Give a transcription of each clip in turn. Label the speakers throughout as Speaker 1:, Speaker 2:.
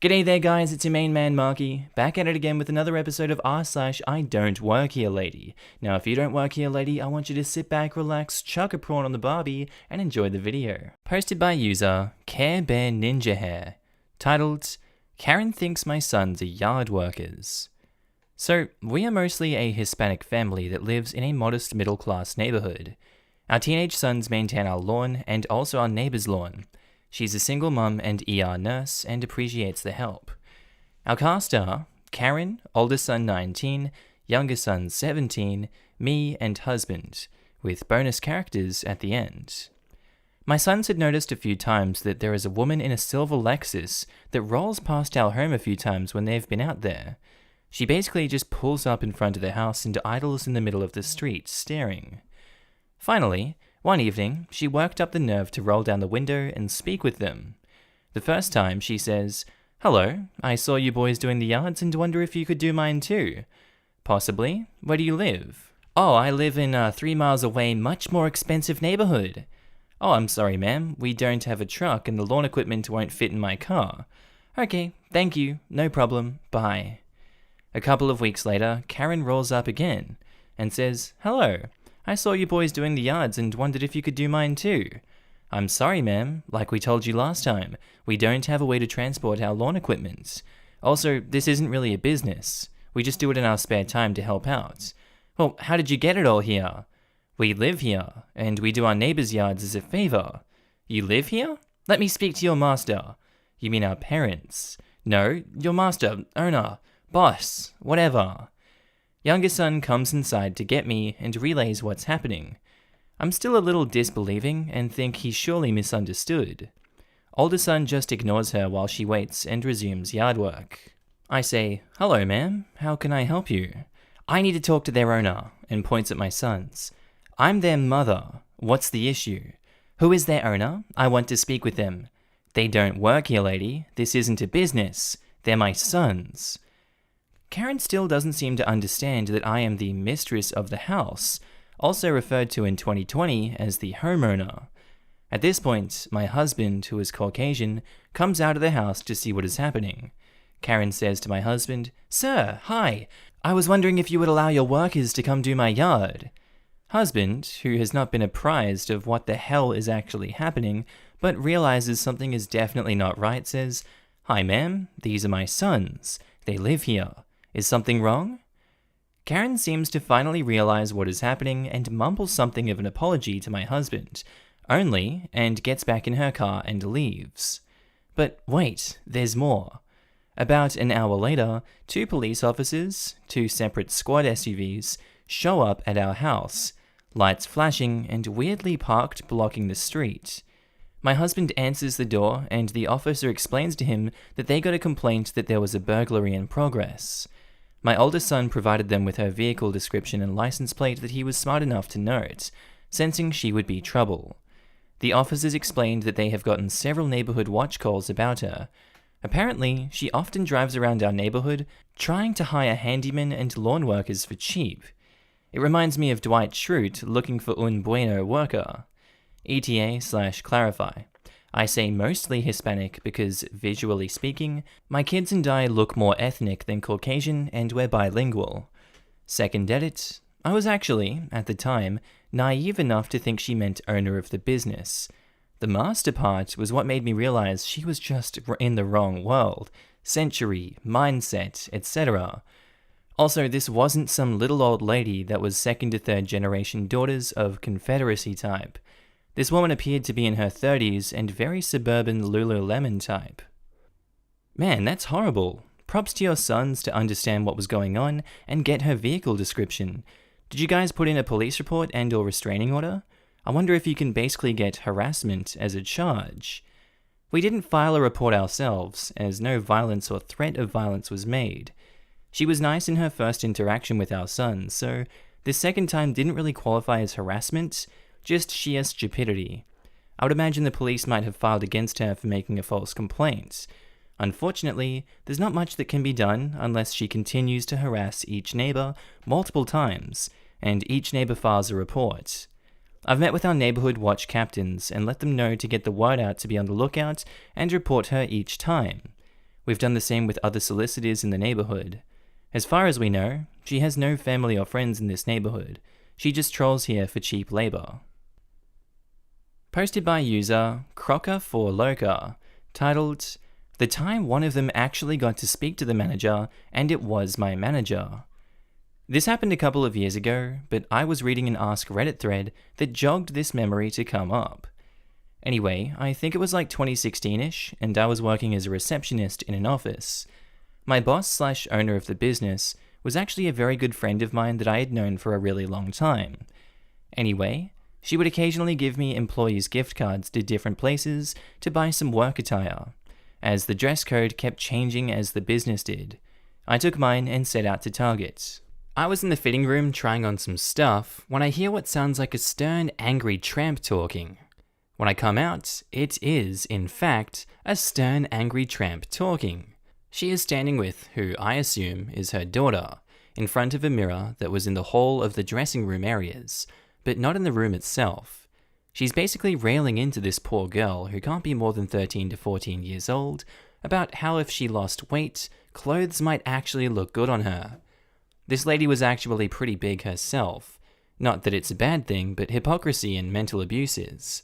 Speaker 1: G'day there guys, it's your main man Markee, back at it again with another episode of r/I don't work here lady. Now if you don't work here lady, I want you to sit back, relax, chuck a prawn on the barbie, and enjoy the video. Posted by user Care Bear Ninja Hair, titled, Karen thinks my sons are yard workers. So, we are mostly a Hispanic family that lives in a modest middle-class neighborhood. Our teenage sons maintain our lawn and also our neighbor's lawn. She's a single mum and ER nurse and appreciates the help. Our cast are Karen, oldest son 19, younger son 17, me and husband, with bonus characters at the end. My sons had noticed a few times that there is a woman in a silver Lexus that rolls past our home a few times when they've been out there. She basically just pulls up in front of the house and idles in the middle of the street, staring. Finally, one evening, she worked up the nerve to roll down the window and speak with them. The first time, she says, "Hello, I saw you boys doing the yards and wonder if you could do mine too." "Possibly. Where do you live?" "Oh, I live in a 3 miles away, much more expensive neighborhood." "Oh, I'm sorry, ma'am. We don't have a truck and the lawn equipment won't fit in my car." "Okay, thank you. No problem. Bye." A couple of weeks later, Karen rolls up again and says, "Hello. I saw you boys doing the yards and wondered if you could do mine too." "I'm sorry, ma'am. Like we told you last time, we don't have a way to transport our lawn equipment. Also, this isn't really a business. We just do it in our spare time to help out." "Well, how did you get it all here?" "We live here, and we do our neighbors' yards as a favor." "You live here? Let me speak to your master." "You mean our parents?" "No, your master, owner, boss, whatever." Younger son comes inside to get me and relays what's happening. I'm still a little disbelieving and think he's surely misunderstood. Older son just ignores her while she waits and resumes yard work. I say, "Hello ma'am, how can I help you?" "I need to talk to their owner," and points at my sons. "I'm their mother. What's the issue?" "Who is their owner? I want to speak with them." "They don't work here, lady. This isn't a business. They're my sons." Karen still doesn't seem to understand that I am the mistress of the house, also referred to in 2020 as the homeowner. At this point, my husband, who is Caucasian, comes out of the house to see what is happening. Karen says to my husband, "Sir, hi, I was wondering if you would allow your workers to come do my yard." Husband, who has not been apprised of what the hell is actually happening, but realizes something is definitely not right, says, "Hi ma'am, these are my sons. They live here. Is something wrong?" Karen seems to finally realize what is happening and mumbles something of an apology to my husband, and gets back in her car and leaves. But wait, there's more. About an hour later, 2 police officers, 2 separate squad SUVs, show up at our house, lights flashing and weirdly parked blocking the street. My husband answers the door and the officer explains to him that they got a complaint that there was a burglary in progress. My oldest son provided them with her vehicle description and license plate that he was smart enough to note, sensing she would be trouble. The officers explained that they have gotten several neighborhood watch calls about her. Apparently, she often drives around our neighborhood trying to hire handymen and lawn workers for cheap. It reminds me of Dwight Schrute looking for un bueno worker. ETA/clarify. I say mostly Hispanic because, visually speaking, my kids and I look more ethnic than Caucasian and we're bilingual. Second edit, I was actually, at the time, naive enough to think she meant owner of the business. The master part was what made me realize she was just in the wrong world, century, mindset, etc. Also, this wasn't some little old lady that was 2nd to 3rd generation daughters of Confederacy type. This woman appeared to be in her 30s and very suburban Lululemon type. Man, that's horrible. Props to your sons to understand what was going on and get her vehicle description. Did you guys put in a police report and/or restraining order? I wonder if you can basically get harassment as a charge. We didn't file a report ourselves, as no violence or threat of violence was made. She was nice in her first interaction with our sons, so this second time didn't really qualify as harassment, just sheer stupidity. I would imagine the police might have filed against her for making a false complaint. Unfortunately, there's not much that can be done unless she continues to harass each neighbor multiple times, and each neighbor files a report. I've met with our neighborhood watch captains and let them know to get the word out to be on the lookout and report her each time. We've done the same with other solicitors in the neighborhood. As far as we know, she has no family or friends in this neighborhood. She just trolls here for cheap labor. Posted by user Crocker4Loca, titled, "The time one of them actually got to speak to the manager, and it was my manager." This happened a couple of years ago, but I was reading an Ask Reddit thread that jogged this memory to come up. Anyway, I think it was like 2016-ish, and I was working as a receptionist in an office. My boss/owner of the business was actually a very good friend of mine that I had known for a really long time. Anyway, she would occasionally give me employees' gift cards to different places to buy some work attire, as the dress code kept changing as the business did. I took mine and set out to Target. I was in the fitting room trying on some stuff when I hear what sounds like a stern, angry tramp talking. When I come out, it is, in fact, a stern, angry tramp talking. She is standing with who I assume is her daughter, in front of a mirror that was in the hall of the dressing room areas, but not in the room itself. She's basically railing into this poor girl, who can't be more than 13 to 14 years old, about how if she lost weight, clothes might actually look good on her. This lady was actually pretty big herself. Not that it's a bad thing, but hypocrisy and mental abuse is.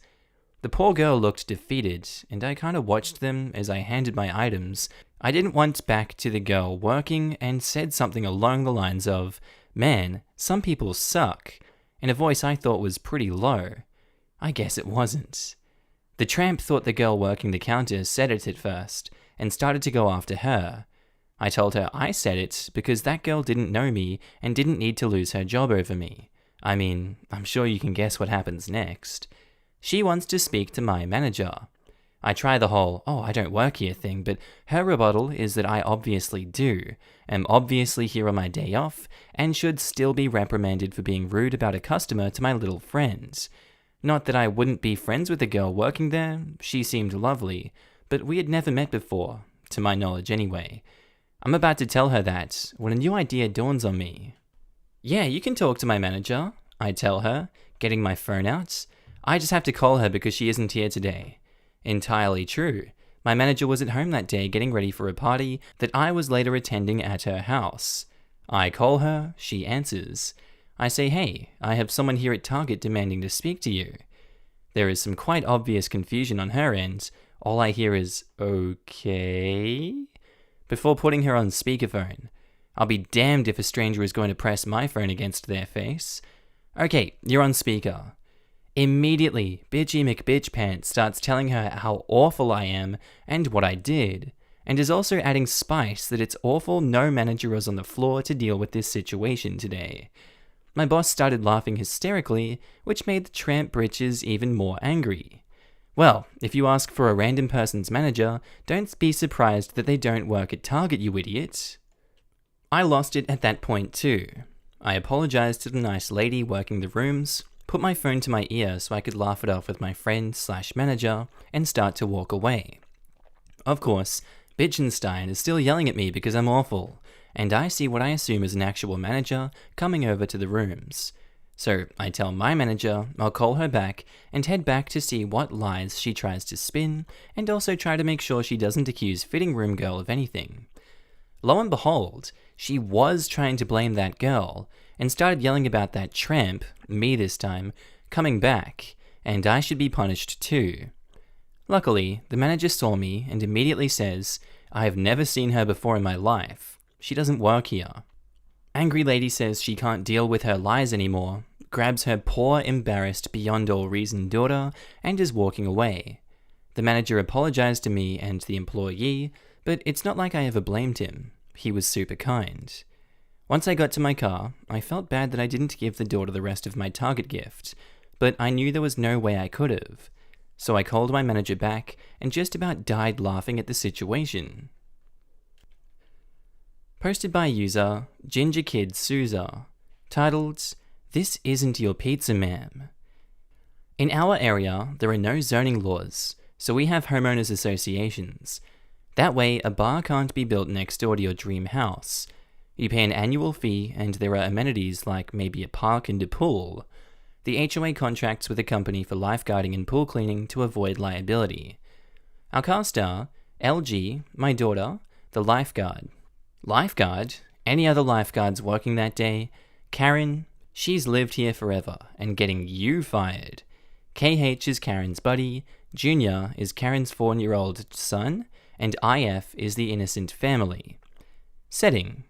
Speaker 1: The poor girl looked defeated, and I kind of watched them as I handed my items. I didn't want back to the girl working and said something along the lines of, "Man, some people suck," in a voice I thought was pretty low. I guess it wasn't. The tramp thought the girl working the counter said it at first, and started to go after her. I told her I said it because that girl didn't know me and didn't need to lose her job over me. I mean, I'm sure you can guess what happens next. She wants to speak to my manager. I try the whole, "Oh, I don't work here" thing, but her rebuttal is that I obviously do, am obviously here on my day off, and should still be reprimanded for being rude about a customer to my little friends. Not that I wouldn't be friends with the girl working there, she seemed lovely, but we had never met before, to my knowledge anyway. I'm about to tell her that, when a new idea dawns on me. "Yeah, you can talk to my manager," I tell her, getting my phone out. "I just have to call her because she isn't here today." Entirely true. My manager was at home that day getting ready for a party that I was later attending at her house. I call her, she answers. I say, "Hey, I have someone here at Target demanding to speak to you." There is some quite obvious confusion on her end. All I hear is, "Okay?" before putting her on speakerphone. I'll be damned if a stranger is going to press my phone against their face. "Okay, you're on speaker." Immediately, Bitchy McBitchpants starts telling her how awful I am and what I did, and is also adding spice that it's awful no manager was on the floor to deal with this situation today. My boss started laughing hysterically, which made the tramp britches even more angry. Well, if you ask for a random person's manager, don't be surprised that they don't work at Target, you idiot. I lost it at that point too. I apologized to the nice lady working the rooms, put my phone to my ear so I could laugh it off with my friend/manager, and start to walk away. Of course, Bitchenstein is still yelling at me because I'm awful, and I see what I assume is an actual manager coming over to the rooms. So I tell my manager I'll call her back and head back to see what lies she tries to spin, and also try to make sure she doesn't accuse Fitting Room Girl of anything. Lo and behold, she was trying to blame that girl, and started yelling about that tramp, me this time, coming back, and I should be punished too. Luckily, the manager saw me and immediately says, "I have never seen her before in my life. She doesn't work here." Angry lady says she can't deal with her lies anymore, grabs her poor, embarrassed, beyond all reason daughter, and is walking away. The manager apologized to me and the employee, but it's not like I ever blamed him. He was super kind. Once I got to my car, I felt bad that I didn't give the daughter the rest of my Target gift, but I knew there was no way I could have. So I called my manager back and just about died laughing at the situation. Posted by user GingerKidSuza, titled, "This isn't your pizza, ma'am." In our area, there are no zoning laws, so we have homeowners associations. That way, a bar can't be built next door to your dream house. You pay an annual fee, and there are amenities like maybe a park and a pool. The HOA contracts with a company for lifeguarding and pool cleaning to avoid liability. Our car star, LG, my daughter, The lifeguard. Lifeguard? Any other lifeguards working that day? Karen? She's lived here forever and getting you fired. KH is Karen's buddy, Junior is Karen's 4-year-old son, and IF is the innocent family. Setting.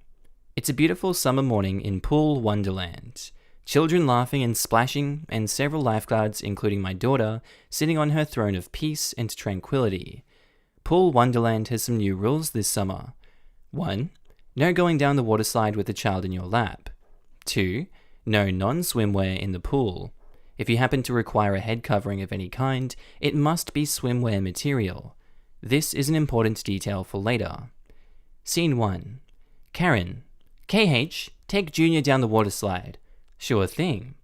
Speaker 1: It's a beautiful summer morning in Pool Wonderland. Children laughing and splashing, and several lifeguards, including my daughter, sitting on her throne of peace and tranquility. Pool Wonderland has some new rules this summer. 1. No going down the water slide with a child in your lap. 2. No non-swimwear in the pool. If you happen to require a head covering of any kind, it must be swimwear material. This is an important detail for later. Scene 1. Karen. KH, take Junior down the water slide. Sure thing.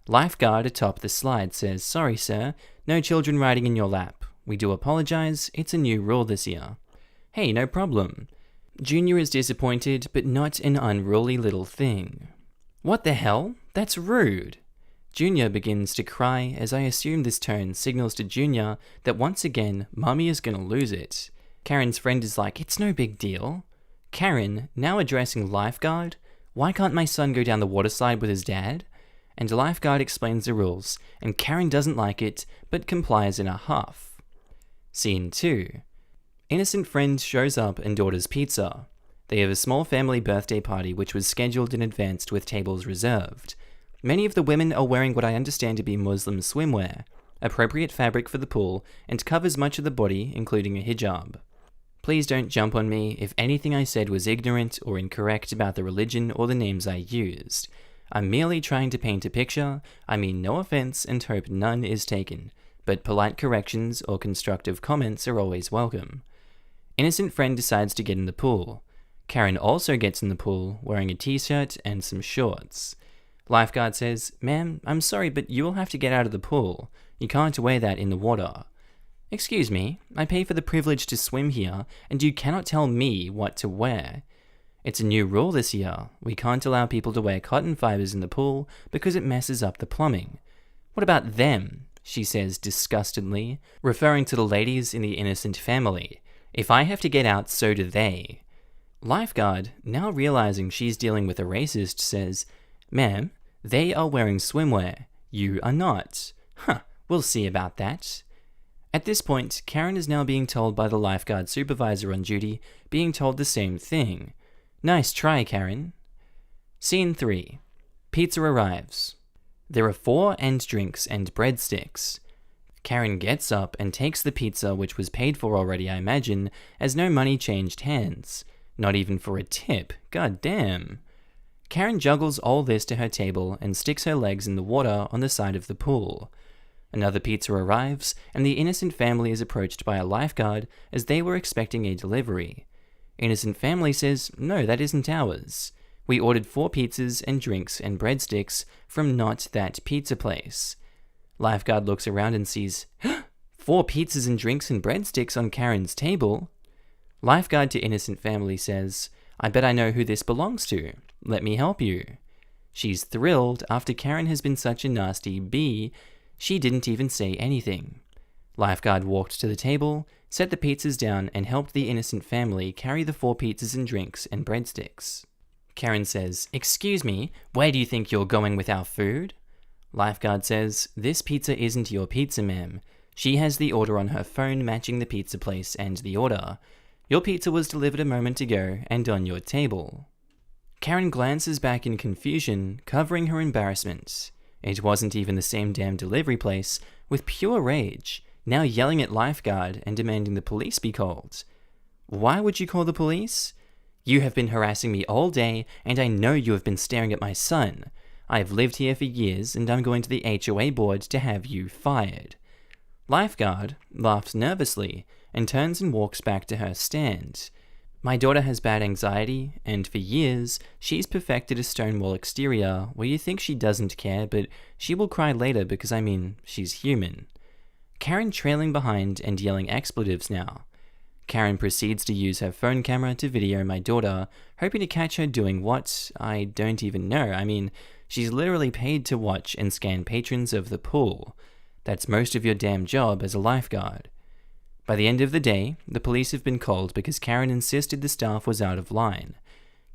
Speaker 1: Lifeguard atop the slide says, sorry sir, no children riding in your lap. We do apologize, it's a new rule this year. Hey, no problem. Junior is disappointed, but not an unruly little thing. What the hell? That's rude. Junior begins to cry as I assume this tone signals to Junior that once again, Mummy is gonna lose it. Karen's friend is like, it's no big deal. Karen, now addressing Lifeguard, why can't my son go down the water slide with his dad? And Lifeguard explains the rules, and Karen doesn't like it, but complies in a huff. Scene 2. Innocent friend shows up and orders pizza. They have a small family birthday party which was scheduled in advance with tables reserved. Many of the women are wearing what I understand to be Muslim swimwear, appropriate fabric for the pool, and covers much of the body, including a hijab. Please don't jump on me if anything I said was ignorant or incorrect about the religion or the names I used. I'm merely trying to paint a picture. I mean no offense and hope none is taken, but polite corrections or constructive comments are always welcome. Innocent friend decides to get in the pool. Karen also gets in the pool, wearing a t-shirt and some shorts. Lifeguard says, ma'am, I'm sorry, but you will have to get out of the pool. You can't wear that in the water. Excuse me, I pay for the privilege to swim here, and you cannot tell me what to wear. It's a new rule this year. We can't allow people to wear cotton fibers in the pool because it messes up the plumbing. What about them? She says disgustedly, referring to the ladies in the innocent family. If I have to get out, so do they. Lifeguard, now realizing she's dealing with a racist, says, ma'am, they are wearing swimwear. You are not. Huh, we'll see about that. At this point, Karen is now being told by the lifeguard supervisor on duty, being told the same thing. Nice try, Karen. Scene 3. Pizza arrives. There are 4 end drinks and breadsticks. Karen gets up and takes the pizza, which was paid for already, I imagine, as no money changed hands. Not even for a tip. God damn. Karen juggles all this to her table and sticks her legs in the water on the side of the pool. Another pizza arrives, and the innocent family is approached by a lifeguard as they were expecting a delivery. Innocent family says, no, that isn't ours. We ordered 4 pizzas and drinks and breadsticks from not that pizza place. Lifeguard looks around and sees, 4 pizzas and drinks and breadsticks on Karen's table. Lifeguard to innocent family says, I bet I know who this belongs to. Let me help you. She's thrilled after Karen has been such a nasty bee. She didn't even say anything. Lifeguard walked to the table, set the pizzas down, and helped the innocent family carry the 4 pizzas and drinks and breadsticks. Karen says, excuse me, where do you think you're going with our food? Lifeguard says, this pizza isn't your pizza, ma'am. She has the order on her phone matching the pizza place and the order. Your pizza was delivered a moment ago and on your table. Karen glances back in confusion, covering her embarrassment. It wasn't even the same damn delivery place, with pure rage, now yelling at Lifeguard and demanding the police be called. Why would you call the police? You have been harassing me all day, and I know you have been staring at my son. I have lived here for years, and I'm going to the HOA board to have you fired. Lifeguard laughs nervously and turns and walks back to her stand. My daughter has bad anxiety, and for years, she's perfected a stonewall exterior where you think she doesn't care, but she will cry later because, she's human. Karen trailing behind and yelling expletives now. Karen proceeds to use her phone camera to video my daughter, hoping to catch her doing what? I don't even know. She's literally paid to watch and scan patrons of the pool. That's most of your damn job as a lifeguard. By the end of the day, the police have been called because Karen insisted the staff was out of line.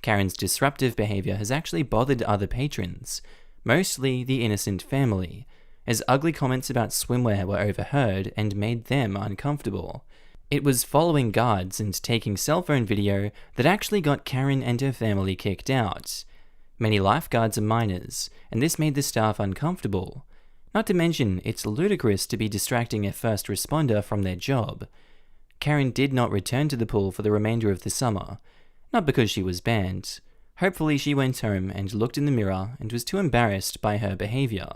Speaker 1: Karen's disruptive behavior has actually bothered other patrons, mostly the innocent family, as ugly comments about swimwear were overheard and made them uncomfortable. It was following guards and taking cell phone video that actually got Karen and her family kicked out. Many lifeguards are minors, and this made the staff uncomfortable. Not to mention, it's ludicrous to be distracting a first responder from their job. Karen did not return to the pool for the remainder of the summer, not because she was banned. Hopefully she went home and looked in the mirror and was too embarrassed by her behavior.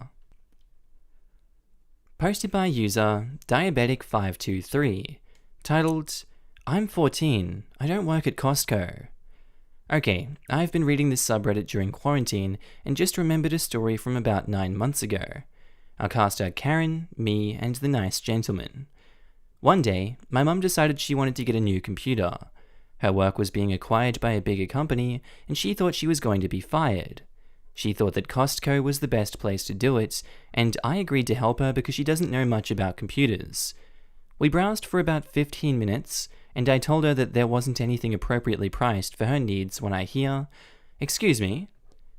Speaker 1: Posted by user Diabetic523, titled, I'm 14, I don't work at Costco. Okay, I've been reading this subreddit during quarantine and just remembered a story from about 9 months ago. Our cast are Karen, me, and the nice gentleman. One day, my mum decided she wanted to get a new computer. Her work was being acquired by a bigger company, and she thought she was going to be fired. She thought that Costco was the best place to do it, and I agreed to help her because she doesn't know much about computers. We browsed for about 15 minutes, and I told her that there wasn't anything appropriately priced for her needs when I hear, "Excuse me."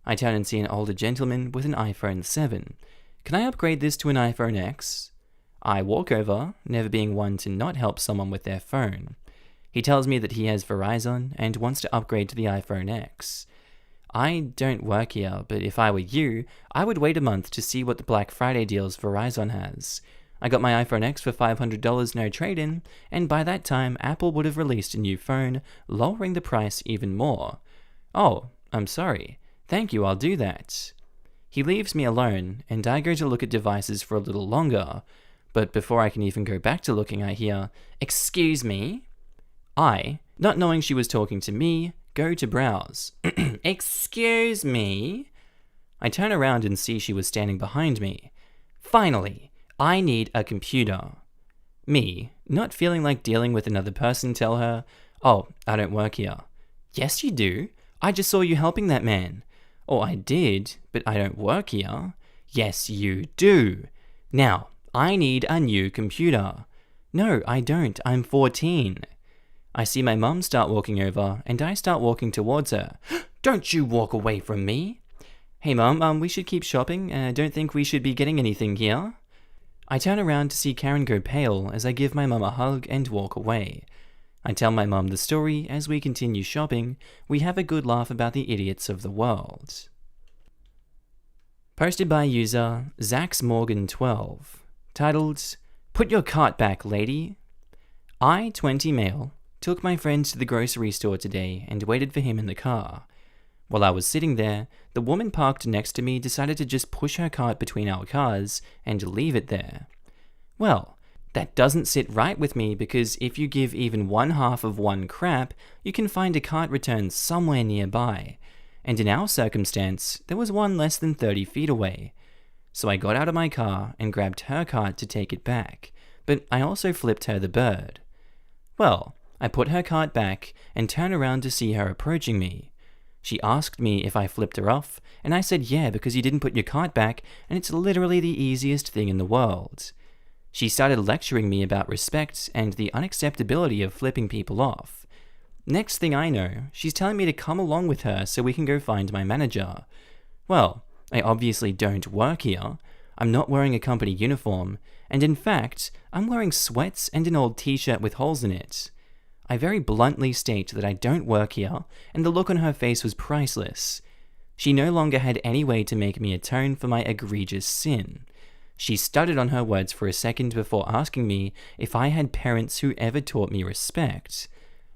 Speaker 1: I turn and see an older gentleman with an iPhone 7. "Can I upgrade this to an iPhone X?" I walk over, never being one to not help someone with their phone. He tells me that he has Verizon and wants to upgrade to the iPhone X. I don't work here, but if I were you, I would wait a month to see what the Black Friday deals Verizon has. I got my iPhone X for $500 no trade-in, and by that time Apple would have released a new phone, lowering the price even more. "Oh, I'm sorry. Thank you, I'll do that." He leaves me alone, and I go to look at devices for a little longer, but before I can even go back to looking, I hear, "Excuse me?" I, not knowing she was talking to me, go to browse. "Excuse me?" I turn around and see she was standing behind me. "Finally, I need a computer." Me, not feeling like dealing with another person, tell her, "Oh, I don't work here." "Yes, you do. I just saw you helping that man." "Oh, I did, but I don't work here." "Yes, you do. Now, I need a new computer." "No, I don't. I'm 14. I see my mum start walking over, and I start walking towards her. "Don't you walk away from me." "Hey mum, we should keep shopping. I don't think we should be getting anything here." I turn around to see Karen go pale as I give my mum a hug and walk away. I tell my mum the story. As we continue shopping, we have a good laugh about the idiots of the world. Posted by user ZaxMorgan12, titled, Put your cart back, lady. I, 20 male, took my friend to the grocery store today and waited for him in the car. While I was sitting there, the woman parked next to me decided to just push her cart between our cars and leave it there. Well, that doesn't sit right with me because if you give even one half of one crap, you can find a cart return somewhere nearby. And in our circumstance, there was one less than 30 feet away. So I got out of my car and grabbed her cart to take it back, but I also flipped her the bird. Well, I put her cart back and turned around to see her approaching me. She asked me if I flipped her off, and I said yeah because you didn't put your cart back and it's literally the easiest thing in the world. She started lecturing me about respect and the unacceptability of flipping people off. Next thing I know, she's telling me to come along with her so we can go find my manager. Well, I obviously don't work here. I'm not wearing a company uniform, and in fact, I'm wearing sweats and an old t-shirt with holes in it. I very bluntly state that I don't work here, and the look on her face was priceless. She no longer had any way to make me atone for my egregious sin. She stuttered on her words for a second before asking me if I had parents who ever taught me respect.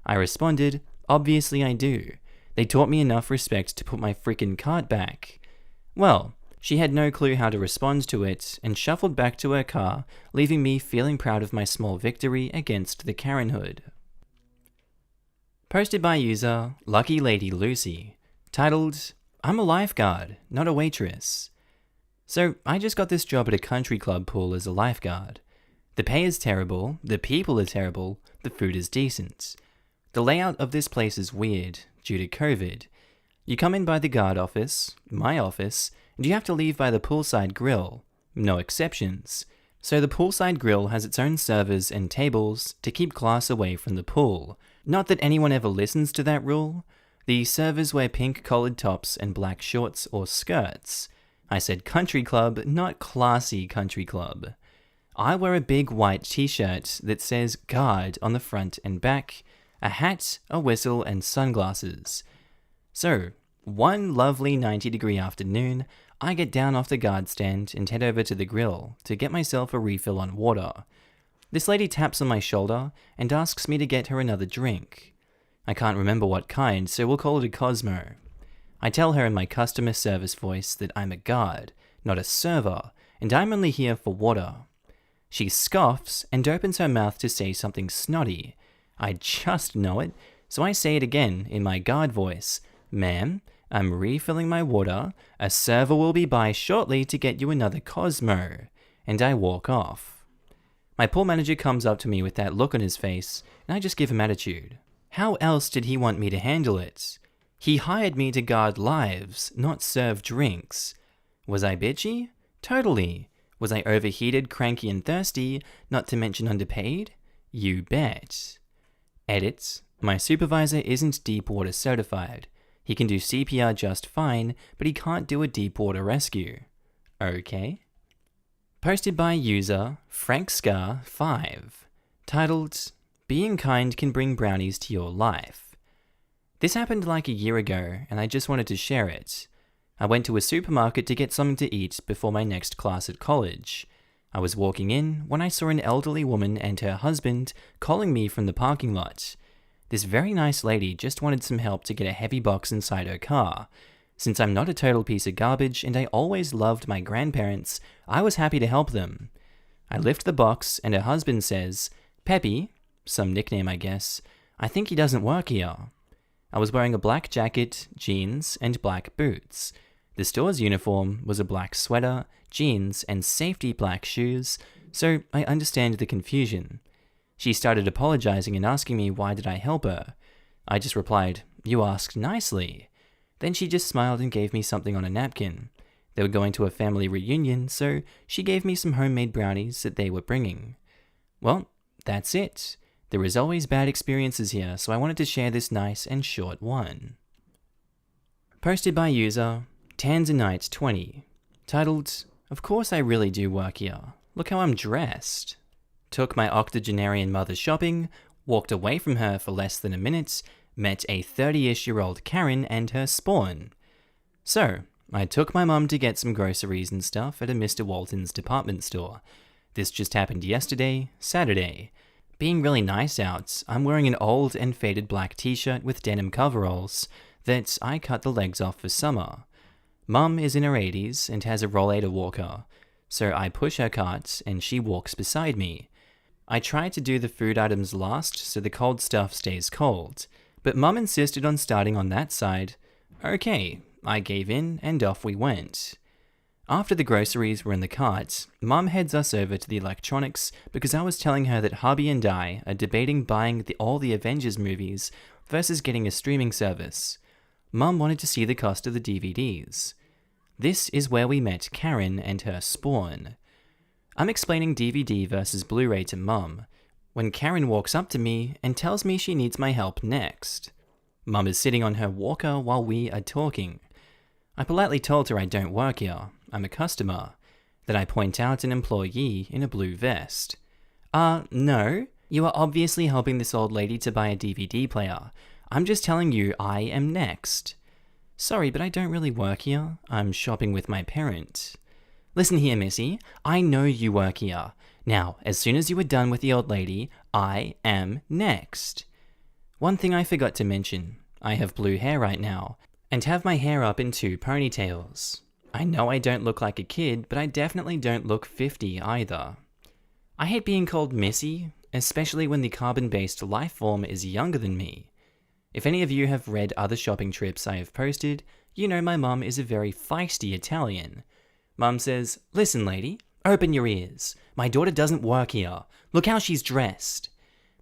Speaker 1: I responded, obviously I do. They taught me enough respect to put my frickin' cart back. Well, she had no clue how to respond to it and shuffled back to her car, leaving me feeling proud of my small victory against the Karenhood. Posted by user Lucky Lady Lucy, titled, I'm a lifeguard, not a waitress. So I just got this job at a country club pool as a lifeguard. The pay is terrible, the people are terrible, the food is decent. The layout of this place is weird, due to COVID. You come in by the guard office, my office, and you have to leave by the poolside grill. No exceptions. So the poolside grill has its own servers and tables to keep glass away from the pool. Not that anyone ever listens to that rule. The servers wear pink collared tops and black shorts or skirts. I said country club, not classy country club. I wear a big white t-shirt that says guard on the front and back, a hat, a whistle, and sunglasses. So, one lovely 90-degree afternoon, I get down off the guard stand and head over to the grill to get myself a refill on water. This lady taps on my shoulder and asks me to get her another drink. I can't remember what kind, so we'll call it a Cosmo. I tell her in my customer service voice that I'm a guard, not a server, and I'm only here for water. She scoffs and opens her mouth to say something snotty. I just know it, so I say it again in my guard voice. Ma'am, I'm refilling my water. A server will be by shortly to get you another Cosmo. And I walk off. My pool manager comes up to me with that look on his face, and I just give him attitude. How else did he want me to handle it? He hired me to guard lives, not serve drinks. Was I bitchy? Totally. Was I overheated, cranky, and thirsty, not to mention underpaid? You bet. Edit. My supervisor isn't deep water certified. He can do CPR just fine, but he can't do a deep water rescue. Okay. Posted by user FrankScar5. Titled, Being kind can bring brownies to your life. This happened like a year ago, and I just wanted to share it. I went to a supermarket to get something to eat before my next class at college. I was walking in when I saw an elderly woman and her husband calling me from the parking lot. This very nice lady just wanted some help to get a heavy box inside her car. Since I'm not a total piece of garbage and I always loved my grandparents, I was happy to help them. I lift the box and her husband says, "Peppy," some nickname I guess, "I think he doesn't work here." I was wearing a black jacket, jeans, and black boots. The store's uniform was a black sweater, jeans, and safety black shoes, so I understand the confusion. She started apologizing and asking me why did I help her. I just replied, "You asked nicely." Then she just smiled and gave me something on a napkin. They were going to a family reunion, so she gave me some homemade brownies that they were bringing. Well, that's it. There is always bad experiences here, so I wanted to share this nice and short one. Posted by user Tanzanite20. Titled, Of course I really do work here. Look how I'm dressed. Took my octogenarian mother shopping, walked away from her for less than a minute, met a 30-ish-year-old Karen and her spawn. So, I took my mum to get some groceries and stuff at a Mr. Walton's department store. This just happened yesterday, Saturday. Being really nice out, I'm wearing an old and faded black t-shirt with denim coveralls that I cut the legs off for summer. Mum is in her 80s and has a rollator walker, so I push her cart and she walks beside me. I try to do the food items last so the cold stuff stays cold, but Mum insisted on starting on that side. Okay, I gave in and off we went. After the groceries were in the cart, Mum heads us over to the electronics because I was telling her that hubby and I are debating buying all the Avengers movies versus getting a streaming service. Mum wanted to see the cost of the DVDs. This is where we met Karen and her spawn. I'm explaining DVD versus Blu-ray to Mum, when Karen walks up to me and tells me she needs my help next. Mum is sitting on her walker while we are talking. I politely told her I don't work here, I'm a customer. Then I point out an employee in a blue vest. No, you are obviously helping this old lady to buy a DVD player. I'm just telling you I am next. Sorry, but I don't really work here. I'm shopping with my parent. Listen here, Missy. I know you work here. Now, as soon as you are done with the old lady, I am next. One thing I forgot to mention. I have blue hair right now, and have my hair up in 2 ponytails. I know I don't look like a kid, but I definitely don't look 50 either. I hate being called Missy, especially when the carbon-based life form is younger than me. If any of you have read other shopping trips I have posted, you know my mum is a very feisty Italian. Mum says, "Listen lady, open your ears. My daughter doesn't work here. Look how she's dressed."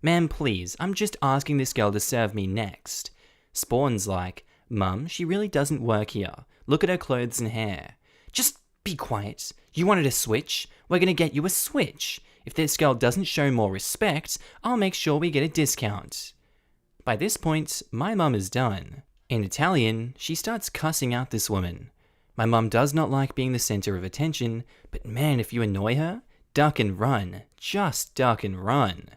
Speaker 1: "Ma'am, please, I'm just asking this girl to serve me next." Spawn's like, "Mum, she really doesn't work here. Look at her clothes and hair." "Just Be quiet. You wanted a switch? We're gonna get you a switch. If this girl doesn't show more respect, I'll make sure we get a discount. By this point, my mum is done. In Italian, she starts cussing out this woman. My mum does not like being the center of attention, but man, if you annoy her, duck and run. Just duck and run.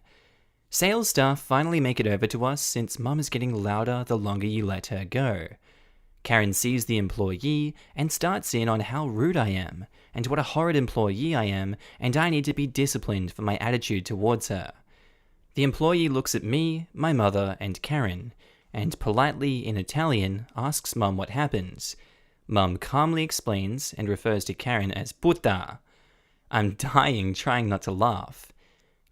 Speaker 1: Sales staff finally make it over to us since mum is getting louder the longer you let her go. Karen sees the employee and starts in on how rude I am, and what a horrid employee I am, and I need to be disciplined for my attitude towards her. The employee looks at me, my mother, and Karen, and politely in Italian asks mum what happened. Mum calmly explains and refers to Karen as puta. I'm dying trying not to laugh.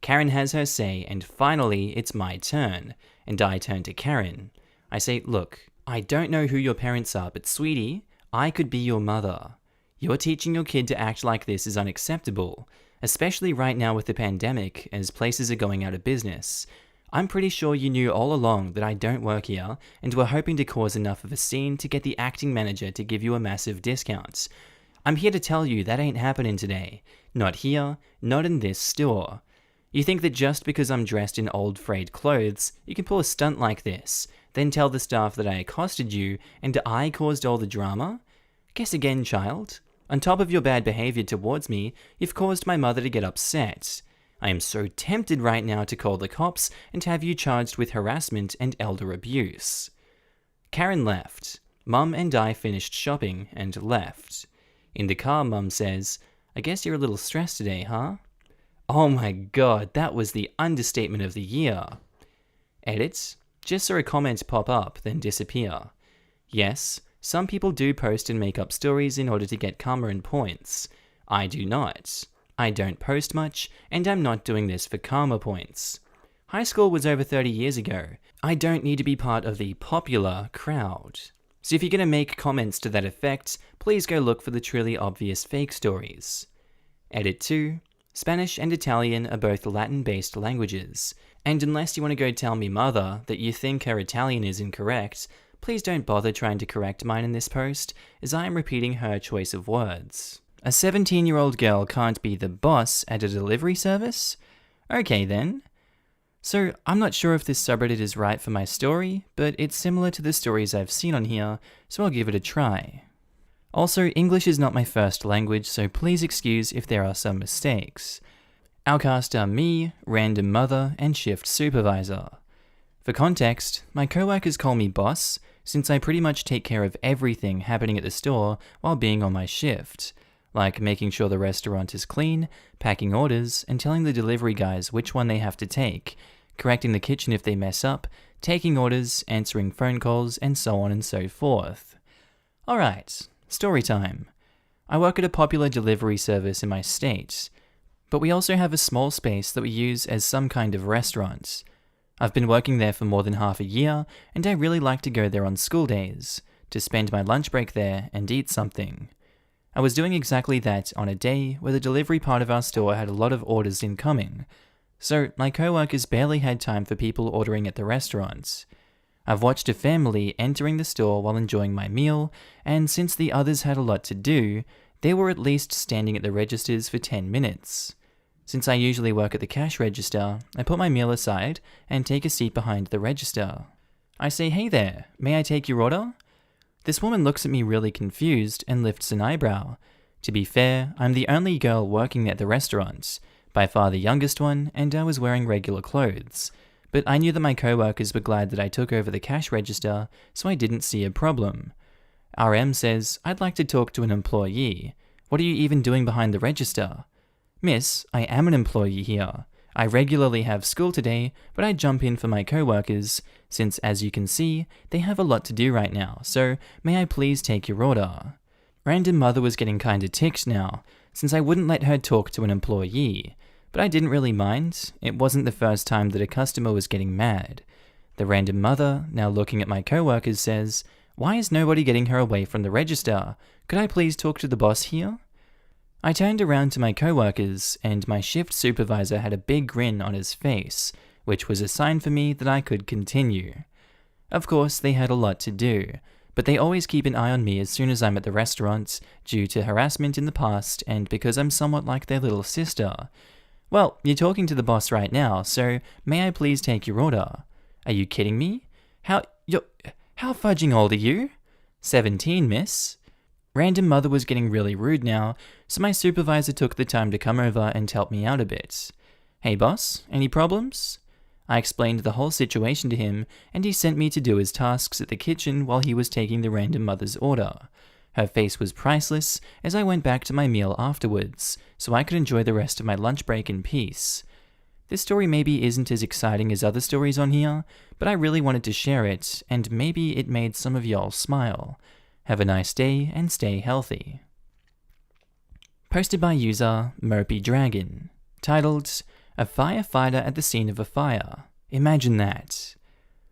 Speaker 1: Karen has her say, and finally it's my turn, and I turn to Karen. I say, look, I don't know who your parents are, but sweetie, I could be your mother. You're teaching your kid to act like this is unacceptable, especially right now with the pandemic as places are going out of business. I'm pretty sure you knew all along that I don't work here and were hoping to cause enough of a scene to get the acting manager to give you a massive discount. I'm here to tell you that ain't happening today. Not here, not in this store. You think that just because I'm dressed in old frayed clothes, you can pull a stunt like this, then tell the staff that I accosted you and I caused all the drama? Guess again, child. On top of your bad behavior towards me, you've caused my mother to get upset. I am so tempted right now to call the cops and have you charged with harassment and elder abuse. Karen left. Mum and I finished shopping and left. In the car, Mum says, I guess you're a little stressed today, huh? Oh my god, that was the understatement of the year. Edit. Just saw a comment pop up, then disappear. Yes, some people do post and make up stories in order to get karma and points. I do not. I don't post much, and I'm not doing this for karma points. High school was over 30 years ago. I don't need to be part of the popular crowd. So if you're going to make comments to that effect, please go look for the truly obvious fake stories. Edit 2. Spanish and Italian are both Latin-based languages, and unless you want to go tell me mother that you think her Italian is incorrect, please don't bother trying to correct mine in this post, as I am repeating her choice of words. A 17-year-old girl can't be the boss at a delivery service? Okay then. So, I'm not sure if this subreddit is right for my story, but it's similar to the stories I've seen on here, so I'll give it a try. Also, English is not my first language, so please excuse if there are some mistakes. Our cast are me, random mother, and shift supervisor. For context, my co-workers call me boss, since I pretty much take care of everything happening at the store while being on my shift, like making sure the restaurant is clean, packing orders, and telling the delivery guys which one they have to take, correcting the kitchen if they mess up, taking orders, answering phone calls, and so on and so forth. Alright. Story time. I work at a popular delivery service in my state, but we also have a small space that we use as some kind of restaurant. I've been working there for more than half a year, and I really like to go there on school days, to spend my lunch break there and eat something. I was doing exactly that on a day where the delivery part of our store had a lot of orders incoming, so my co-workers barely had time for people ordering at the restaurants. I've watched a family entering the store while enjoying my meal, and since the others had a lot to do, they were at least standing at the registers for 10 minutes. Since I usually work at the cash register, I put my meal aside and take a seat behind the register. I say, hey there, may I take your order? This woman looks at me really confused and lifts an eyebrow. To be fair, I'm the only girl working at the restaurant, by far the youngest one, and I was wearing regular clothes. But I knew that my co-workers were glad that I took over the cash register, so I didn't see a problem. RM says, I'd like to talk to an employee. What are you even doing behind the register? Miss, I am an employee here. I regularly have school today, but I jump in for my co-workers, since as you can see, they have a lot to do right now, so may I please take your order? Random mother was getting kinda ticked now, since I wouldn't let her talk to an employee. But I didn't really mind. It wasn't the first time that a customer was getting mad. The random mother, now looking at my co-workers, says, why is nobody getting her away from the register? Could I please talk to the boss here? I turned around to my co-workers, and my shift supervisor had a big grin on his face, which was a sign for me that I could continue. Of course, they had a lot to do, but they always keep an eye on me as soon as I'm at the restaurant, due to harassment in the past and because I'm somewhat like their little sister. Well, you're talking to the boss right now, so may I please take your order? Are you kidding me? How fudging old are you? 17, miss. Random mother was getting really rude now, so my supervisor took the time to come over and help me out a bit. Hey boss, any problems? I explained the whole situation to him, and he sent me to do his tasks at the kitchen while he was taking the random mother's order. Her face was priceless as I went back to my meal afterwards, so I could enjoy the rest of my lunch break in peace. This story maybe isn't as exciting as other stories on here, but I really wanted to share it, and maybe it made some of y'all smile. Have a nice day and stay healthy. Posted by user Mopey Dragon. Titled, A Firefighter at the Scene of a Fire. Imagine that.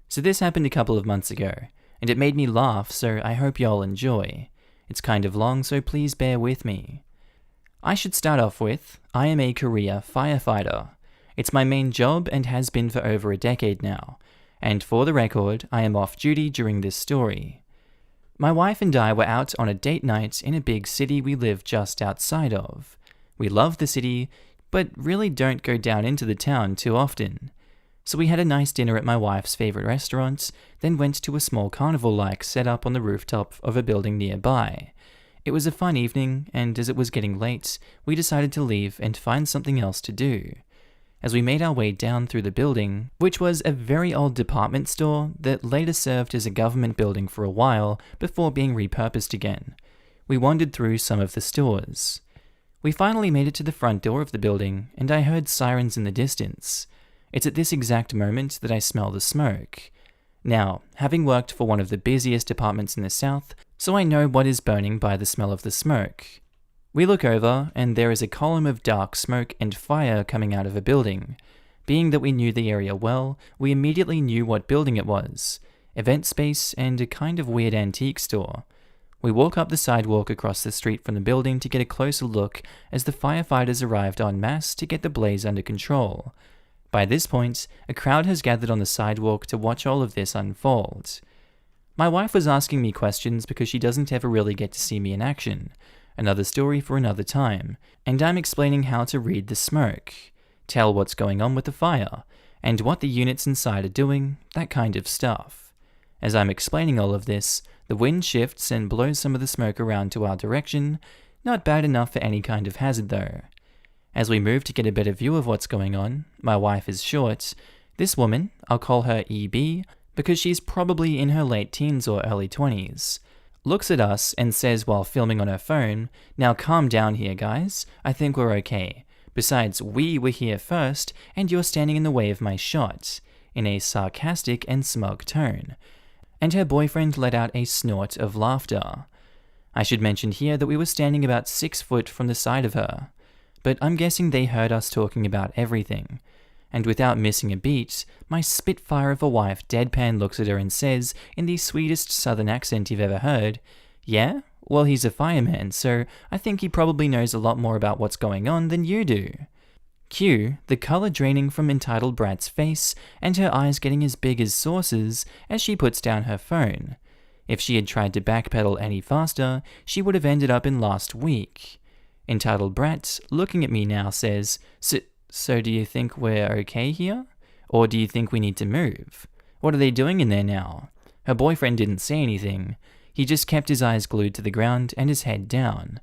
Speaker 1: So this happened a couple of months ago, and it made me laugh, so I hope y'all enjoy. It's kind of long, so please bear with me. I should start off with, I am a career firefighter. It's my main job and has been for over a decade now, and for the record, I am off duty during this story. My wife and I were out on a date night in a big city we live just outside of. We love the city, but really don't go down into the town too often. So we had a nice dinner at my wife's favorite restaurant, then went to a small carnival-like setup on the rooftop of a building nearby. It was a fun evening, and as it was getting late, we decided to leave and find something else to do. As we made our way down through the building, which was a very old department store that later served as a government building for a while before being repurposed again, we wandered through some of the stores. We finally made it to the front door of the building, and I heard sirens in the distance. It's at this exact moment that I smell the smoke. Now, having worked for one of the busiest departments in the south, so I know what is burning by the smell of the smoke. We look over, and there is a column of dark smoke and fire coming out of a building. Being that we knew the area well, we immediately knew what building it was. Event space and a kind of weird antique store. We walk up the sidewalk across the street from the building to get a closer look as the firefighters arrived en masse to get the blaze under control. By this point, a crowd has gathered on the sidewalk to watch all of this unfold. My wife was asking me questions because she doesn't ever really get to see me in action. Another story for another time, and I'm explaining how to read the smoke, tell what's going on with the fire, and what the units inside are doing, that kind of stuff. As I'm explaining all of this, the wind shifts and blows some of the smoke around to our direction, not bad enough for any kind of hazard though. As we move to get a better view of what's going on, my wife is short. This woman, I'll call her EB, because she's probably in her late teens or early 20s, looks at us and says while filming on her phone, "Now calm down here guys, I think we're okay. Besides, we were here first, and you're standing in the way of my shot," in a sarcastic and smug tone. And her boyfriend let out a snort of laughter. I should mention here that we were standing about 6 foot from the side of her, but I'm guessing they heard us talking about everything. And without missing a beat, my spitfire of a wife deadpan looks at her and says, in the sweetest southern accent you've ever heard, "Yeah? Well, he's a fireman, so I think he probably knows a lot more about what's going on than you do." Cue the colour draining from entitled Brat's face and her eyes getting as big as saucers as she puts down her phone. If she had tried to backpedal any faster, she would have ended up in last week. Entitled Brat, looking at me now, says, So do you think we're okay here? Or do you think we need to move? What are they doing in there now?" Her boyfriend didn't say anything. He just kept his eyes glued to the ground and his head down.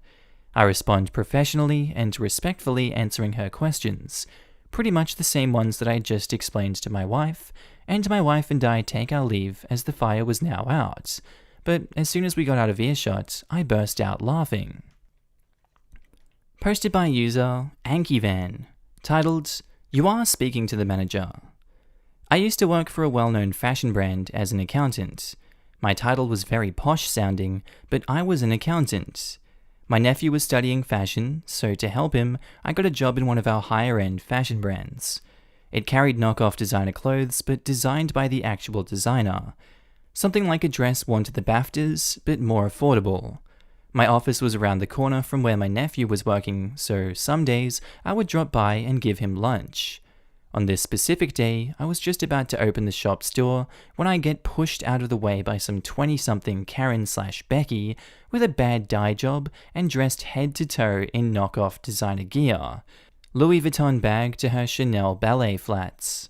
Speaker 1: I respond professionally and respectfully answering her questions, pretty much the same ones that I just explained to my wife, and my wife and I take our leave as the fire was now out. But as soon as we got out of earshot, I burst out laughing. Posted by user Ankivan. Titled, You Are Speaking to the Manager. I used to work for a well-known fashion brand as an accountant. My title was very posh sounding, but I was an accountant. My nephew was studying fashion, so to help him, I got a job in one of our higher-end fashion brands. It carried knockoff designer clothes, but designed by the actual designer. Something like a dress worn to the BAFTAs, but more affordable. My office was around the corner from where my nephew was working, so some days I would drop by and give him lunch. On this specific day, I was just about to open the shop's door when I get pushed out of the way by some 20-something Karen/Becky with a bad dye job and dressed head to toe in knockoff designer gear. Louis Vuitton bag to her Chanel ballet flats.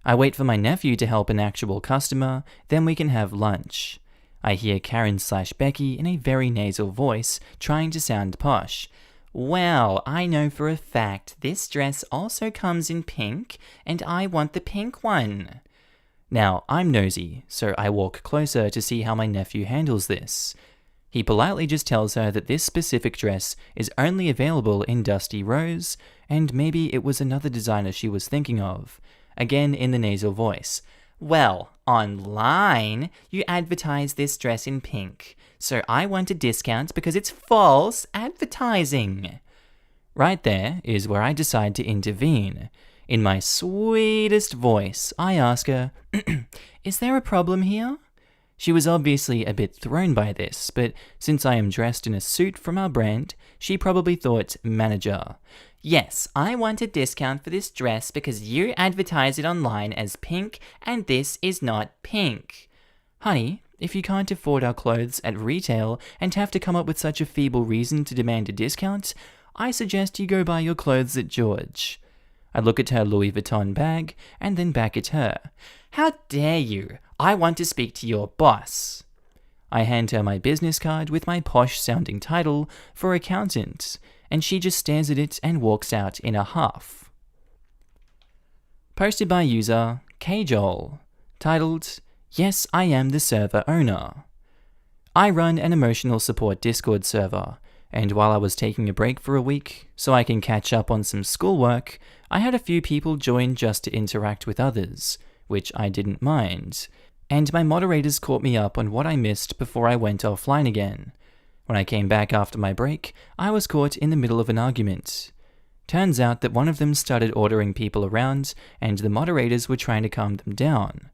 Speaker 1: I wait for my nephew to help an actual customer, then we can have lunch. I hear Karen/Becky in a very nasal voice trying to sound posh. Well, I know for a fact this dress also comes in pink, and I want the pink one. Now, I'm nosy, so I walk closer to see how my nephew handles this. He politely just tells her that this specific dress is only available in Dusty Rose, and maybe it was another designer she was thinking of. Again in the nasal voice. Well, online, you advertise this dress in pink, so I want a discount because it's false advertising. Right there is where I decide to intervene. In my sweetest voice, I ask her, "Is there a problem here?" She was obviously a bit thrown by this, but since I am dressed in a suit from our brand, she probably thought manager. "Yes, I want a discount for this dress because you advertise it online as pink and this is not pink." Honey, if you can't afford our clothes at retail and have to come up with such a feeble reason to demand a discount, I suggest you go buy your clothes at George. I look at her Louis Vuitton bag and then back at her. "How dare you? I want to speak to your boss." I hand her my business card with my posh-sounding title for accountant, and she just stares at it and walks out in a huff. Posted by user KJoel, titled, "Yes, I am the server owner." I run an emotional support Discord server, and while I was taking a break for a week, so I can catch up on some schoolwork, I had a few people join just to interact with others, which I didn't mind, and my moderators caught me up on what I missed before I went offline again. When I came back after my break, I was caught in the middle of an argument. Turns out that one of them started ordering people around, and the moderators were trying to calm them down.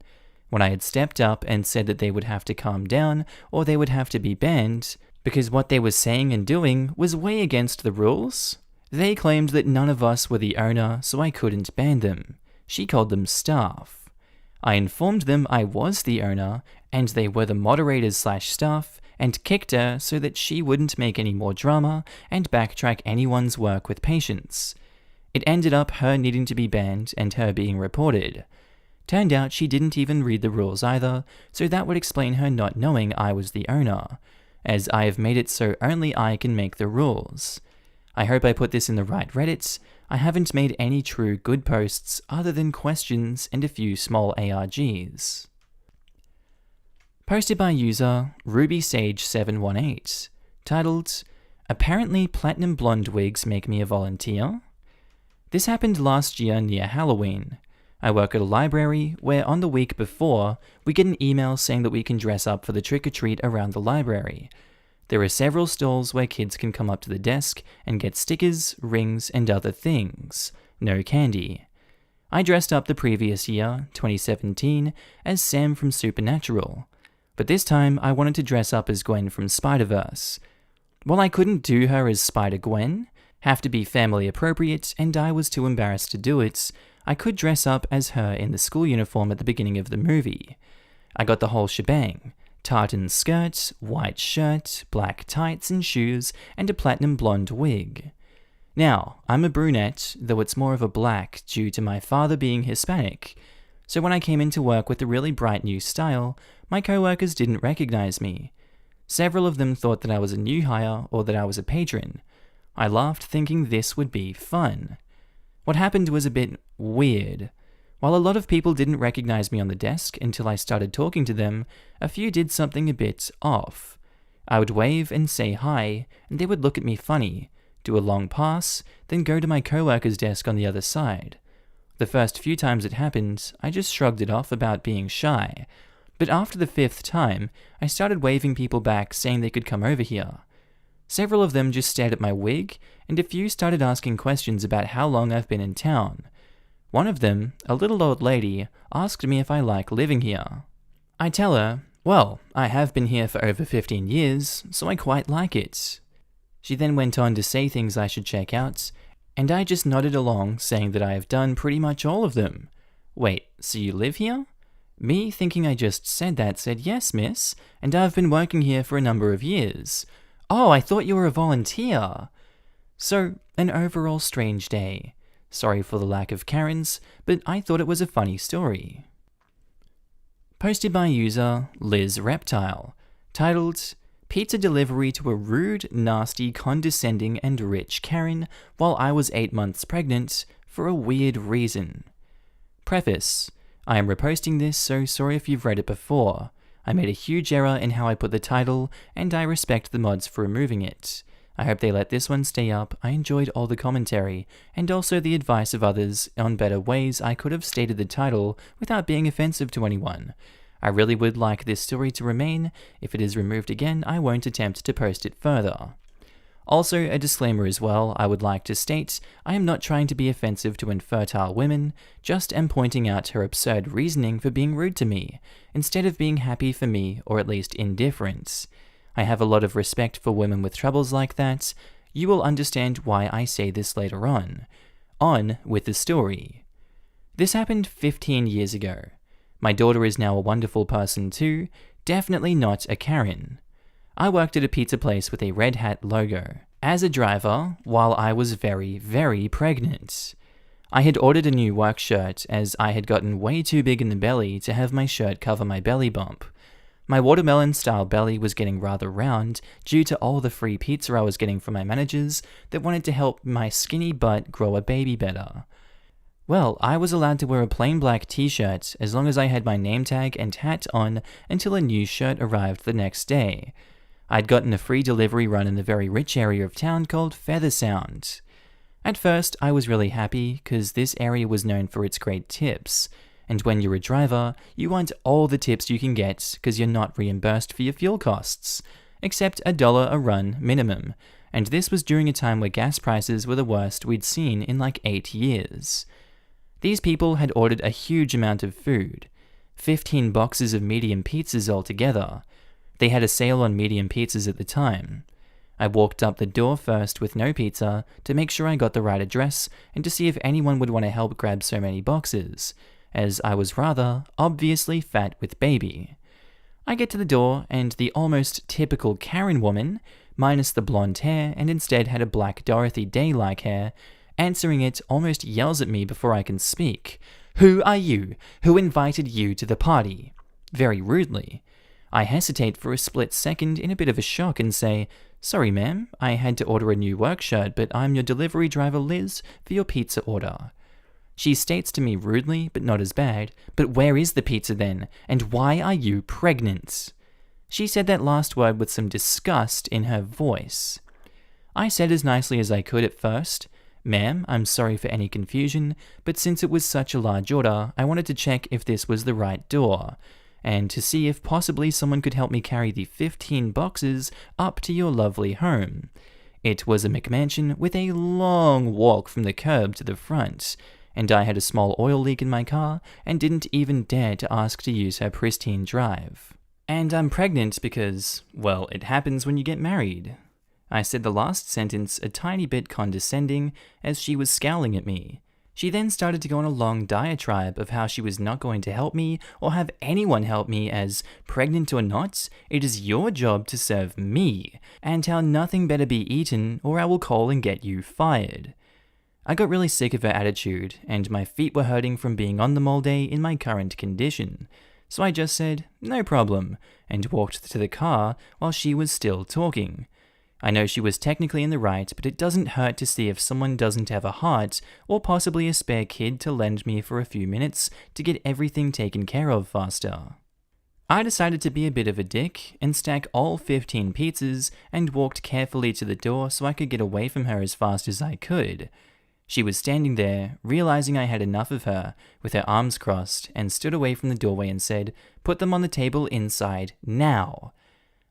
Speaker 1: When I had stepped up and said that they would have to calm down, or they would have to be banned, because what they were saying and doing was way against the rules, they claimed that none of us were the owner, so I couldn't ban them. She called them staff. I informed them I was the owner, and they were the moderators/staff, and kicked her so that she wouldn't make any more drama and backtrack anyone's work with patience. It ended up her needing to be banned and her being reported. Turned out she didn't even read the rules either, so that would explain her not knowing I was the owner, as I have made it so only I can make the rules. I hope I put this in the right Reddit. I haven't made any true good posts other than questions and a few small ARGs. Posted by user RubySage718, titled, "Apparently platinum blonde wigs make me a volunteer." This happened last year near Halloween. I work at a library where on the week before, we get an email saying that we can dress up for the trick-or-treat around the library. There are several stalls where kids can come up to the desk and get stickers, rings, and other things. No candy. I dressed up the previous year, 2017, as Sam from Supernatural. But this time, I wanted to dress up as Gwen from Spider-Verse. While I couldn't do her as Spider-Gwen, have to be family appropriate, and I was too embarrassed to do it, I could dress up as her in the school uniform at the beginning of the movie. I got the whole shebang. Tartan skirt, white shirt, black tights and shoes, and a platinum blonde wig. Now, I'm a brunette, though it's more of a black due to my father being Hispanic. So when I came into work with a really bright new style, my co-workers didn't recognize me. Several of them thought that I was a new hire or that I was a patron. I laughed thinking this would be fun. What happened was a bit weird. While a lot of people didn't recognize me on the desk until I started talking to them, a few did something a bit off. I would wave and say hi, and they would look at me funny, do a long pass, then go to my co-worker's desk on the other side. The first few times it happened, I just shrugged it off about being shy. But after the 5th time, I started waving people back saying they could come over here. Several of them just stared at my wig, and a few started asking questions about how long I've been in town. One of them, a little old lady, asked me if I like living here. I tell her, well, I have been here for over 15 years, so I quite like it. She then went on to say things I should check out, And I just nodded along, saying that I have done pretty much all of them. Wait, so you live here? Me, thinking I just said that, said, yes, miss, and I've been working here for a number of years. Oh, I thought you were a volunteer. So, an overall strange day. Sorry for the lack of Karens, but I thought it was a funny story. Posted by user Liz Reptile, titled, Pizza delivery to a rude, nasty, condescending and rich Karen while I was 8 months pregnant for a weird reason. Preface: I am reposting this, so sorry if you've read it before. I made a huge error in how I put the title, and I respect the mods for removing it. I hope they let this one stay up. I enjoyed all the commentary, and also the advice of others on better ways I could have stated the title without being offensive to anyone. I really would like this story to remain. If it is removed again, I won't attempt to post it further. Also, a disclaimer as well, I would like to state, I am not trying to be offensive to infertile women, just am pointing out her absurd reasoning for being rude to me, instead of being happy for me, or at least indifferent. I have a lot of respect for women with troubles like that. You will understand why I say this later on. On with the story. This happened 15 years ago. My daughter is now a wonderful person too, definitely not a Karen. I worked at a pizza place with a red hat logo, as a driver, while I was very, very pregnant. I had ordered a new work shirt as I had gotten way too big in the belly to have my shirt cover my belly bump. My watermelon-style belly was getting rather round due to all the free pizza I was getting from my managers that wanted to help my skinny butt grow a baby better. Well, I was allowed to wear a plain black t-shirt as long as I had my name tag and hat on until a new shirt arrived the next day. I'd gotten a free delivery run in the very rich area of town called Feather Sound. At first, I was really happy because this area was known for its great tips. And when you're a driver, you want all the tips you can get because you're not reimbursed for your fuel costs, except $1 a run minimum. And this was during a time where gas prices were the worst we'd seen in like 8 years. These people had ordered a huge amount of food, 15 boxes of medium pizzas altogether. They had a sale on medium pizzas at the time. I walked up the door first with no pizza to make sure I got the right address and to see if anyone would want to help grab so many boxes, as I was rather obviously fat with baby. I get to the door and the almost typical Karen woman, minus the blonde hair and instead had a black Dorothy Day-like hair, answering it almost yells at me before I can speak. "Who are you? Who invited you to the party?" Very rudely. I hesitate for a split second in a bit of a shock and say, "Sorry ma'am, I had to order a new work shirt, but I'm your delivery driver Liz for your pizza order." She states to me rudely, but not as bad, "But where is the pizza then? And why are you pregnant?" She said that last word with some disgust in her voice. I said as nicely as I could at first, "Ma'am, I'm sorry for any confusion, but since it was such a large order, I wanted to check if this was the right door, and to see if possibly someone could help me carry the 15 boxes up to your lovely home." It was a McMansion with a long walk from the curb to the front, and I had a small oil leak in my car and didn't even dare to ask to use her pristine drive. And I'm pregnant because, well, it happens when you get married. I said the last sentence a tiny bit condescending as she was scowling at me. She then started to go on a long diatribe of how she was not going to help me or have anyone help me as, pregnant or not, it is your job to serve me, and how nothing better be eaten or I will call and get you fired. I got really sick of her attitude, and my feet were hurting from being on them all day in my current condition. So I just said, "No problem," and walked to the car while she was still talking. I know she was technically in the right, but it doesn't hurt to see if someone doesn't have a heart, or possibly a spare kid to lend me for a few minutes to get everything taken care of faster. I decided to be a bit of a dick and stack all 15 pizzas and walked carefully to the door so I could get away from her as fast as I could. She was standing there, realizing I had enough of her, with her arms crossed, and stood away from the doorway and said, "Put them on the table inside, now."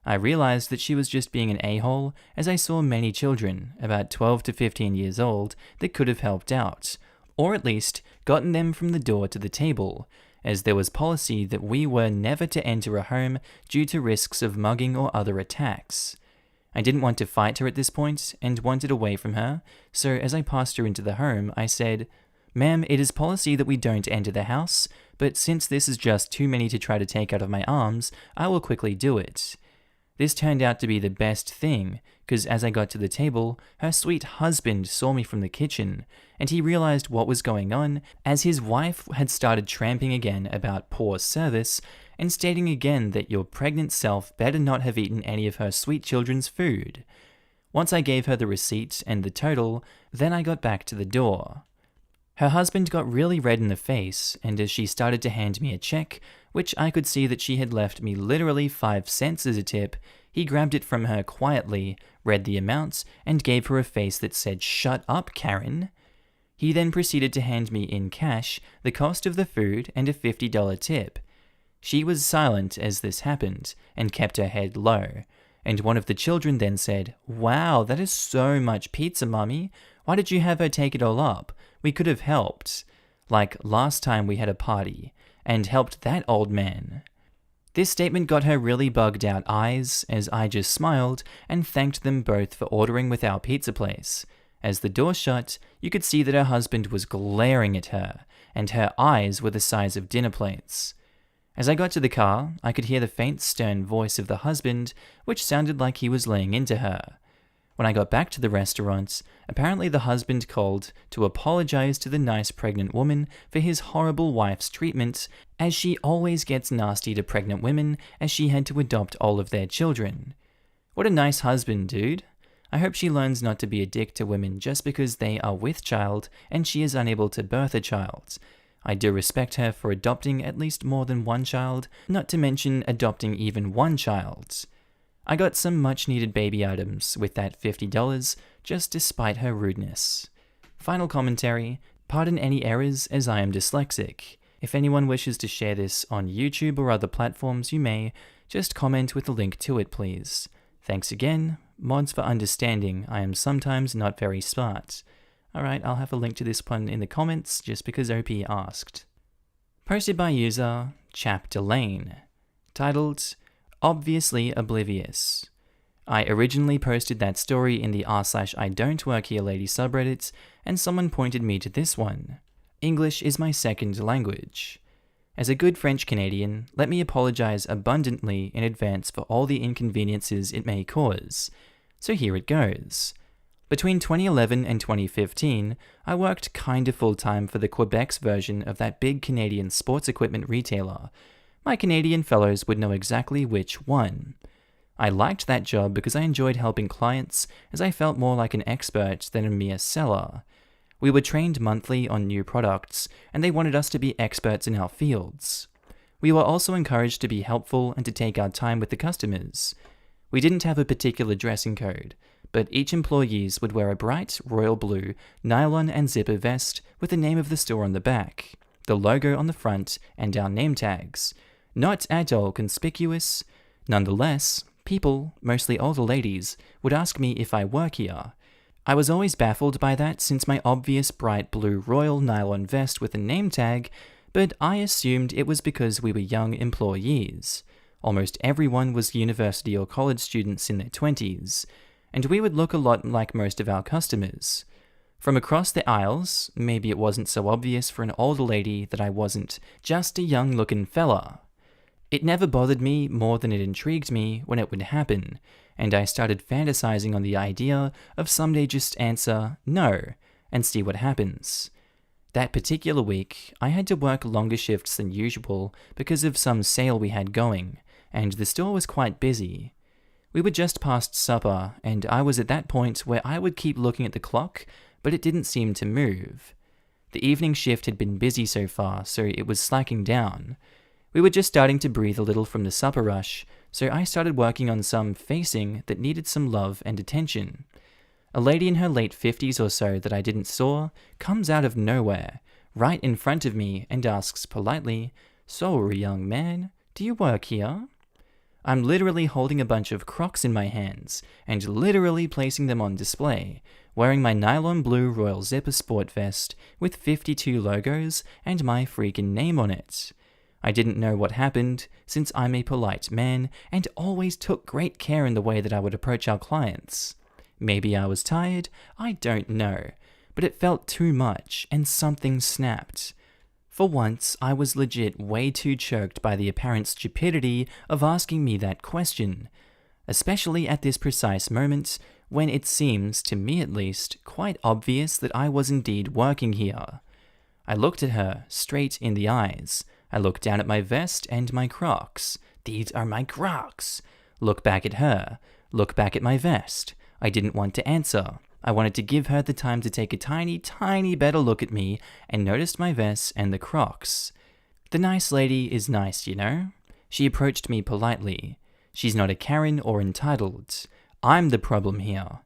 Speaker 1: I realized that she was just being an a-hole, as I saw many children, about 12 to 15 years old, that could have helped out, or at least gotten them from the door to the table, as there was policy that we were never to enter a home due to risks of mugging or other attacks. I didn't want to fight her at this point and wanted away from her, so as I passed her into the home, I said, "Ma'am, it is policy that we don't enter the house, but since this is just too many to try to take out of my arms, I will quickly do it." This turned out to be the best thing, because as I got to the table, her sweet husband saw me from the kitchen, and he realized what was going on, as his wife had started tramping again about poor service, and stating again that your pregnant self better not have eaten any of her sweet children's food. Once I gave her the receipt and the total, then I got back to the door. Her husband got really red in the face, and as she started to hand me a check, which I could see that she had left me literally 5 cents as a tip, he grabbed it from her quietly, read the amounts, and gave her a face that said, "Shut up, Karen." He then proceeded to hand me in cash the cost of the food and a $50 tip. She was silent as this happened, and kept her head low, and one of the children then said, "Wow, that is so much pizza, Mummy. Why did you have her take it all up? We could have helped. Like last time we had a party, and helped that old man." This statement got her really bugged out eyes, as I just smiled and thanked them both for ordering with our pizza place. As the door shut, you could see that her husband was glaring at her, and her eyes were the size of dinner plates. As I got to the car, I could hear the faint stern voice of the husband, which sounded like he was laying into her. When I got back to the restaurant, apparently the husband called to apologize to the nice pregnant woman for his horrible wife's treatment, as she always gets nasty to pregnant women as she had to adopt all of their children. What a nice husband, dude. I hope she learns not to be a dick to women just because they are with child and she is unable to birth a child. I do respect her for adopting at least more than one child, not to mention adopting even one child. I got some much needed baby items with that $50, just despite her rudeness. Final commentary, pardon any errors as I am dyslexic. If anyone wishes to share this on YouTube or other platforms, you may. Just comment with a link to it, please. Thanks again. Mods for understanding, I am sometimes not very smart. Alright, I'll have a link to this one in the comments just because OP asked. Posted by user Chap Delane. Titled, Obviously Oblivious. I originally posted that story in the r/Idontworkherelady subreddit, and someone pointed me to this one. English is my second language. As a good French Canadian, let me apologize abundantly in advance for all the inconveniences it may cause. So here it goes. Between 2011 and 2015, I worked kinda full-time for the Quebec's version of that big Canadian sports equipment retailer. My Canadian fellows would know exactly which one. I liked that job because I enjoyed helping clients, as I felt more like an expert than a mere seller. We were trained monthly on new products, and they wanted us to be experts in our fields. We were also encouraged to be helpful and to take our time with the customers. We didn't have a particular dressing code, but each employees would wear a bright royal blue nylon and zipper vest with the name of the store on the back, the logo on the front, and our name tags. Not at all conspicuous. Nonetheless, people, mostly older ladies, would ask me if I work here. I was always baffled by that since my obvious bright blue royal nylon vest with a name tag, but I assumed it was because we were young employees. Almost everyone was university or college students in their 20s, and we would look a lot like most of our customers. From across the aisles, maybe it wasn't so obvious for an older lady that I wasn't just a young-looking fella. It never bothered me more than it intrigued me when it would happen, and I started fantasizing on the idea of someday just answer no and see what happens. That particular week, I had to work longer shifts than usual because of some sale we had going, and the store was quite busy. We were just past supper, and I was at that point where I would keep looking at the clock, but it didn't seem to move. The evening shift had been busy so far, so it was slacking down. We were just starting to breathe a little from the supper rush, so I started working on some facing that needed some love and attention. A lady in her late 50s or so that I didn't saw comes out of nowhere, right in front of me, and asks politely, "Sorry, young man, do you work here?" I'm literally holding a bunch of Crocs in my hands, and literally placing them on display, wearing my nylon blue royal zipper sport vest with 52 logos and my freaking name on it. I didn't know what happened, since I'm a polite man and always took great care in the way that I would approach our clients. Maybe I was tired, I don't know, but it felt too much and something snapped. For once, I was legit way too choked by the apparent stupidity of asking me that question, especially at this precise moment when it seems, to me at least, quite obvious that I was indeed working here. I looked at her straight in the eyes. I looked down at my vest and my Crocs. These are my Crocs. Look back at her. Look back at my vest. I didn't want to answer. I wanted to give her the time to take a tiny, tiny better look at me and noticed my vest and the Crocs. The nice lady is nice, you know? She approached me politely. She's not a Karen or entitled. I'm the problem here.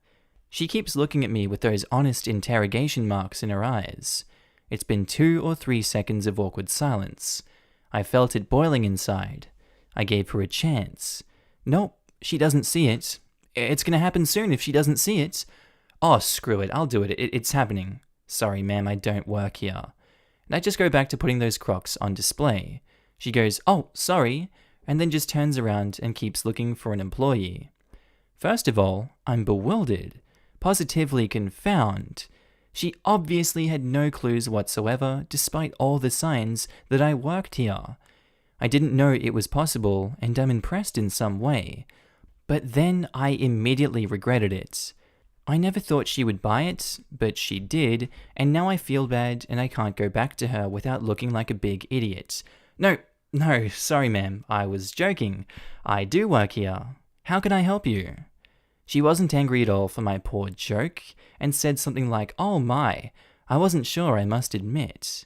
Speaker 1: She keeps looking at me with those honest interrogation marks in her eyes. It's been 2 or 3 seconds of awkward silence. I felt it boiling inside. I gave her a chance. Nope, she doesn't see it. It's gonna happen soon if she doesn't see it. Oh, screw it, I'll do it. It's happening. Sorry, ma'am, I don't work here. And I just go back to putting those Crocs on display. She goes, oh, sorry, and then just turns around and keeps looking for an employee. First of all, I'm bewildered, positively confounded. She obviously had no clues whatsoever, despite all the signs that I worked here. I didn't know it was possible, and I'm impressed in some way. But then I immediately regretted it. I never thought she would buy it, but she did, and now I feel bad and I can't go back to her without looking like a big idiot. No, sorry ma'am, I was joking. I do work here. How can I help you? She wasn't angry at all for my poor joke, and said something like, oh my, I wasn't sure, I must admit.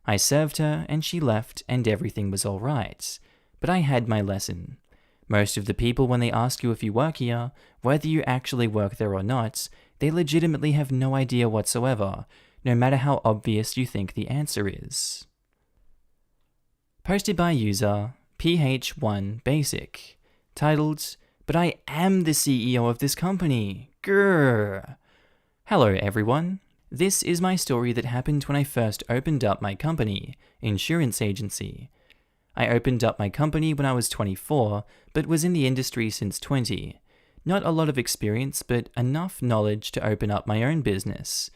Speaker 1: I served her, and she left, and everything was all right. But I had my lesson. Most of the people, when they ask you if you work here, whether you actually work there or not, they legitimately have no idea whatsoever, no matter how obvious you think the answer is. Posted by user PH1Basic, titled, But I am the CEO of this company. Grrr. Hello everyone. This is my story that happened when I first opened up my company, insurance agency. I opened up my company when I was 24, but was in the industry since 20. Not a lot of experience, but enough knowledge to open up my own business.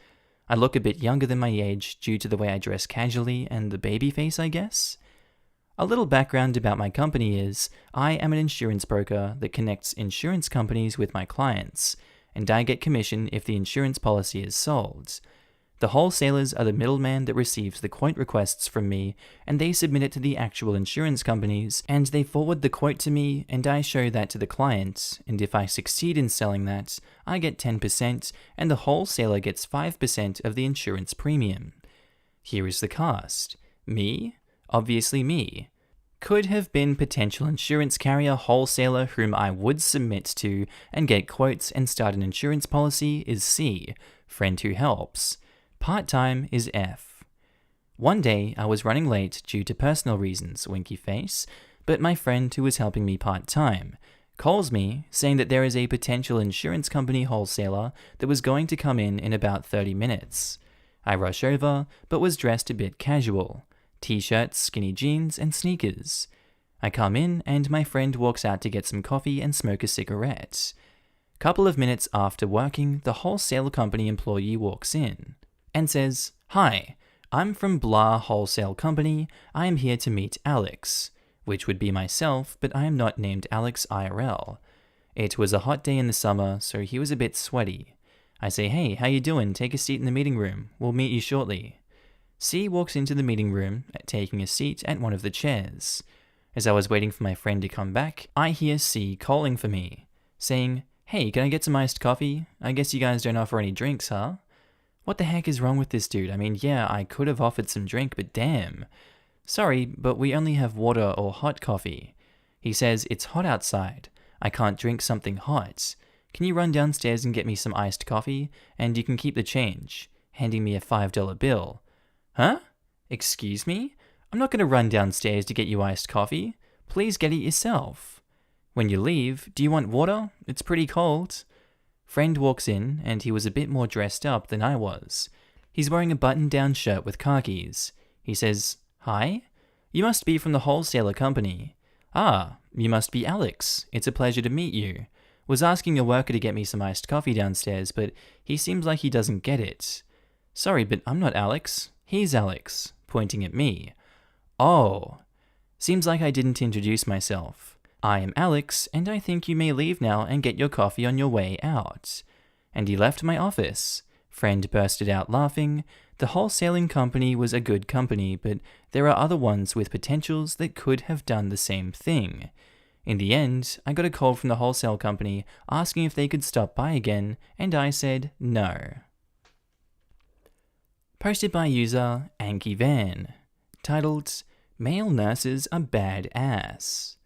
Speaker 1: I look a bit younger than my age due to the way I dress casually and the baby face, I guess. A little background about my company is, I am an insurance broker that connects insurance companies with my clients, and I get commission if the insurance policy is sold. The wholesalers are the middleman that receives the quote requests from me, and they submit it to the actual insurance companies, and they forward the quote to me, and I show that to the client, and if I succeed in selling that, I get 10%, and the wholesaler gets 5% of the insurance premium. Here is the cast. Me, obviously me. Could have been potential insurance carrier wholesaler whom I would submit to and get quotes and start an insurance policy is C, friend who helps. Part-time is F. One day, I was running late due to personal reasons, winky face, but my friend who was helping me part-time calls me saying that there is a potential insurance company wholesaler that was going to come in about 30 minutes. I rush over, but was dressed a bit casual. T-shirts, skinny jeans, and sneakers. I come in, and my friend walks out to get some coffee and smoke a cigarette. Couple of minutes after working, the wholesale company employee walks in and says, "Hi, I'm from blah wholesale company. I am here to meet Alex," which would be myself, but I am not named Alex IRL. It was a hot day in the summer, so he was a bit sweaty. I say, "Hey, how you doing? Take a seat in the meeting room. We'll meet you shortly." C walks into the meeting room, taking a seat at one of the chairs. As I was waiting for my friend to come back, I hear C calling for me, saying, "Hey, can I get some iced coffee? I guess you guys don't offer any drinks, huh?" What the heck is wrong with this dude? I mean, yeah, I could have offered some drink, but damn. Sorry, but we only have water or hot coffee. He says, "It's hot outside. I can't drink something hot. Can you run downstairs and get me some iced coffee? And you can keep the change," handing me a $5 bill. Huh? Excuse me? I'm not going to run downstairs to get you iced coffee. Please get it yourself. When you leave, do you want water? It's pretty cold. Friend walks in, and he was a bit more dressed up than I was. He's wearing a button-down shirt with khakis. He says, "Hi? You must be from the wholesaler company. Ah, you must be Alex. It's a pleasure to meet you. Was asking a worker to get me some iced coffee downstairs, but he seems like he doesn't get it. Sorry, but I'm not Alex. He's Alex, pointing at me. Oh. Seems like I didn't introduce myself. I am Alex, and I think you may leave now and get your coffee on your way out. And he left my office. Friend bursted out laughing. The wholesaling company was a good company, but there are other ones with potentials that could have done the same thing. In the end, I got a call from the wholesale company asking if they could stop by again, and I said no. Posted by user Anki Van. Titled, Male Nurses Are Bad Ass.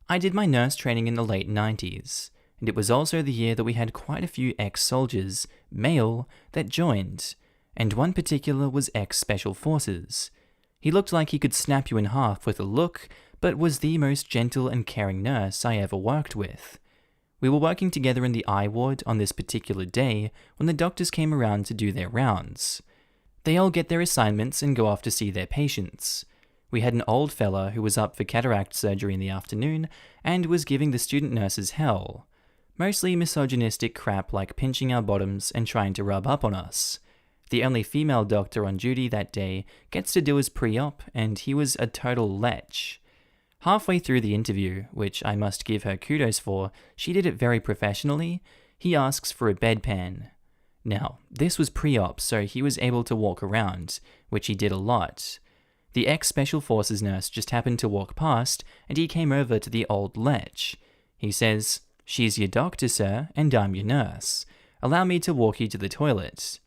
Speaker 1: I did my nurse training in the late 90s, and it was also the year that we had quite a few ex-soldiers, male, that joined, and one particular was ex-Special Forces. He looked like he could snap you in half with a look, but was the most gentle and caring nurse I ever worked with. We were working together in the eye ward on this particular day when the doctors came around to do their rounds. They all get their assignments and go off to see their patients. We had an old fella who was up for cataract surgery in the afternoon and was giving the student nurses hell. Mostly misogynistic crap like pinching our bottoms and trying to rub up on us. The only female doctor on duty that day gets to do his pre-op, and he was a total lech. Halfway through the interview, which I must give her kudos for, she did it very professionally. He asks for a bedpan. Now, this was pre-op, so he was able to walk around, which he did a lot. The ex-Special Forces nurse just happened to walk past, and he came over to the old lech. He says, "She's your doctor, sir, and I'm your nurse. Allow me to walk you to the toilet."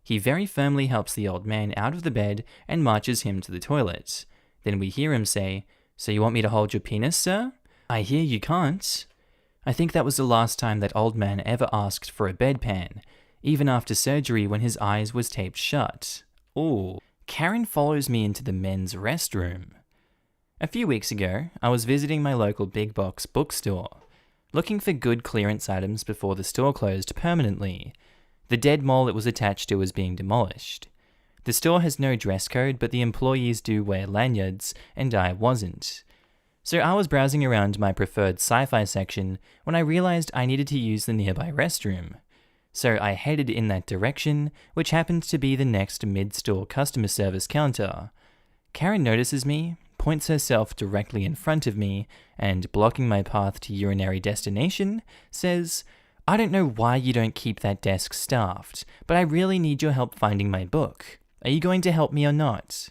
Speaker 1: He very firmly helps the old man out of the bed and marches him to the toilet. Then we hear him say, "So you want me to hold your penis, sir? I hear you can't." I think that was the last time that old man ever asked for a bedpan, even after surgery when his eyes was taped shut. Ooh. Karen follows me into the men's restroom. A few weeks ago, I was visiting my local big box bookstore, looking for good clearance items before the store closed permanently. The dead mall it was attached to was being demolished. The store has no dress code, but the employees do wear lanyards, and I wasn't. So I was browsing around my preferred sci-fi section when I realized I needed to use the nearby restroom. So I headed in that direction, which happened to be the next mid-store customer service counter. Karen notices me, points herself directly in front of me, and blocking my path to urinary destination, says, "I don't know why you don't keep that desk staffed, but I really need your help finding my book. Are you going to help me or not?"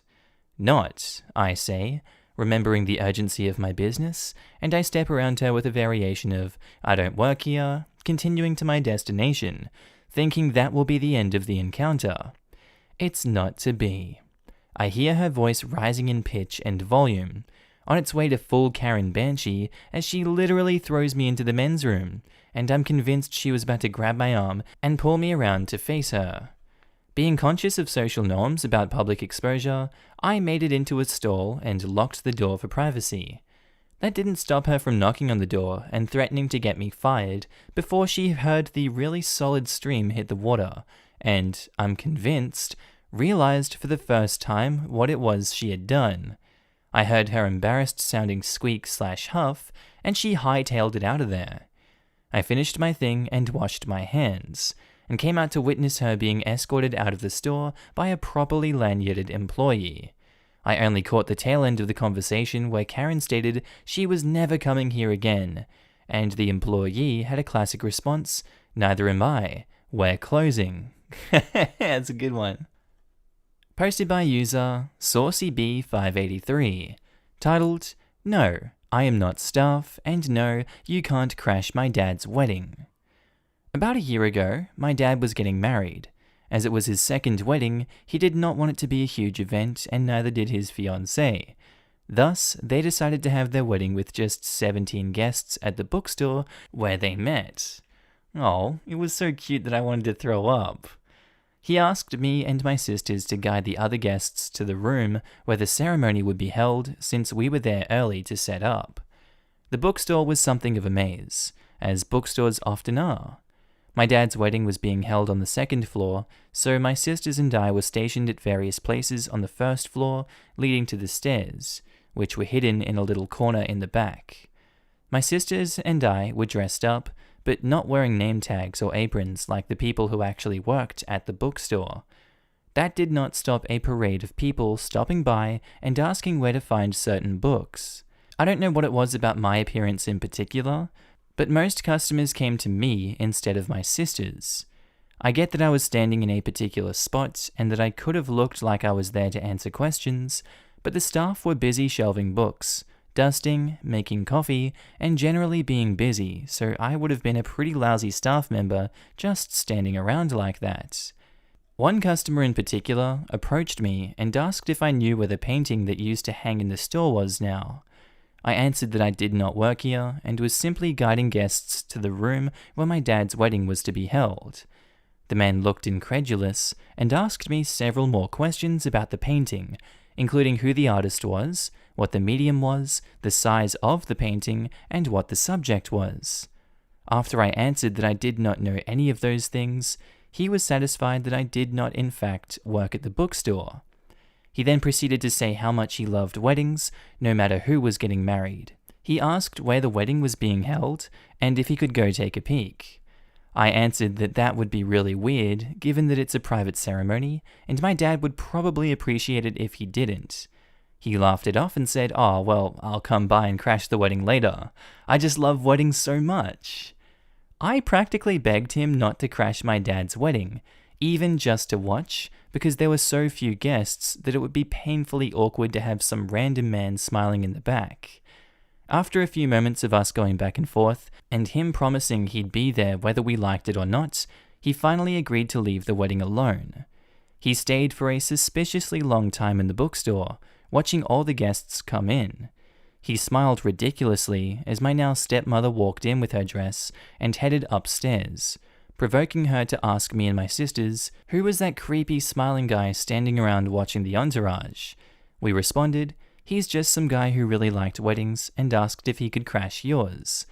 Speaker 1: "Not," I say, remembering the urgency of my business, and I step around her with a variation of, "I don't work here," continuing to my destination, thinking that will be the end of the encounter. It's not to be. I hear her voice rising in pitch and volume, on its way to full Karen Banshee, as she literally throws me into the men's room, and I'm convinced she was about to grab my arm and pull me around to face her. Being conscious of social norms about public exposure, I made it into a stall and locked the door for privacy. That didn't stop her from knocking on the door and threatening to get me fired before she heard the really solid stream hit the water, and, I'm convinced, realized for the first time what it was she had done. I heard her embarrassed sounding squeak/huff, and she hightailed it out of there. I finished my thing and washed my hands, and came out to witness her being escorted out of the store by a properly lanyarded employee. I only caught the tail end of the conversation where Karen stated she was never coming here again, and the employee had a classic response, "Neither am I. We're closing." That's a good one. Posted by user SaucyB583, titled, "No, I am not staff, and no, you can't crash my dad's wedding." About a year ago, my dad was getting married. As it was his second wedding, he did not want it to be a huge event, and neither did his fiancée. Thus, they decided to have their wedding with just 17 guests at the bookstore where they met. Oh, it was so cute that I wanted to throw up. He asked me and my sisters to guide the other guests to the room where the ceremony would be held, since we were there early to set up. The bookstore was something of a maze, as bookstores often are. My dad's wedding was being held on the second floor, so my sisters and I were stationed at various places on the first floor, leading to the stairs, which were hidden in a little corner in the back. My sisters and I were dressed up, but not wearing name tags or aprons like the people who actually worked at the bookstore. That did not stop a parade of people stopping by and asking where to find certain books. I don't know what it was about my appearance in particular, but most customers came to me instead of my sisters. I get that I was standing in a particular spot and that I could have looked like I was there to answer questions, but the staff were busy shelving books, dusting, making coffee, and generally being busy, so I would have been a pretty lousy staff member just standing around like that. One customer in particular approached me and asked if I knew where the painting that used to hang in the store was now. I answered that I did not work here and was simply guiding guests to the room where my dad's wedding was to be held. The man looked incredulous and asked me several more questions about the painting, including who the artist was, what the medium was, the size of the painting, and what the subject was. After I answered that I did not know any of those things, he was satisfied that I did not in fact work at the bookstore. He then proceeded to say how much he loved weddings, no matter who was getting married. He asked where the wedding was being held, and if he could go take a peek. I answered that that would be really weird, given that it's a private ceremony, and my dad would probably appreciate it if he didn't. He laughed it off and said, "Oh, well, I'll come by and crash the wedding later. I just love weddings so much." I practically begged him not to crash my dad's wedding, even just to watch, because there were so few guests that it would be painfully awkward to have some random man smiling in the back. After a few moments of us going back and forth, and him promising he'd be there whether we liked it or not, he finally agreed to leave the wedding alone. He stayed for a suspiciously long time in the bookstore, watching all the guests come in. He smiled ridiculously as my now stepmother walked in with her dress and headed upstairs, provoking her to ask me and my sisters, who was that creepy smiling guy standing around watching the entourage? We responded, he's just some guy who really liked weddings and asked if he could crash yours.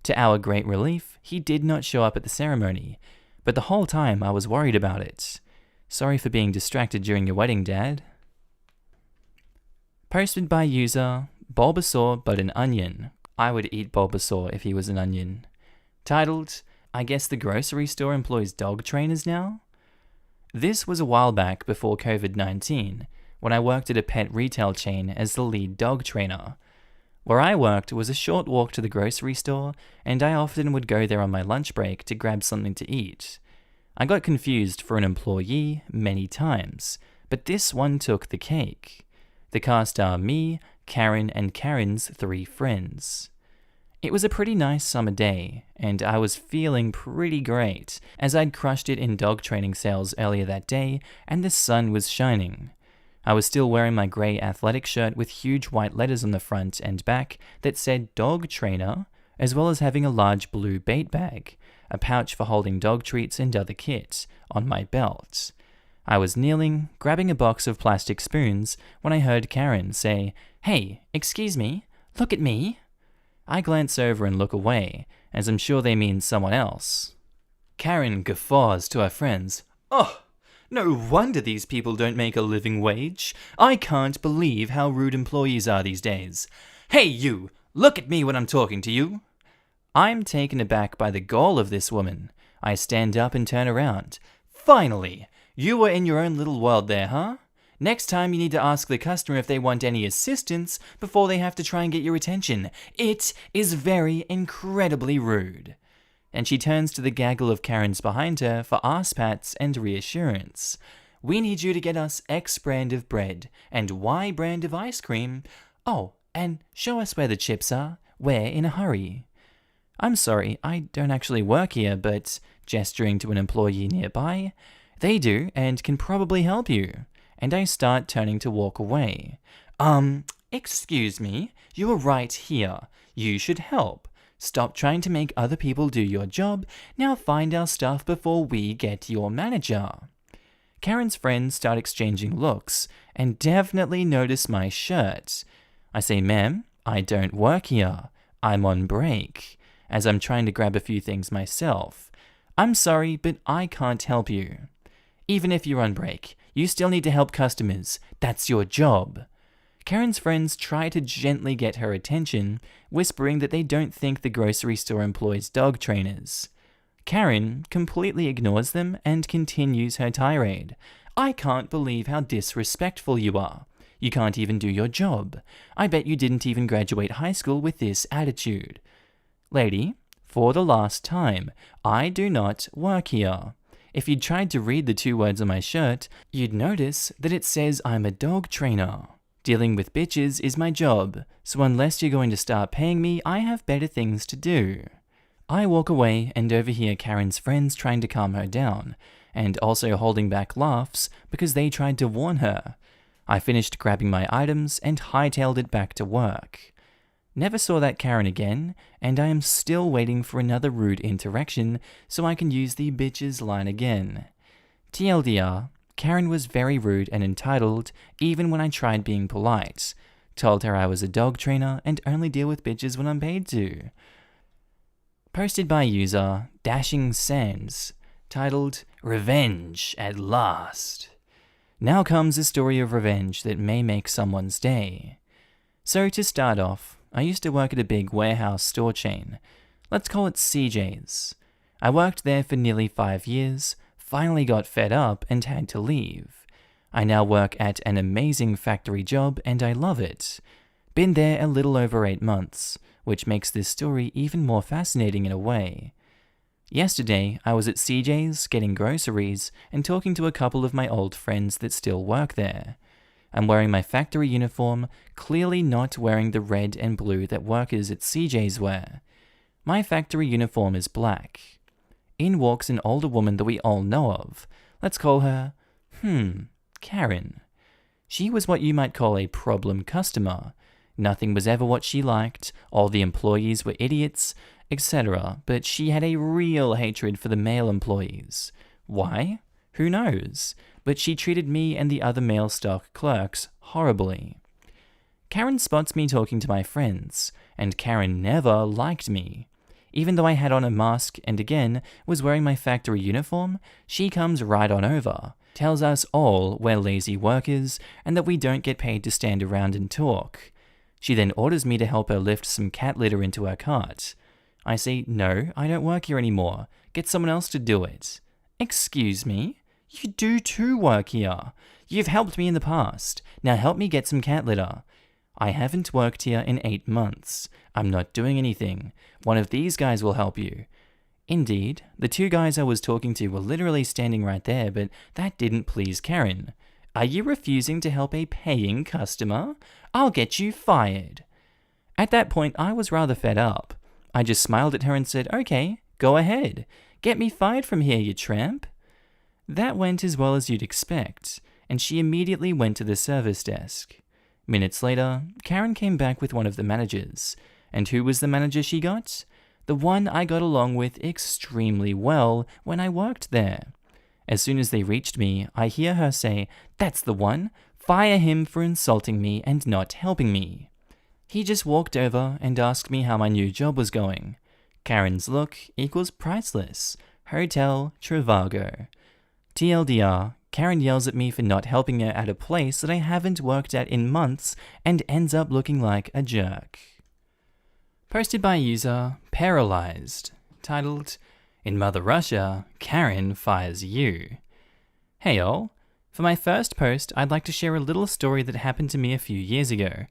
Speaker 1: To our great relief, he did not show up at the ceremony, but the whole time I was worried about it. Sorry for being distracted during your wedding, Dad. Posted by user Bulbasaur but an onion. I would eat Bulbasaur if he was an onion. Titled, I guess the grocery store employs dog trainers now? This was a while back before COVID-19, when I worked at a pet retail chain as the lead dog trainer. Where I worked was a short walk to the grocery store, and I often would go there on my lunch break to grab something to eat. I got confused for an employee many times, but this one took the cake. The cast are me, Karen, and Karen's 3 friends. It was a pretty nice summer day, and I was feeling pretty great, as I'd crushed it in dog training sales earlier that day, and the sun was shining. I was still wearing my grey athletic shirt with huge white letters on the front and back that said dog trainer, as well as having a large blue bait bag, a pouch for holding dog treats and other kit, on my belt. I was kneeling, grabbing a box of plastic spoons, when I heard Karen say, "Hey, excuse me, look at me." I glance over and look away, as I'm sure they mean someone else. Karen guffaws to her friends. "Oh, no wonder these people don't make a living wage. I can't believe how rude employees are these days. Hey you, look at me when I'm talking to you." I'm taken aback by the gall of this woman. I stand up and turn around. "Finally, you were in your own little world there, huh? Next time you need to ask the customer if they want any assistance before they have to try and get your attention. It is very incredibly rude." And she turns to the gaggle of Karens behind her for arse pats and reassurance. "We need you to get us X brand of bread and Y brand of ice cream. Oh, and show us where the chips are. We're in a hurry." "I'm sorry, I don't actually work here, but," gesturing to an employee nearby, "they do and can probably help you." And I start turning to walk away. Excuse me, you are right here. You should help. Stop trying to make other people do your job. Now find our stuff before we get your manager." Karen's friends start exchanging looks, and definitely notice my shirt. I say, "Ma'am, I don't work here. I'm on break," as I'm trying to grab a few things myself. "I'm sorry, but I can't help you." "Even if you're on break, you still need to help customers. That's your job." Karen's friends try to gently get her attention, whispering that they don't think the grocery store employs dog trainers. Karen completely ignores them and continues her tirade. "I can't believe how disrespectful you are. You can't even do your job. I bet you didn't even graduate high school with this attitude." Lady, for the last time, I do not work here. If you'd tried to read the 2 words on my shirt, you'd notice that it says I'm a dog trainer. Dealing with bitches is my job, so unless you're going to start paying me, I have better things to do. I walk away and overhear Karen's friends trying to calm her down, and also holding back laughs because they tried to warn her. I finished grabbing my items and hightailed it back to work. Never saw that Karen again, and I am still waiting for another rude interaction so I can use the bitches line again. TLDR, Karen was very rude and entitled even when I tried being polite. Told her I was a dog trainer and only deal with bitches when I'm paid to. Posted by user Dashing Sands, titled "Revenge at Last." Now comes a story of revenge that may make someone's day. So to start off, I used to work at a big warehouse store chain. Let's call it CJ's. I worked there for nearly 5 years, finally got fed up and had to leave. I now work at an amazing factory job and I love it. Been there a little over 8 months, which makes this story even more fascinating in a way. Yesterday, I was at CJ's getting groceries and talking to a couple of my old friends that still work there. I'm wearing my factory uniform, clearly not wearing the red and blue that workers at CJ's wear. My factory uniform is black. In walks an older woman that we all know of. Let's call her, Karen. She was what you might call a problem customer. Nothing was ever what she liked, all the employees were idiots, etc., but she had a real hatred for the male employees. Why? Who knows? But she treated me and the other male stock clerks horribly. Karen spots me talking to my friends, and Karen never liked me. Even though I had on a mask and again was wearing my factory uniform, she comes right on over, tells us all we're lazy workers and that we don't get paid to stand around and talk. She then orders me to help her lift some cat litter into her cart. I say, "No, I don't work here anymore. Get someone else to do it." "Excuse me? You do too work here. You've helped me in the past. Now help me get some cat litter." "I haven't worked here in 8 months. I'm not doing anything. One of these guys will help you." Indeed, the 2 guys I was talking to were literally standing right there, but that didn't please Karen. "Are you refusing to help a paying customer? I'll get you fired." At that point, I was rather fed up. I just smiled at her and said, "Okay, go ahead. Get me fired from here, you tramp." That went as well as you'd expect, and she immediately went to the service desk. Minutes later, Karen came back with one of the managers. And who was the manager she got? The one I got along with extremely well when I worked there. As soon as they reached me, I hear her say, "That's the one. Fire him for insulting me and not helping me." He just walked over and asked me how my new job was going. Karen's look equals priceless. Hotel Trivago. TLDR, Karen yells at me for not helping her at a place that I haven't worked at in months and ends up looking like a jerk. Posted by user Paralyzed, titled, "In Mother Russia, Karen Fires You." Hey all, for my first post, I'd like to share a little story that happened to me a few years ago.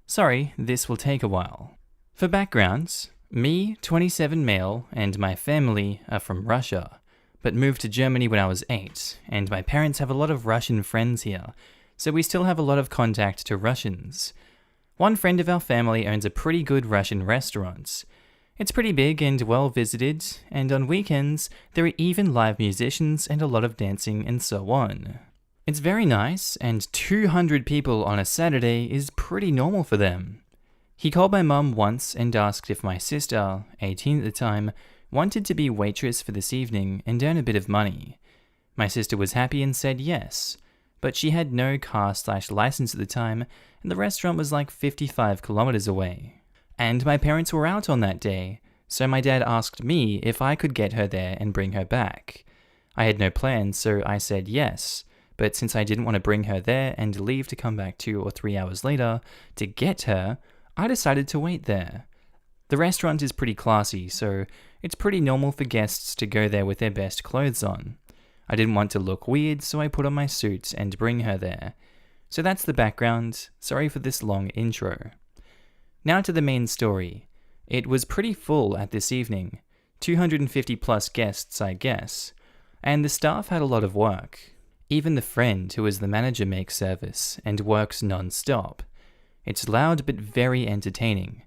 Speaker 1: Sorry, this will take a while. For background, me, 27 male, and my family are from Russia, but moved to Germany when I was 8, and my parents have a lot of Russian friends here, so we still have a lot of contact to Russians. One friend of our family owns a pretty good Russian restaurant. It's pretty big and well visited, and on weekends, there are even live musicians and a lot of dancing and so on. It's very nice, and 200 people on a Saturday is pretty normal for them. He called my mum once and asked if my sister, 18 at the time, wanted to be waitress for this evening and earn a bit of money. My sister was happy and said yes, but she had no car/license at the time, and the restaurant was like 55 kilometers away. And my parents were out on that day, so my dad asked me if I could get her there and bring her back. I had no plans, so I said yes, but since I didn't want to bring her there and leave to come back 2 or 3 hours later to get her, I decided to wait there. The restaurant is pretty classy, so it's pretty normal for guests to go there with their best clothes on. I didn't want to look weird, so I put on my suit and bring her there. So that's the background. Sorry for this long intro. Now to the main story. It was pretty full at this evening. 250 plus guests, I guess. And the staff had a lot of work. Even the friend who is the manager makes service and works non-stop. It's loud but very entertaining.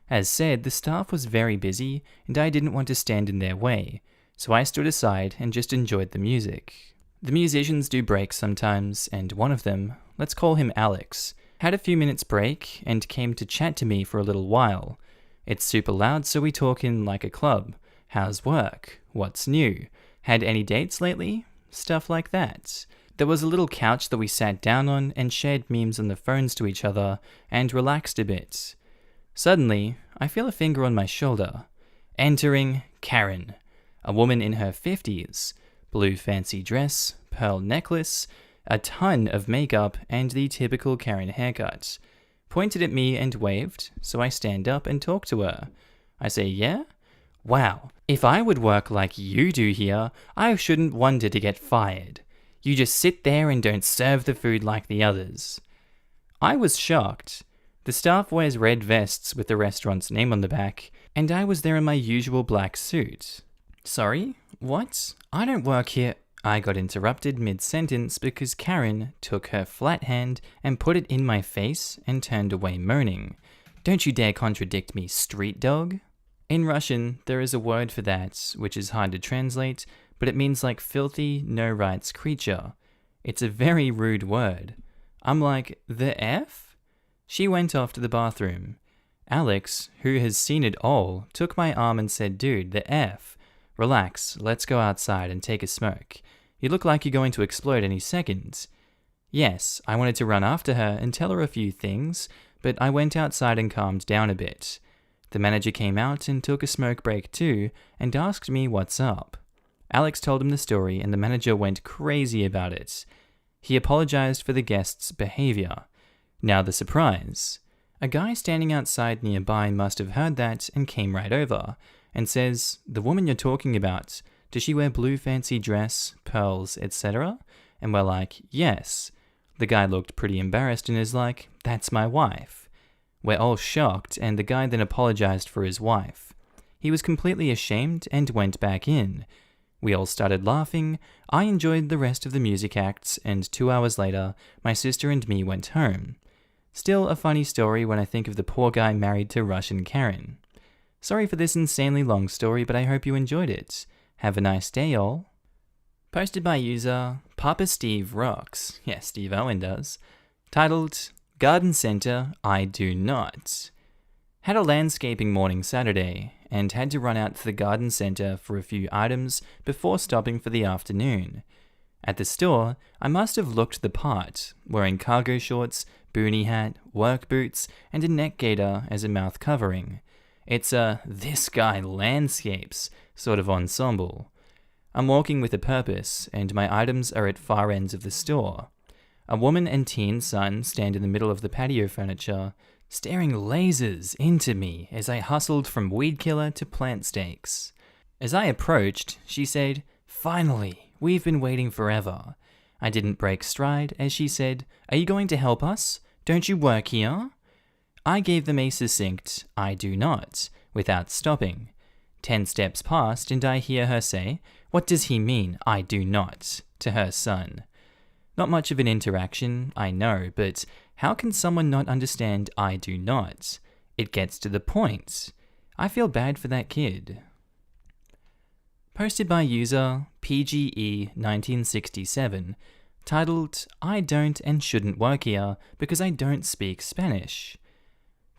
Speaker 1: As said, the staff was very busy and I didn't want to stand in their way, so I stood aside and just enjoyed the music. The musicians do breaks sometimes, and one of them, let's call him Alex, had a few minutes break and came to chat to me for a little while. It's super loud, so we talk in like a club. How's work? What's new? Had any dates lately? Stuff like that. There was a little couch that we sat down on and shared memes on the phones to each other and relaxed a bit. Suddenly, I feel a finger on my shoulder. Entering Karen, a woman in her 50s, blue fancy dress, pearl necklace, a ton of makeup, and the typical Karen haircut. Pointed at me and waved, so I stand up and talk to her. I say, yeah? Wow, if I would work like you do here, I shouldn't wonder to get fired. You just sit there and don't serve the food like the others. I was shocked. The staff wears red vests with the restaurant's name on the back, and I was there in my usual black suit. Sorry? What? I don't work here. I got interrupted mid-sentence because Karen took her flat hand and put it in my face and turned away moaning. Don't you dare contradict me, street dog. In Russian, there is a word for that, which is hard to translate, but it means like filthy, no-rights creature. It's a very rude word. I'm like, the F? She went off to the bathroom. Alex, who has seen it all, took my arm and said, dude, the F. Relax, let's go outside and take a smoke. You look like you're going to explode any second. Yes, I wanted to run after her and tell her a few things, but I went outside and calmed down a bit. The manager came out and took a smoke break too, and asked me what's up. Alex told him the story and the manager went crazy about it. He apologized for the guests' behavior. Now the surprise. A guy standing outside nearby must have heard that and came right over, and says, the woman you're talking about, does she wear blue fancy dress, pearls, etc.? And we're like, yes. The guy looked pretty embarrassed and is like, that's my wife. We're all shocked, and the guy then apologized for his wife. He was completely ashamed and went back in. We all started laughing. I enjoyed the rest of the music acts, and 2 hours later, my sister and me went home. Still a funny story when I think of the poor guy married to Russian Karen. Sorry for this insanely long story, but I hope you enjoyed it. Have a nice day, all. Posted by user Papa Steve Rocks. Yeah, Steve Owen does. Titled, Garden Center, I Do Not. Had a landscaping morning Saturday, and had to run out to the garden center for a few items before stopping for the afternoon. At the store, I must have looked the part, wearing cargo shorts, boonie hat, work boots, and a neck gaiter as a mouth covering. It's a this guy landscapes sort of ensemble. I'm walking with a purpose, and my items are at far ends of the store. A woman and teen son stand in the middle of the patio furniture, staring lasers into me as I hustled from weed killer to plant stakes. As I approached, she said, "Finally, we've been waiting forever." I didn't break stride as she said, "Are you going to help us? Don't you work here?" I gave them a succinct, "I do not," without stopping. 10 steps passed and I hear her say, "What does he mean, I do not?" to her son. Not much of an interaction, I know, but how can someone not understand I do not? It gets to the point. I feel bad for that kid. Posted by user PGE1967, titled, I don't and shouldn't work here because I don't speak Spanish.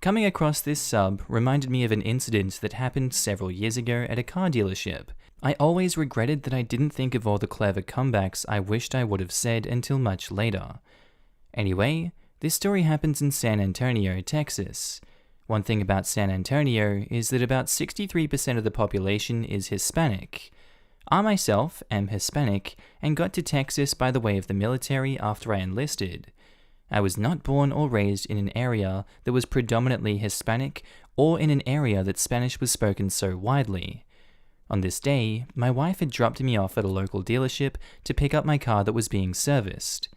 Speaker 1: Coming across this sub reminded me of an incident that happened several years ago at a car dealership. I always regretted that I didn't think of all the clever comebacks I wished I would have said until much later. Anyway, this story happens in San Antonio, Texas. One thing about San Antonio is that about 63% of the population is Hispanic. I myself am Hispanic and got to Texas by the way of the military after I enlisted. I was not born or raised in an area that was predominantly Hispanic or in an area that Spanish was spoken so widely. On this day, my wife had dropped me off at a local dealership to pick up my car that was being serviced.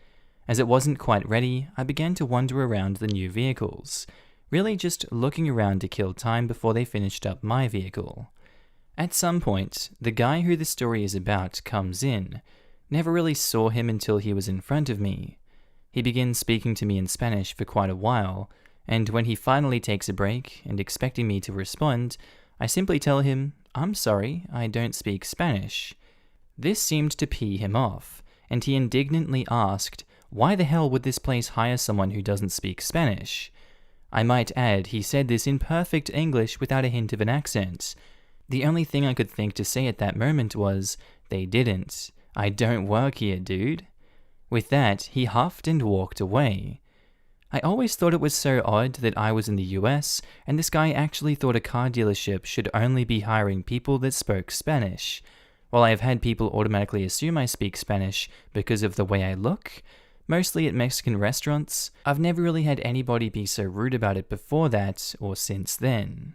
Speaker 1: As it wasn't quite ready, I began to wander around the new vehicles, really just looking around to kill time before they finished up my vehicle. At some point, the guy who the story is about comes in. Never really saw him until he was in front of me. He begins speaking to me in Spanish for quite a while, and when he finally takes a break and expecting me to respond, I simply tell him, "I'm sorry, I don't speak Spanish." This seemed to pee him off, and he indignantly asked, why the hell would this place hire someone who doesn't speak Spanish? I might add, he said this in perfect English without a hint of an accent. The only thing I could think to say at that moment was, "They didn't. I don't work here, dude." With that, he huffed and walked away. I always thought it was so odd that I was in the US, and this guy actually thought a car dealership should only be hiring people that spoke Spanish. While I have had people automatically assume I speak Spanish because of the way I look, mostly at Mexican restaurants, I've never really had anybody be so rude about it before that or since then.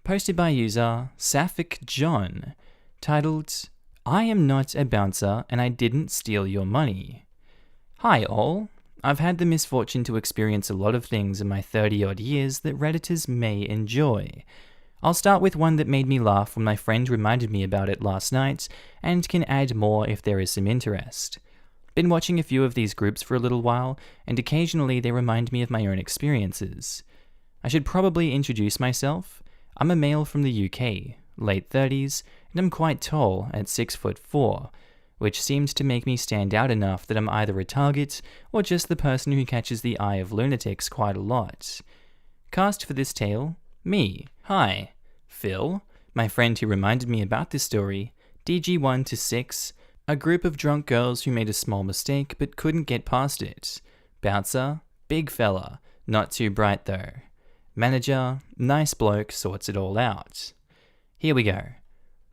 Speaker 1: Posted by user Sapphic John, titled, "I am not a bouncer and I didn't steal your money." Hi all. I've had the misfortune to experience a lot of things in my 30-odd years that Redditors may enjoy. I'll start with one that made me laugh when my friend reminded me about it last night, and can add more if there is some interest. Been watching a few of these groups for a little while, and occasionally they remind me of my own experiences. I should probably introduce myself. I'm a male from the UK, late 30s, and I'm quite tall at 6'4", which seems to make me stand out enough that I'm either a target or just the person who catches the eye of lunatics quite a lot. Cast for this tale, me. Hi. Phil, my friend who reminded me about this story, DG1 to 6, a group of drunk girls who made a small mistake but couldn't get past it. Bouncer, big fella, not too bright though. Manager, nice bloke, sorts it all out. Here we go.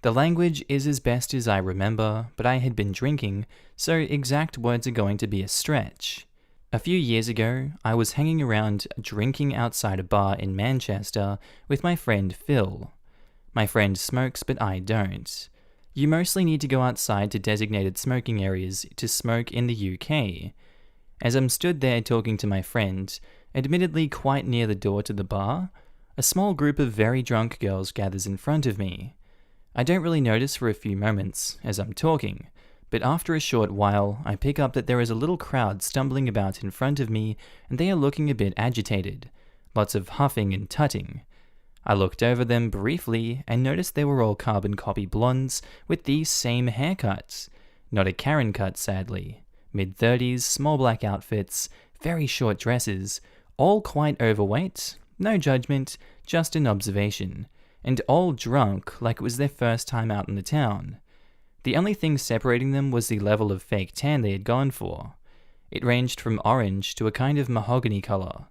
Speaker 1: The language is as best as I remember, but I had been drinking, so exact words are going to be a stretch. A few years ago, I was hanging around drinking outside a bar in Manchester with my friend Phil. My friend smokes, but I don't. You mostly need to go outside to designated smoking areas to smoke in the UK. As I'm stood there talking to my friend, admittedly quite near the door to the bar, a small group of very drunk girls gathers in front of me. I don't really notice for a few moments as I'm talking, but after a short while, I pick up that there is a little crowd stumbling about in front of me, and they are looking a bit agitated. Lots of huffing and tutting. I looked over them briefly and noticed they were all carbon copy blondes with these same haircuts. Not a Karen cut, sadly. Mid-30s, small black outfits, very short dresses, all quite overweight. No judgment, just an observation. And all drunk like it was their first time out in the town. The only thing separating them was the level of fake tan they had gone for. It ranged from orange to a kind of mahogany color.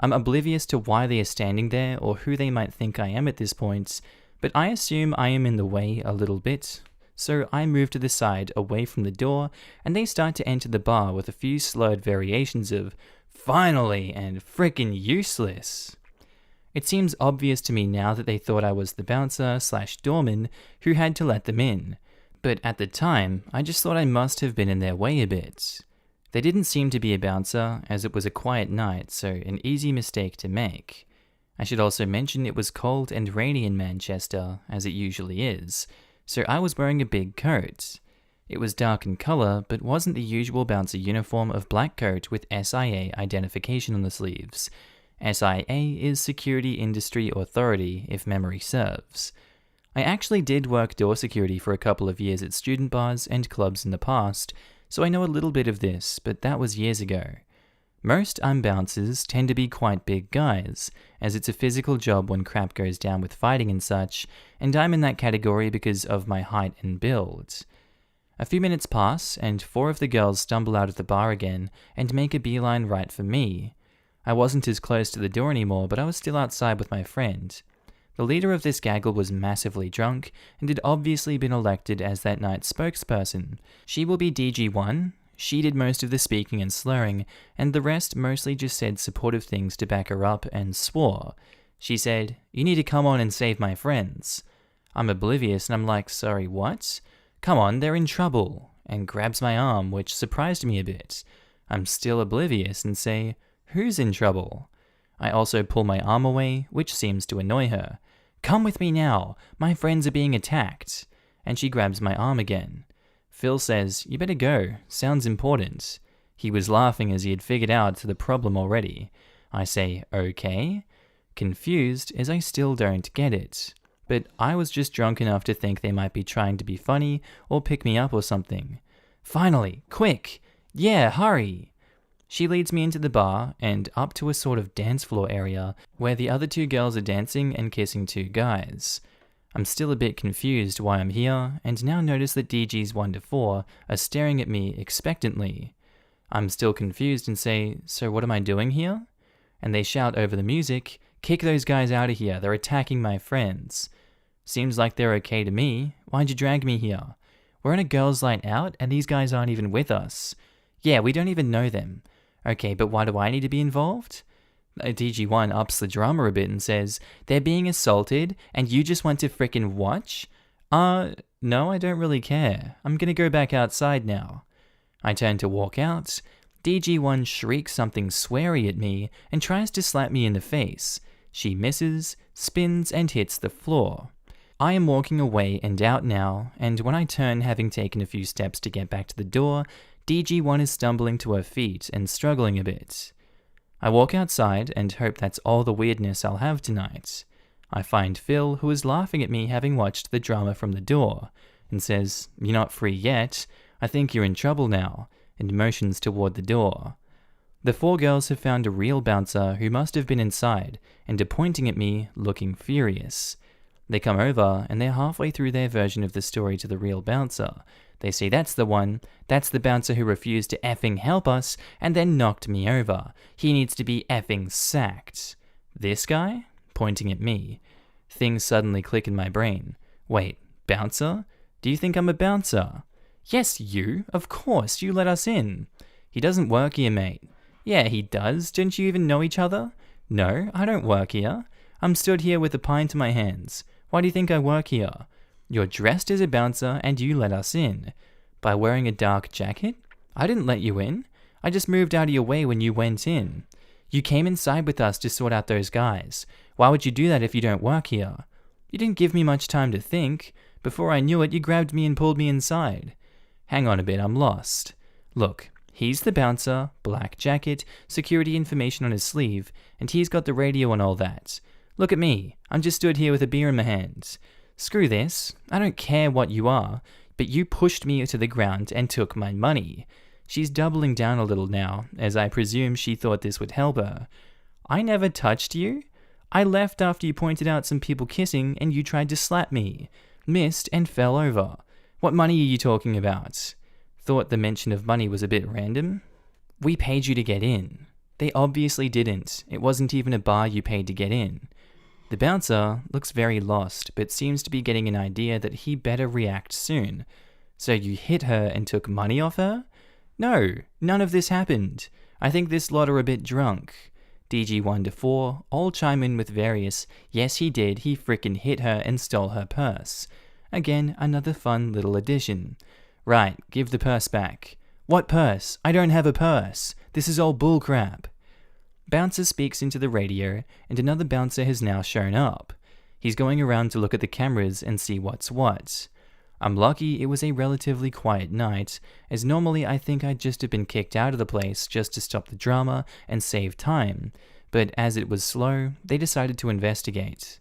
Speaker 1: I'm oblivious to why they are standing there or who they might think I am at this point, but I assume I am in the way a little bit. So I move to the side away from the door, and they start to enter the bar with a few slurred variations of "finally" and "frickin' useless." It seems obvious to me now that they thought I was the bouncer/doorman who had to let them in, but at the time, I just thought I must have been in their way a bit. They didn't seem to be a bouncer, as it was a quiet night, so an easy mistake to make. I should also mention it was cold and rainy in Manchester, as it usually is, so I was wearing a big coat. It was dark in colour, but wasn't the usual bouncer uniform of black coat with SIA identification on the sleeves. SIA is Security Industry Authority, if memory serves. I actually did work door security for a couple of years at student bars and clubs in the past, so I know a little bit of this, but that was years ago. Most unbouncers tend to be quite big guys, as it's a physical job when crap goes down with fighting and such, and I'm in that category because of my height and build. A few minutes pass, and 4 of the girls stumble out of the bar again and make a beeline right for me. I wasn't as close to the door anymore, but I was still outside with my friend. The leader of this gaggle was massively drunk and had obviously been elected as that night's spokesperson. She will be DG1. She did most of the speaking and slurring, and the rest mostly just said supportive things to back her up and swore. She said, "You need to come on and save my friends." I'm oblivious and I'm like, "Sorry, what? Come on, they're in trouble," and grabs my arm, which surprised me a bit. I'm still oblivious and say, "Who's in trouble?" I also pull my arm away, which seems to annoy her. "Come with me now, my friends are being attacked." And she grabs my arm again. Phil says, "You better go, sounds important." He was laughing as he had figured out the problem already. I say, "Okay," confused as I still don't get it. But I was just drunk enough to think they might be trying to be funny or pick me up or something. "Finally, quick! Yeah, hurry!" She leads me into the bar and up to a sort of dance floor area where the other two girls are dancing and kissing two guys. I'm still a bit confused why I'm here, and now notice that DGs 1 to 4 are staring at me expectantly. I'm still confused and say, "So what am I doing here?" And they shout over the music, "Kick those guys out of here, they're attacking my friends." Seems like they're okay to me. Why'd you drag me here? We're in a girls' night out and these guys aren't even with us. Yeah, we don't even know them. Okay, but why do I need to be involved? DG1 ups the drama a bit and says, "They're being assaulted and you just want to frickin' watch?" No, I don't really care. I'm gonna go back outside now. I turn to walk out. DG1 shrieks something sweary at me and tries to slap me in the face. She misses, spins, and hits the floor. I am walking away and out now, and when I turn, having taken a few steps to get back to the door, DG1 is stumbling to her feet and struggling a bit. I walk outside and hope that's all the weirdness I'll have tonight. I find Phil, who is laughing at me having watched the drama from the door, and says, "You're not free yet. I think you're in trouble now," and motions toward the door. The 4 girls have found a real bouncer who must have been inside and are pointing at me, looking furious. They come over and they're halfway through their version of the story to the real bouncer. They say, "That's the one. That's the bouncer who refused to effing help us and then knocked me over. He needs to be effing sacked." "This guy?" Pointing at me. Things suddenly click in my brain. Wait, bouncer? Do you think I'm a bouncer? "Yes, you. Of course, you let us in." "He doesn't work here, mate." "Yeah, he does. Don't you even know each other?" "No, I don't work here. I'm stood here with a pint in my hands. Why do you think I work here?" "You're dressed as a bouncer and you let us in." "By wearing a dark jacket?" "I didn't let you in. I just moved out of your way when you went in." "You came inside with us to sort out those guys. Why would you do that if you don't work here?" "You didn't give me much time to think. Before I knew it, you grabbed me and pulled me inside." "Hang on a bit, I'm lost." "Look, he's the bouncer, black jacket, security information on his sleeve, and he's got the radio and all that. Look at me, I'm just stood here with a beer in my hands. Screw this, I don't care what you are, but you pushed me to the ground and took my money." She's doubling down a little now, as I presume she thought this would help her. "I never touched you. I left after you pointed out some people kissing and you tried to slap me. Missed and fell over. What money are you talking about?" Thought the mention of money was a bit random. "We paid you to get in." "They obviously didn't. It wasn't even a bar you paid to get in." The bouncer looks very lost, but seems to be getting an idea that he better react soon. "So you hit her and took money off her?" "No, none of this happened. I think this lot are a bit drunk." DG 1 to 4 all chime in with various, "Yes he did, he frickin' hit her and stole her purse." Again, another fun little addition. "Right, give the purse back." "What purse? I don't have a purse. This is all bullcrap." Bouncer speaks into the radio, and another bouncer has now shown up. He's going around to look at the cameras and see what's what. I'm lucky it was a relatively quiet night, as normally I think I'd just have been kicked out of the place just to stop the drama and save time, but as it was slow, they decided to investigate.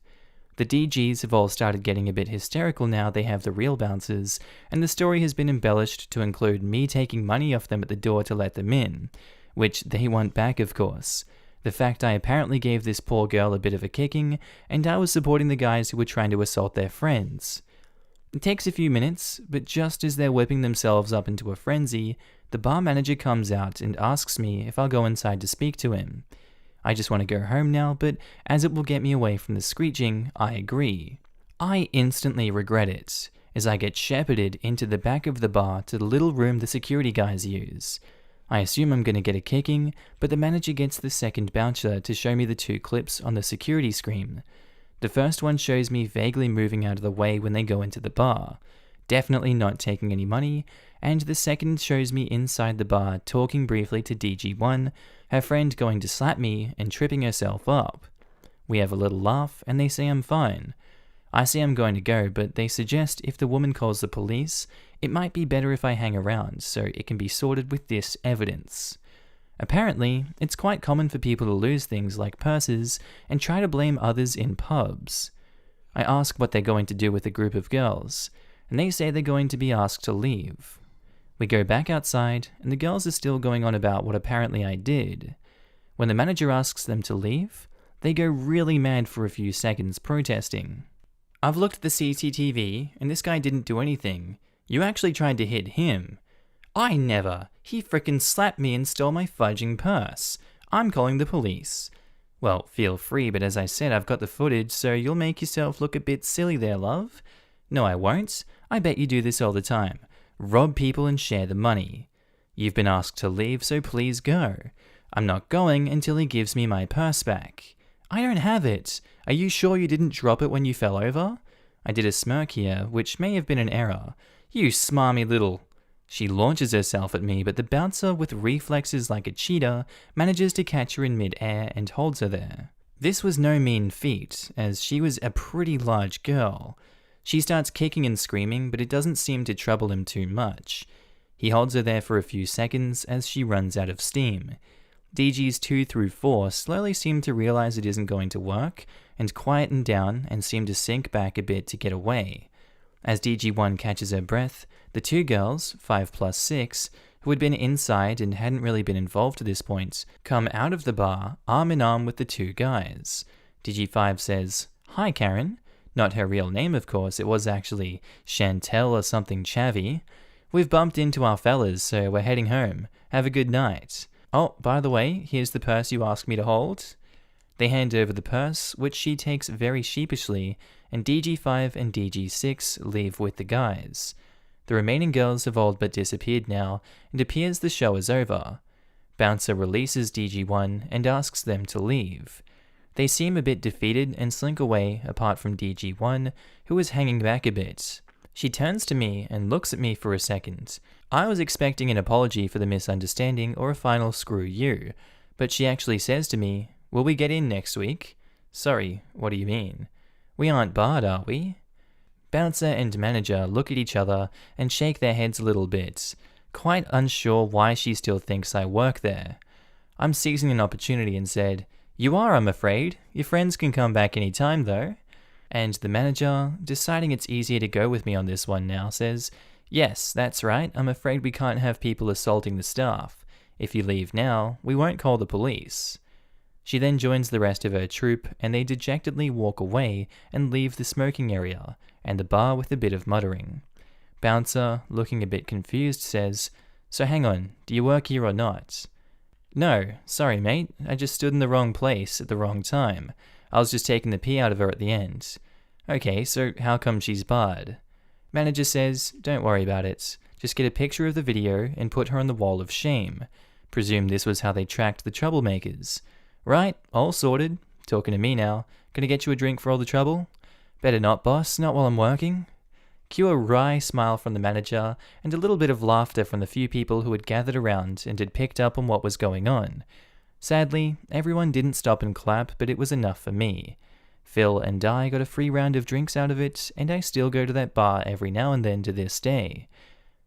Speaker 1: The DGs have all started getting a bit hysterical now they have the real bouncers, and the story has been embellished to include me taking money off them at the door to let them in, which they want back of course. The fact I apparently gave this poor girl a bit of a kicking, and I was supporting the guys who were trying to assault their friends. It takes a few minutes, but just as they're whipping themselves up into a frenzy, the bar manager comes out and asks me if I'll go inside to speak to him. I just want to go home now, but as it will get me away from the screeching, I agree. I instantly regret it, as I get shepherded into the back of the bar to the little room the security guys use. I assume I'm going to get a kicking, but the manager gets the second bouncer to show me the 2 clips on the security screen. The first one shows me vaguely moving out of the way when they go into the bar, definitely not taking any money, and the second shows me inside the bar talking briefly to DG1, her friend going to slap me and tripping herself up. We have a little laugh and they say I'm fine. I say I'm going to go, but they suggest if the woman calls the police, it might be better if I hang around so it can be sorted with this evidence. Apparently, it's quite common for people to lose things like purses and try to blame others in pubs. I ask what they're going to do with a group of girls, and they say they're going to be asked to leave. We go back outside, and the girls are still going on about what apparently I did. When the manager asks them to leave, they go really mad for a few seconds protesting. I've looked at the CCTV, and this guy didn't do anything. You actually tried to hit him. I never. He frickin' slapped me and stole my fudging purse. I'm calling the police. Well, feel free, but as I said, I've got the footage, so you'll make yourself look a bit silly there, love. No, I won't. I bet you do this all the time. Rob people and share the money. You've been asked to leave, so please go. I'm not going until he gives me my purse back. I don't have it. Are you sure you didn't drop it when you fell over? I did a smirk here, which may have been an error. You smarmy little... She launches herself at me, but the bouncer, with reflexes like a cheetah, manages to catch her in mid-air and holds her there. This was no mean feat, as she was a pretty large girl. She starts kicking and screaming, but it doesn't seem to trouble him too much. He holds her there for a few seconds as she runs out of steam. DGs 2 through 4 slowly seem to realize it isn't going to work, and quieten down and seem to sink back a bit to get away. As DG1 catches her breath, the 2 girls, 5 plus 6, who had been inside and hadn't really been involved to this point, come out of the bar, arm in arm with the 2 guys. DG5 says, "Hi, Karen." Not her real name, of course, it was actually Chantel or something chavvy. "We've bumped into our fellas, so we're heading home. Have a good night. Oh, by the way, here's the purse you asked me to hold." They hand over the purse, which she takes very sheepishly, and DG5 and DG6 leave with the guys. The remaining girls have all but disappeared now, and appears the show is over. Bouncer releases DG1 and asks them to leave. They seem a bit defeated and slink away apart from DG1, who is hanging back a bit. She turns to me and looks at me for a second. I was expecting an apology for the misunderstanding or a final screw you, but she actually says to me, "Will we get in next week?" Sorry, what do you mean? We aren't barred, are we? Bouncer and manager look at each other and shake their heads a little bit, quite unsure why she still thinks I work there. I'm seizing an opportunity and said, "You are, I'm afraid. Your friends can come back any time, though." And the manager, deciding it's easier to go with me on this one now, says, "Yes, that's right. I'm afraid we can't have people assaulting the staff. If you leave now, we won't call the police." She then joins the rest of her troupe, and they dejectedly walk away and leave the smoking area, and the bar with a bit of muttering. Bouncer, looking a bit confused, says, "So hang on, do you work here or not?" "No, sorry mate, I just stood in the wrong place at the wrong time. I was just taking the pee out of her at the end." "Okay, so how come she's barred?" Manager says, "Don't worry about it. Just get a picture of the video and put her on the wall of shame. Presume this was how they tracked the troublemakers. Right, all sorted. Talking to me now. Gonna get you a drink for all the trouble?" "Better not, boss, not while I'm working." Cue a wry smile from the manager, and a little bit of laughter from the few people who had gathered around and had picked up on what was going on. Sadly, everyone didn't stop and clap, but it was enough for me. Phil and I got a free round of drinks out of it, and I still go to that bar every now and then to this day.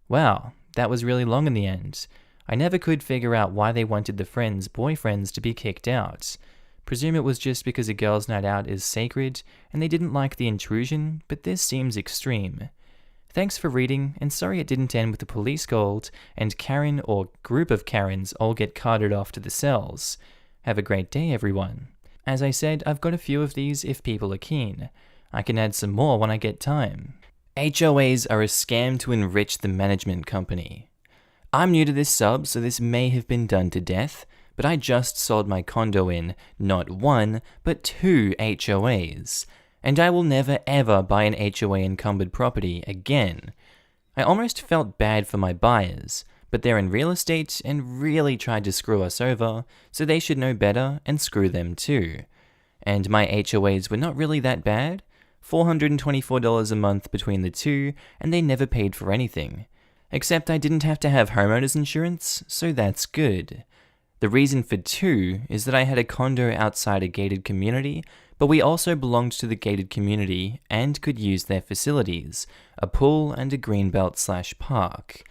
Speaker 1: Wow, that was really long in the end. I never could figure out why they wanted the friends' boyfriends to be kicked out. Presume it was just because a girls' night out is sacred, and they didn't like the intrusion, but this seems extreme. Thanks for reading, and sorry it didn't end with the police called, and Karen or group of Karens all get carted off to the cells. Have a great day, everyone. As I said, I've got a few of these if people are keen. I can add some more when I get time. HOAs are a scam to enrich the management company. I'm new to this sub, so this may have been done to death, but I just sold my condo in not 1, but 2 HOAs, and I will never ever buy an HOA encumbered property again. I almost felt bad for my buyers, but they're in real estate and really tried to screw us over, so they should know better and screw them too. And my HOAs were not really that bad, $424 a month between the two, and they never paid for anything. Except I didn't have to have homeowners insurance, so that's good. The reason for 2 is that I had a condo outside a gated community, but we also belonged to the gated community and could use their facilities, a pool and a greenbelt/park.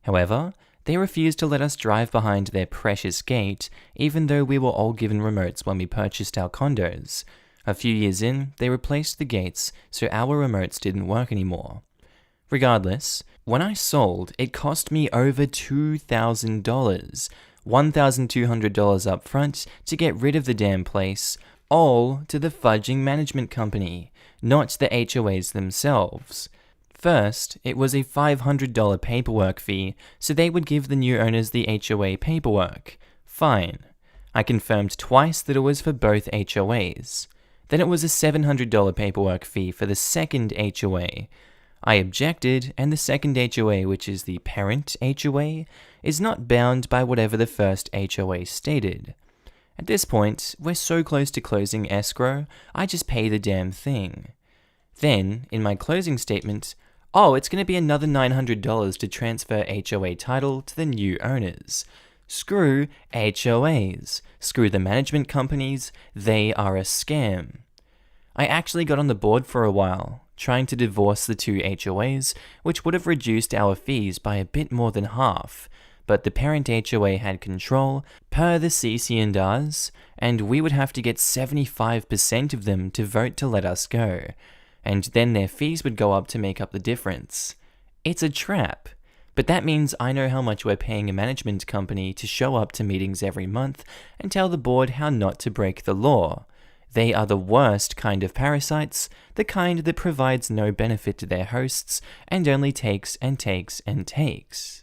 Speaker 1: However, they refused to let us drive behind their precious gate, even though we were all given remotes when we purchased our condos. A few years in, they replaced the gates, so our remotes didn't work anymore. Regardless, when I sold, it cost me over $2,000, $1,200 up front to get rid of the damn place, all to the fudging management company, not the HOAs themselves. First, it was a $500 paperwork fee, so they would give the new owners the HOA paperwork. Fine. I confirmed twice that it was for both HOAs. Then it was a $700 paperwork fee for the second HOA. I objected, and the second HOA, which is the parent HOA, is not bound by whatever the first HOA stated. At this point, we're so close to closing escrow, I just pay the damn thing. Then, in my closing statement, it's going to be another $900 to transfer HOA title to the new owners. Screw HOAs. Screw the management companies. They are a scam. I actually got on the board for a while, trying to divorce the 2 HOAs, which would have reduced our fees by a bit more than half, but the parent HOA had control, per the CC&Rs, and we would have to get 75% of them to vote to let us go, and then their fees would go up to make up the difference. It's a trap, but that means I know how much we're paying a management company to show up to meetings every month and tell the board how not to break the law. They are the worst kind of parasites, the kind that provides no benefit to their hosts and only takes and takes and takes.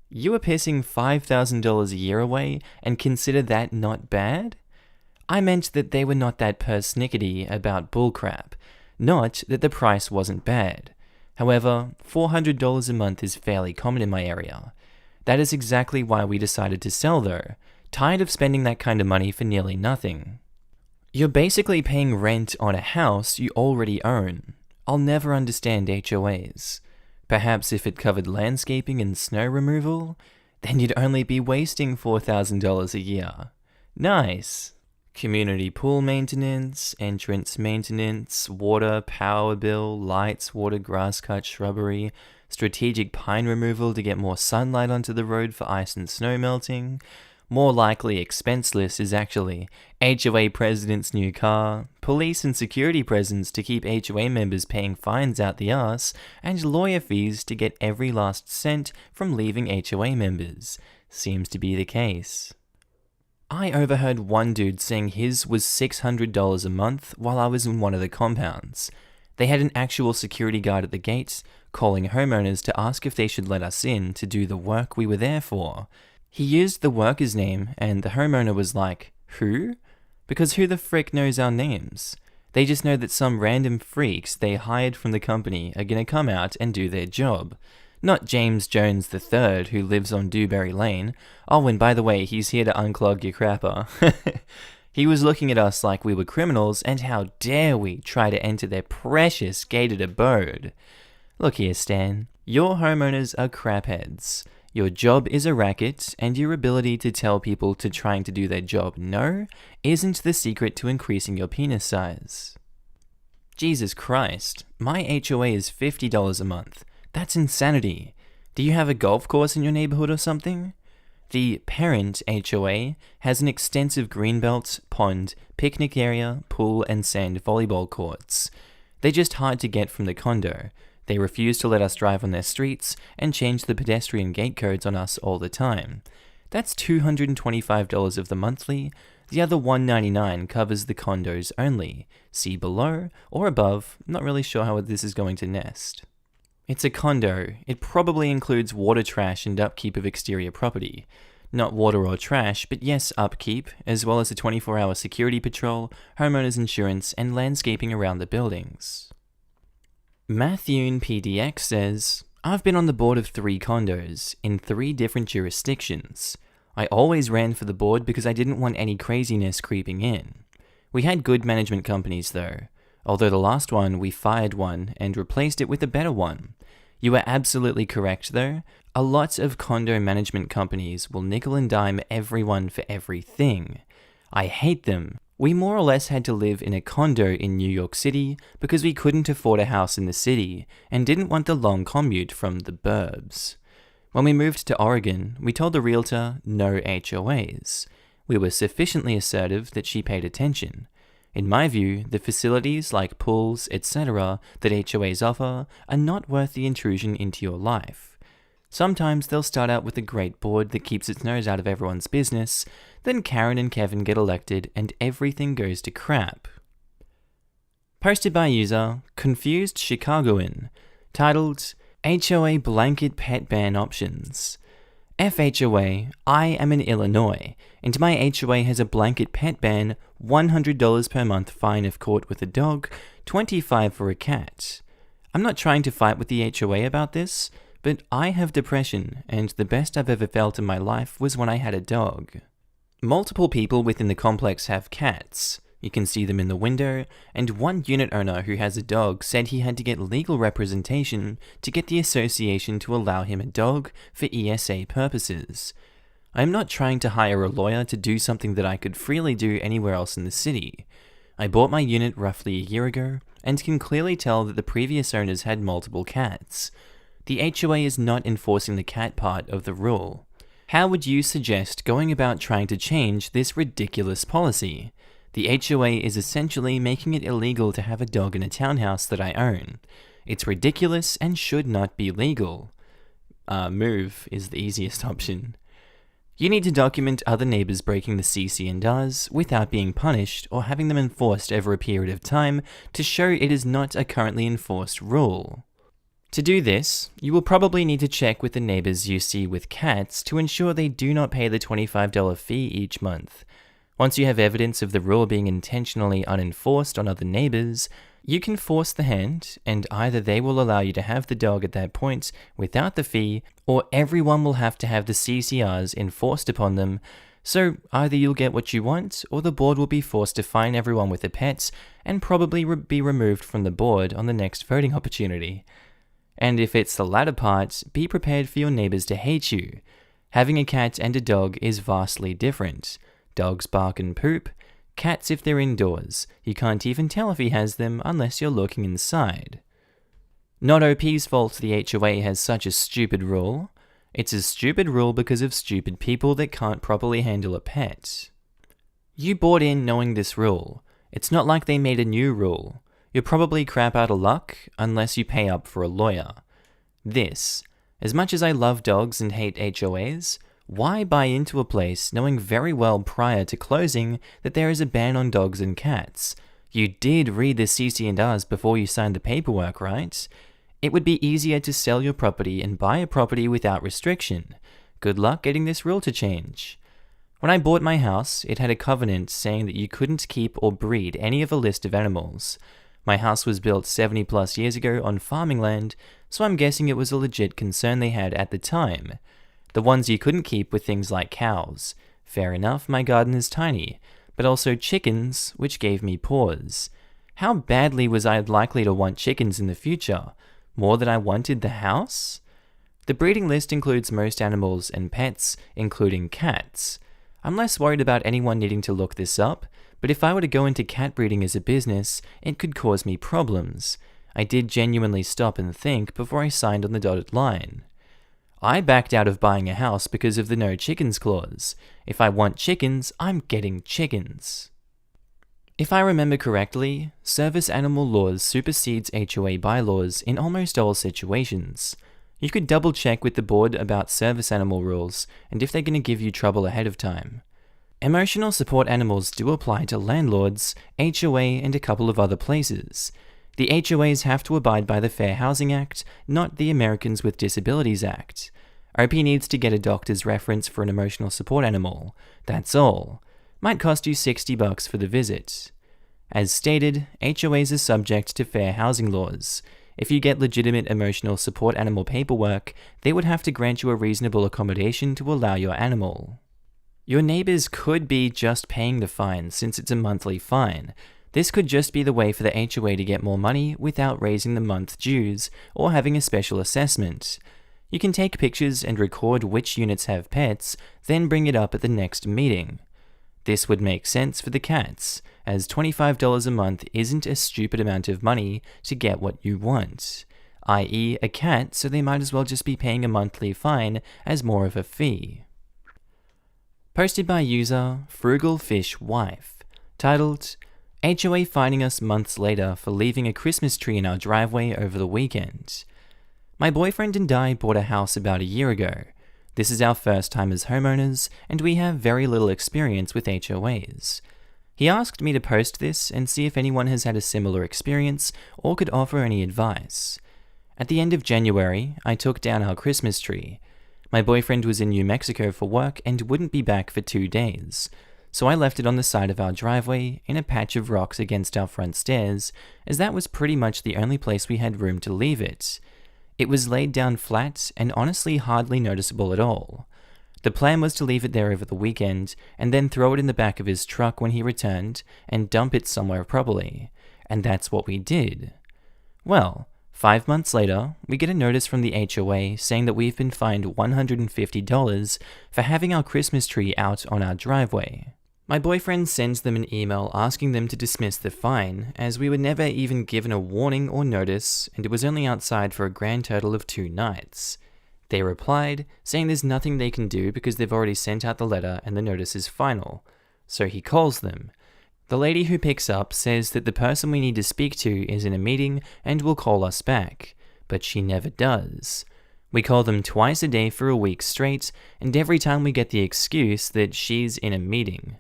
Speaker 1: You are pissing $5,000 a year away and consider that not bad? I meant that they were not that persnickety about bullcrap, not that the price wasn't bad. However, $400 a month is fairly common in my area. That is exactly why we decided to sell though, tired of spending that kind of money for nearly nothing. You're basically paying rent on a house you already own. I'll never understand HOAs. Perhaps if it covered landscaping and snow removal, then you'd only be wasting $4,000 a year. Nice. Community pool maintenance, entrance maintenance, water, power bill, lights, water, grass cut, shrubbery, strategic pine removal to get more sunlight onto the road for ice and snow melting. More likely expense list is actually HOA president's new car, police and security presence to keep HOA members paying fines out the arse, and lawyer fees to get every last cent from leaving HOA members. Seems to be the case. I overheard one dude saying his was $600 a month while I was in one of the compounds. They had an actual security guard at the gates, calling homeowners to ask if they should let us in to do the work we were there for. He used the worker's name, and the homeowner was like, "Who?" Because who the frick knows our names? They just know that some random freaks they hired from the company are gonna come out and do their job. Not James Jones III, who lives on Dewberry Lane. Oh, and by the way, he's here to unclog your crapper. He was looking at us like we were criminals, and how dare we try to enter their precious gated abode. Look here, Stan. Your homeowners are crapheads. Your job is a racket, and your ability to tell people to trying to do their job no isn't the secret to increasing your penis size. Jesus Christ, my HOA is $50 a month. That's insanity. Do you have a golf course in your neighborhood or something? The parent HOA has an extensive greenbelt, pond, picnic area, pool, and sand volleyball courts. They're just hard to get from the condo. They refuse to let us drive on their streets and change the pedestrian gate codes on us all the time. That's $225 of the monthly. The other $199 covers the condos only. See below or above. Not really sure how this is going to nest. It's a condo. It probably includes water, trash, and upkeep of exterior property. Not water or trash, but yes, upkeep, as well as a 24-hour security patrol, homeowners insurance, and landscaping around the buildings. Matthew PDX says, I've been on the board of 3 condos in 3 different jurisdictions. I always ran for the board because I didn't want any craziness creeping in. We had good management companies though, although the last one we fired one and replaced it with a better one. You are absolutely correct though. A lot of condo management companies will nickel and dime everyone for everything. I hate them. We more or less had to live in a condo in New York City because we couldn't afford a house in the city and didn't want the long commute from the burbs. When we moved to Oregon, we told the realtor no HOAs. We were sufficiently assertive that she paid attention. In my view, the facilities like pools, etc. that HOAs offer are not worth the intrusion into your life. Sometimes they'll start out with a great board that keeps its nose out of everyone's business, then Karen and Kevin get elected and everything goes to crap. Posted by user Confused Chicagoan, titled HOA Blanket Pet Ban Options. FHOA, I am in Illinois, and my HOA has a blanket pet ban, $100 per month fine if caught with a dog, $25 for a cat. I'm not trying to fight with the HOA about this, but I have depression, and the best I've ever felt in my life was when I had a dog. Multiple people within the complex have cats. You can see them in the window, and one unit owner who has a dog said he had to get legal representation to get the association to allow him a dog for ESA purposes. I am not trying to hire a lawyer to do something that I could freely do anywhere else in the city. I bought my unit roughly a year ago, and can clearly tell that the previous owners had multiple cats. The HOA is not enforcing the cat part of the rule. How would you suggest going about trying to change this ridiculous policy? The HOA is essentially making it illegal to have a dog in a townhouse that I own. It's ridiculous and should not be legal. Move is the easiest option. You need to document other neighbors breaking the CC&Rs without being punished or having them enforced over a period of time to show it is not a currently enforced rule. To do this, you will probably need to check with the neighbors you see with cats to ensure they do not pay the $25 fee each month. Once you have evidence of the rule being intentionally unenforced on other neighbors, you can force the hand, and either they will allow you to have the dog at that point without the fee, or everyone will have to have the CCRs enforced upon them. So either you'll get what you want, or the board will be forced to fine everyone with a pet and probably be removed from the board on the next voting opportunity. And if it's the latter part, be prepared for your neighbors to hate you. Having a cat and a dog is vastly different. Dogs bark and poop. Cats if they're indoors. You can't even tell if he has them unless you're looking inside. Not OP's fault the HOA has such a stupid rule. It's a stupid rule because of stupid people that can't properly handle a pet. You bought in knowing this rule. It's not like they made a new rule. You're probably crap out of luck unless you pay up for a lawyer. As much as I love dogs and hate HOAs, why buy into a place knowing very well prior to closing that there is a ban on dogs and cats? You did read the CC&Rs before you signed the paperwork, right? It would be easier to sell your property and buy a property without restriction. Good luck getting this rule to change. When I bought my house, it had a covenant saying that you couldn't keep or breed any of a list of animals. My house was built 70 plus years ago on farming land, so I'm guessing it was a legit concern they had at the time. The ones you couldn't keep were things like cows. Fair enough, my garden is tiny, but also chickens, which gave me pause. How badly was I likely to want chickens in the future? More than I wanted the house? The breeding list includes most animals and pets, including cats. I'm less worried about anyone needing to look this up, but if I were to go into cat breeding as a business, it could cause me problems. I did genuinely stop and think before I signed on the dotted line. I backed out of buying a house because of the no chickens clause. If I want chickens, I'm getting chickens. If I remember correctly, service animal laws supersedes HOA bylaws in almost all situations. You could double check with the board about service animal rules and if they're going to give you trouble ahead of time. Emotional support animals do apply to landlords, HOA, and a couple of other places. The HOAs have to abide by the Fair Housing Act, not the Americans with Disabilities Act. OP needs to get a doctor's reference for an emotional support animal. That's all. Might cost you $60 for the visit. As stated, HOAs are subject to fair housing laws. If you get legitimate emotional support animal paperwork, they would have to grant you a reasonable accommodation to allow your animal. Your neighbors could be just paying the fine since it's a monthly fine. This could just be the way for the HOA to get more money without raising the month dues or having a special assessment. You can take pictures and record which units have pets, then bring it up at the next meeting. This would make sense for the cats, as $25 a month isn't a stupid amount of money to get what you want, i.e. a cat, so they might as well just be paying a monthly fine as more of a fee. Posted by user Frugal Fish Wife, titled, HOA fining us months later for leaving a Christmas tree in our driveway over the weekend. My boyfriend and I bought a house about a year ago. This is our first time as homeowners, and we have very little experience with HOAs. He asked me to post this and see if anyone has had a similar experience or could offer any advice. At the end of January, I took down our Christmas tree. My boyfriend was in New Mexico for work and wouldn't be back for 2 days, so I left it on the side of our driveway in a patch of rocks against our front stairs, as that was pretty much the only place we had room to leave it. It was laid down flat and honestly hardly noticeable at all. The plan was to leave it there over the weekend and then throw it in the back of his truck when he returned and dump it somewhere properly, and that's what we did. Well, 5 months later, we get a notice from the HOA saying that we've been fined $150 for having our Christmas tree out on our driveway. My boyfriend sends them an email asking them to dismiss the fine, as we were never even given a warning or notice, and it was only outside for a grand total of 2 nights. They replied, saying there's nothing they can do because they've already sent out the letter and the notice is final. So he calls them. The lady who picks up says that the person we need to speak to is in a meeting and will call us back, but she never does. We call them twice a day for a week straight, and every time we get the excuse that she's in a meeting.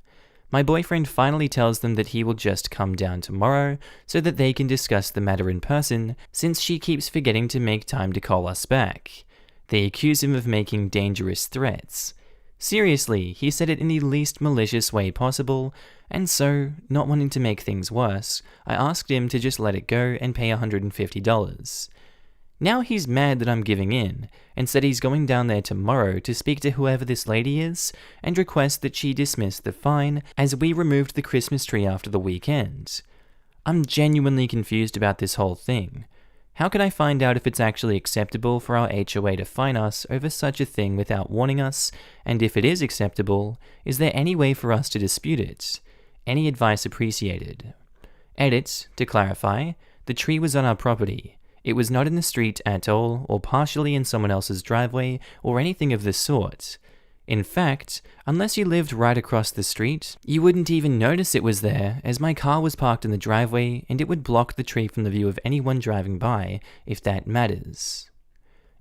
Speaker 1: My boyfriend finally tells them that he will just come down tomorrow so that they can discuss the matter in person, since she keeps forgetting to make time to call us back. They accuse him of making dangerous threats. Seriously, he said it in the least malicious way possible, and so, not wanting to make things worse, I asked him to just let it go and pay $150. Now he's mad that I'm giving in, and said he's going down there tomorrow to speak to whoever this lady is, and request that she dismiss the fine, as we removed the Christmas tree after the weekend. I'm genuinely confused about this whole thing. How can I find out if it's actually acceptable for our HOA to fine us over such a thing without warning us, and if it is acceptable, is there any way for us to dispute it? Any advice appreciated. Edit, to clarify, the tree was on our property. It was not in the street at all, or partially in someone else's driveway, or anything of the sort. In fact, unless you lived right across the street, you wouldn't even notice it was there, as my car was parked in the driveway and it would block the tree from the view of anyone driving by, if that matters.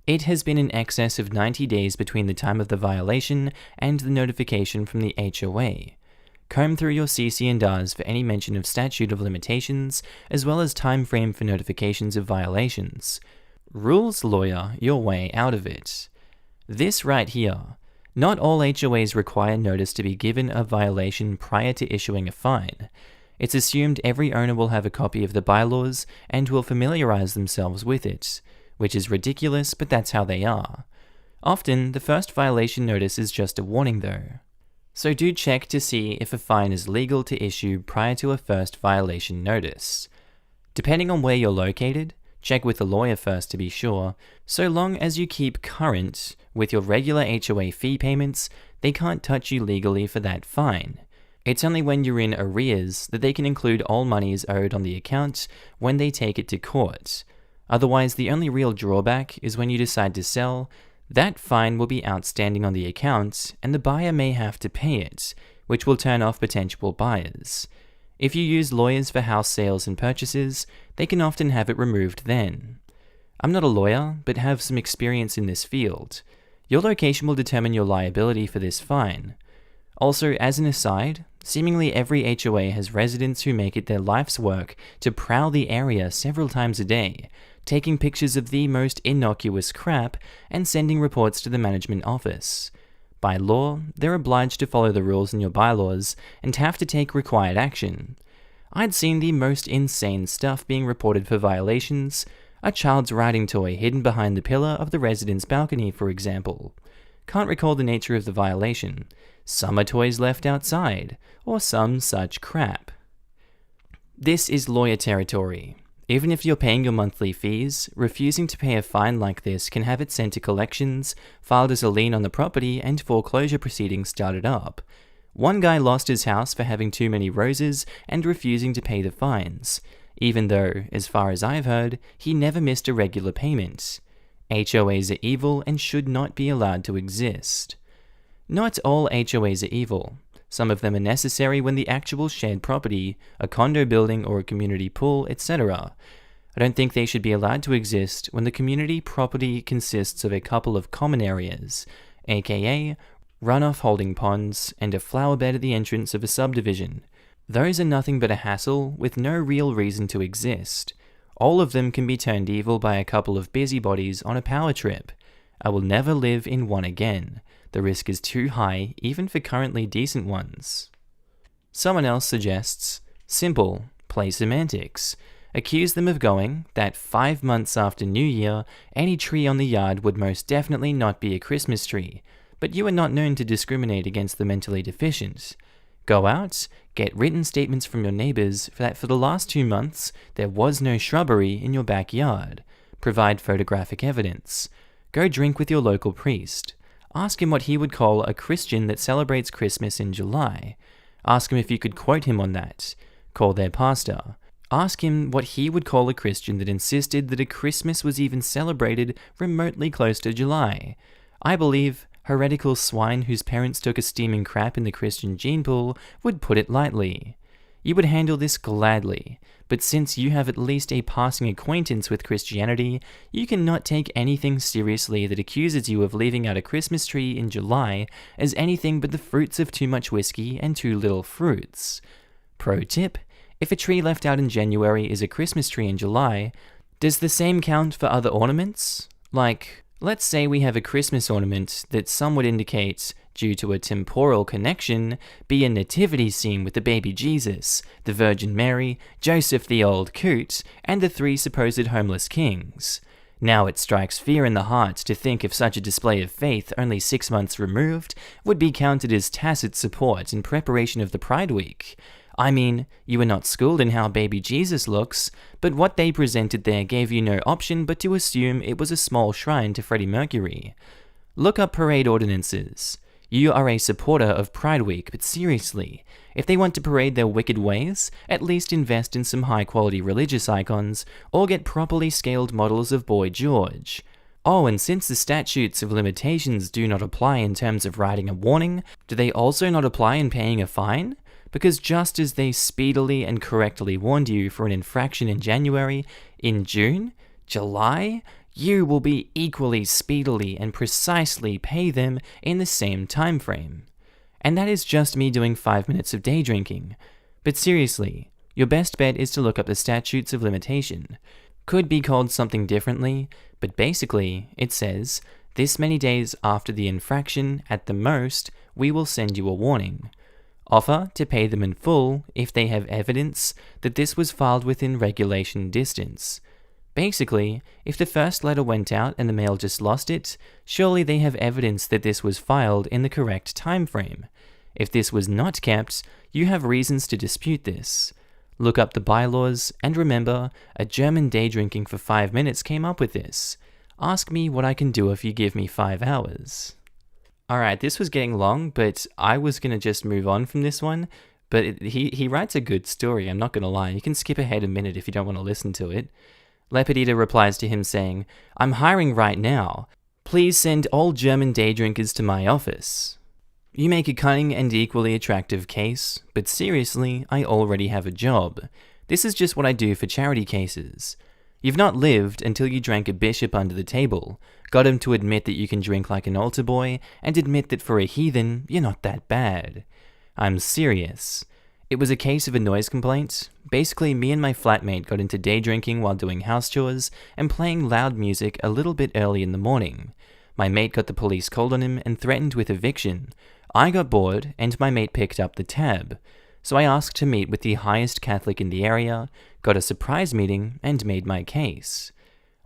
Speaker 1: It has been in excess of 90 days between the time of the violation and the notification from the HOA. Comb through your CC&Rs for any mention of statute of limitations, as well as time frame for notifications of violations. Rules lawyer your way out of it. This right here. Not all HOAs require notice to be given a violation prior to issuing a fine. It's assumed every owner will have a copy of the bylaws and will familiarize themselves with it, which is ridiculous, but that's how they are. Often, the first violation notice is just a warning though. So do check to see if a fine is legal to issue prior to a first violation notice. Depending on where you're located, check with a lawyer first to be sure. So long as you keep current with your regular HOA fee payments, they can't touch you legally for that fine. It's only when you're in arrears that they can include all monies owed on the account when they take it to court. Otherwise, the only real drawback is when you decide to sell. That fine will be outstanding on the account, and the buyer may have to pay it, which will turn off potential buyers. If you use lawyers for house sales and purchases, they can often have it removed then. I'm not a lawyer, but have some experience in this field. Your location will determine your liability for this fine. Also, as an aside, seemingly every HOA has residents who make it their life's work to prowl the area several times a day, taking pictures of the most innocuous crap and sending reports to the management office. By law, they're obliged to follow the rules in your bylaws and have to take required action. I'd seen the most insane stuff being reported for violations. A child's riding toy hidden behind the pillar of the resident's balcony, for example. Can't recall the nature of the violation. Summer toys left outside, or some such crap. This is lawyer territory. Even if you're paying your monthly fees, refusing to pay a fine like this can have it sent to collections, filed as a lien on the property, and foreclosure proceedings started up. One guy lost his house for having too many roses and refusing to pay the fines, even though, as far as I've heard, he never missed a regular payment. HOAs are evil and should not be allowed to exist. Not all HOAs are evil. Some of them are necessary when the actual shared property, a condo building or a community pool, etc. I don't think they should be allowed to exist when the community property consists of a couple of common areas, aka runoff holding ponds and a flower bed at the entrance of a subdivision. Those are nothing but a hassle with no real reason to exist. All of them can be turned evil by a couple of busybodies on a power trip. I will never live in one again. The risk is too high, even for currently decent ones. Someone else suggests, simple, play semantics. Accuse them of going that 5 months after New Year, any tree on the yard would most definitely not be a Christmas tree, but you are not known to discriminate against the mentally deficient. Go out, get written statements from your neighbors that for the last 2 months there was no shrubbery in your backyard. Provide photographic evidence. Go drink with your local priest. Ask him what he would call a Christian that celebrates Christmas in July. Ask him if you could quote him on that. Call their pastor. Ask him what he would call a Christian that insisted that a Christmas was even celebrated remotely close to July. I believe heretical swine whose parents took a steaming crap in the Christian gene pool would put it lightly. You would handle this gladly, but since you have at least a passing acquaintance with Christianity, you cannot take anything seriously that accuses you of leaving out a Christmas tree in July as anything but the fruits of too much whiskey and too little fruits. Pro tip: if a tree left out in January is a Christmas tree in July, does the same count for other ornaments? Like, let's say we have a Christmas ornament that some would indicate, due to a temporal connection, be a nativity scene with the baby Jesus, the Virgin Mary, Joseph the old coot, and the 3 supposed homeless kings. Now it strikes fear in the heart to think if such a display of faith only 6 months removed would be counted as tacit support in preparation of the Pride Week. I mean, you were not schooled in how baby Jesus looks, but what they presented there gave you no option but to assume it was a small shrine to Freddie Mercury. Look up parade ordinances. You are a supporter of Pride Week, but seriously, if they want to parade their wicked ways, at least invest in some high-quality religious icons, or get properly scaled models of Boy George. Oh, and since the statutes of limitations do not apply in terms of writing a warning, do they also not apply in paying a fine? Because just as they speedily and correctly warned you for an infraction in January, in June, July, you will be equally speedily and precisely pay them in the same time frame. And that is just me doing 5 minutes of day drinking. But seriously, your best bet is to look up the statutes of limitation. Could be called something differently, but basically it says, this many days after the infraction, at the most, we will send you a warning. Offer to pay them in full if they have evidence that this was filed within regulation distance. Basically, if the first letter went out and the mail just lost it, surely they have evidence that this was filed in the correct time frame. If this was not kept, you have reasons to dispute this. Look up the bylaws, and remember, a German day drinking for 5 minutes came up with this. Ask me what I can do if you give me 5 hours. Alright, this was getting long, but I was going to just move on from this one. But he writes a good story, I'm not going to lie. You can skip ahead a minute if you don't want to listen to it. Leopard Eater replies to him saying, I'm hiring right now. Please send all German day drinkers to my office. You make a cunning and equally attractive case, but seriously, I already have a job. This is just what I do for charity cases. You've not lived until you drank a bishop under the table, got him to admit that you can drink like an altar boy, and admit that for a heathen, you're not that bad. I'm serious. It was a case of a noise complaint. Basically, me and my flatmate got into day drinking while doing house chores and playing loud music a little bit early in the morning. My mate got the police called on him and threatened with eviction. I got bored and my mate picked up the tab. So I asked to meet with the highest Catholic in the area, got a surprise meeting, and made my case.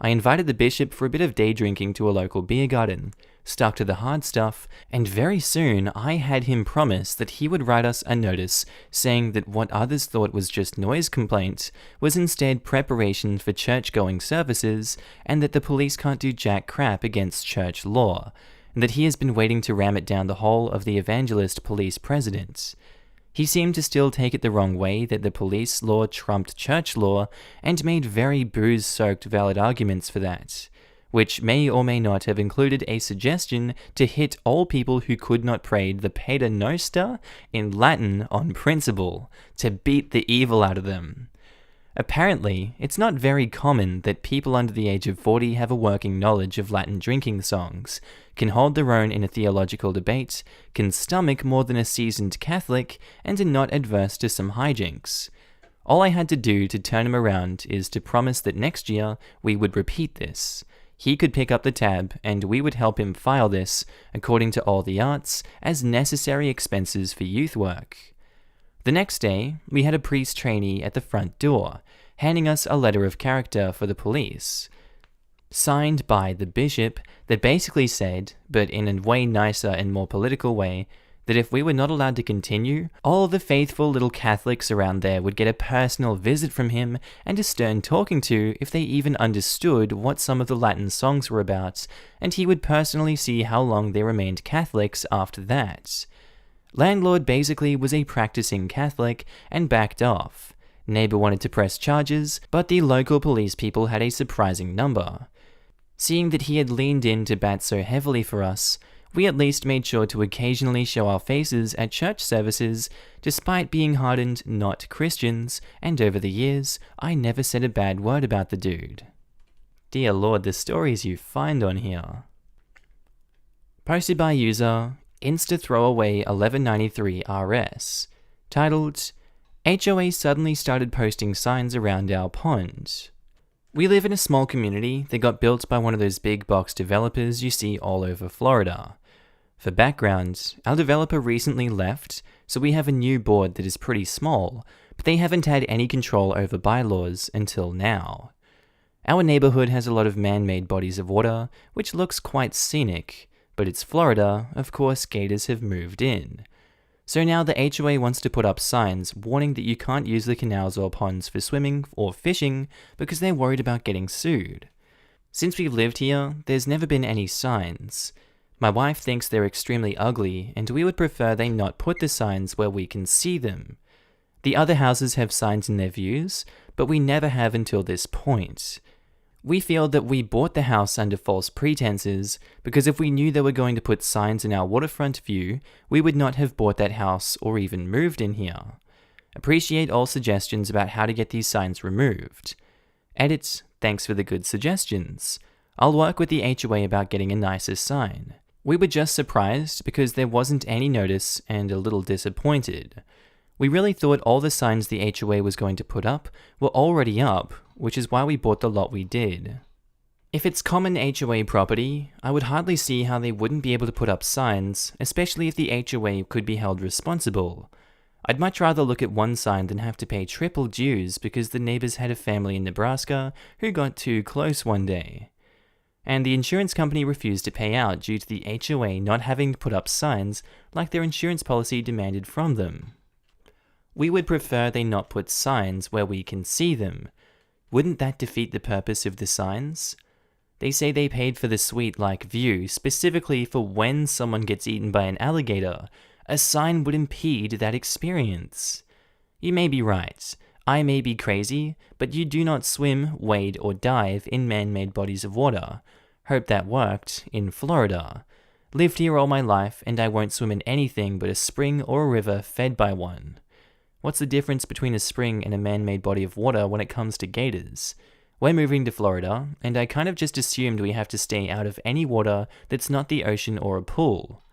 Speaker 1: I invited the bishop for a bit of day drinking to a local beer garden, stuck to the hard stuff, and very soon I had him promise that he would write us a notice saying that what others thought was just noise complaints was instead preparation for church-going services, and that the police can't do jack crap against church law, and that he has been waiting to ram it down the hole of the evangelist police president. He seemed to still take it the wrong way that the police law trumped church law and made very booze-soaked valid arguments for that, which may or may not have included a suggestion to hit all people who could not pray the Pater Noster in Latin on principle, to beat the evil out of them. Apparently, it's not very common that people under the age of 40 have a working knowledge of Latin drinking songs, can hold their own in a theological debate, can stomach more than a seasoned Catholic, and are not adverse to some hijinks. All I had to do to turn him around is to promise that next year we would repeat this. He could pick up the tab, and we would help him file this, according to all the arts, as necessary expenses for youth work. The next day, we had a priest trainee at the front door, handing us a letter of character for the police, signed by the bishop, that basically said, but in a way nicer and more political way, that if we were not allowed to continue, all the faithful little Catholics around there would get a personal visit from him and a stern talking to if they even understood what some of the Latin songs were about, and he would personally see how long they remained Catholics after that. Landlord basically was a practicing Catholic and backed off. Neighbor wanted to press charges, but the local police people had a surprising number. Seeing that he had leaned in to bat so heavily for us, we at least made sure to occasionally show our faces at church services, despite being hardened not Christians, and over the years, I never said a bad word about the dude. Dear Lord, the stories you find on here. Posted by user InstaThrowaway1193RS, titled, HOA suddenly started posting signs around our pond. We live in a small community that got built by one of those big box developers you see all over Florida. For background, our developer recently left, so we have a new board that is pretty small, but they haven't had any control over bylaws until now. Our neighborhood has a lot of man-made bodies of water, which looks quite scenic, but it's Florida, of course gators have moved in. So now the HOA wants to put up signs warning that you can't use the canals or ponds for swimming or fishing because they're worried about getting sued. Since we've lived here, there's never been any signs. My wife thinks they're extremely ugly, and we would prefer they not put the signs where we can see them. The other houses have signs in their views, but we never have until this point. We feel that we bought the house under false pretenses, because if we knew they were going to put signs in our waterfront view, we would not have bought that house or even moved in here. Appreciate all suggestions about how to get these signs removed. Edit, thanks for the good suggestions. I'll work with the HOA about getting a nicer sign. We were just surprised because there wasn't any notice and a little disappointed. We really thought all the signs the HOA was going to put up were already up, which is why we bought the lot we did. If it's common HOA property, I would hardly see how they wouldn't be able to put up signs, especially if the HOA could be held responsible. I'd much rather look at one sign than have to pay triple dues because the neighbors had a family in Nebraska who got too close one day. And the insurance company refused to pay out due to the HOA not having to put up signs like their insurance policy demanded from them. We would prefer they not put signs where we can see them. Wouldn't that defeat the purpose of the signs? They say they paid for the suite-like view specifically for when someone gets eaten by an alligator. A sign would impede that experience. You may be right. I may be crazy, but you do not swim, wade, or dive in man-made bodies of water. Hope that worked in Florida. Lived here all my life, and I won't swim in anything but a spring or a river fed by one. What's the difference between a spring and a man-made body of water when it comes to gators? We're moving to Florida, and I kind of just assumed we have to stay out of any water that's not the ocean or a pool.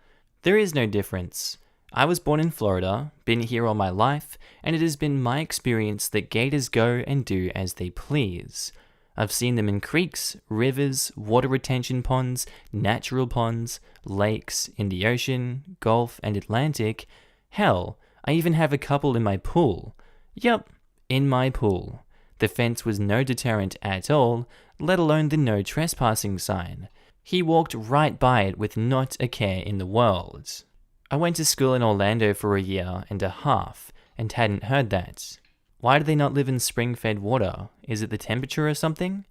Speaker 1: There is no difference. I was born in Florida, been here all my life, and it has been my experience that gators go and do as they please. I've seen them in creeks, rivers, water retention ponds, natural ponds, lakes, in the ocean, Gulf, and Atlantic. Hell, I even have a couple in my pool. Yup, in my pool. The fence was no deterrent at all, let alone the no trespassing sign. He walked right by it with not a care in the world. I went to school in Orlando for a year and a half, and hadn't heard that. Why do they not live in spring-fed water? Is it the temperature or something?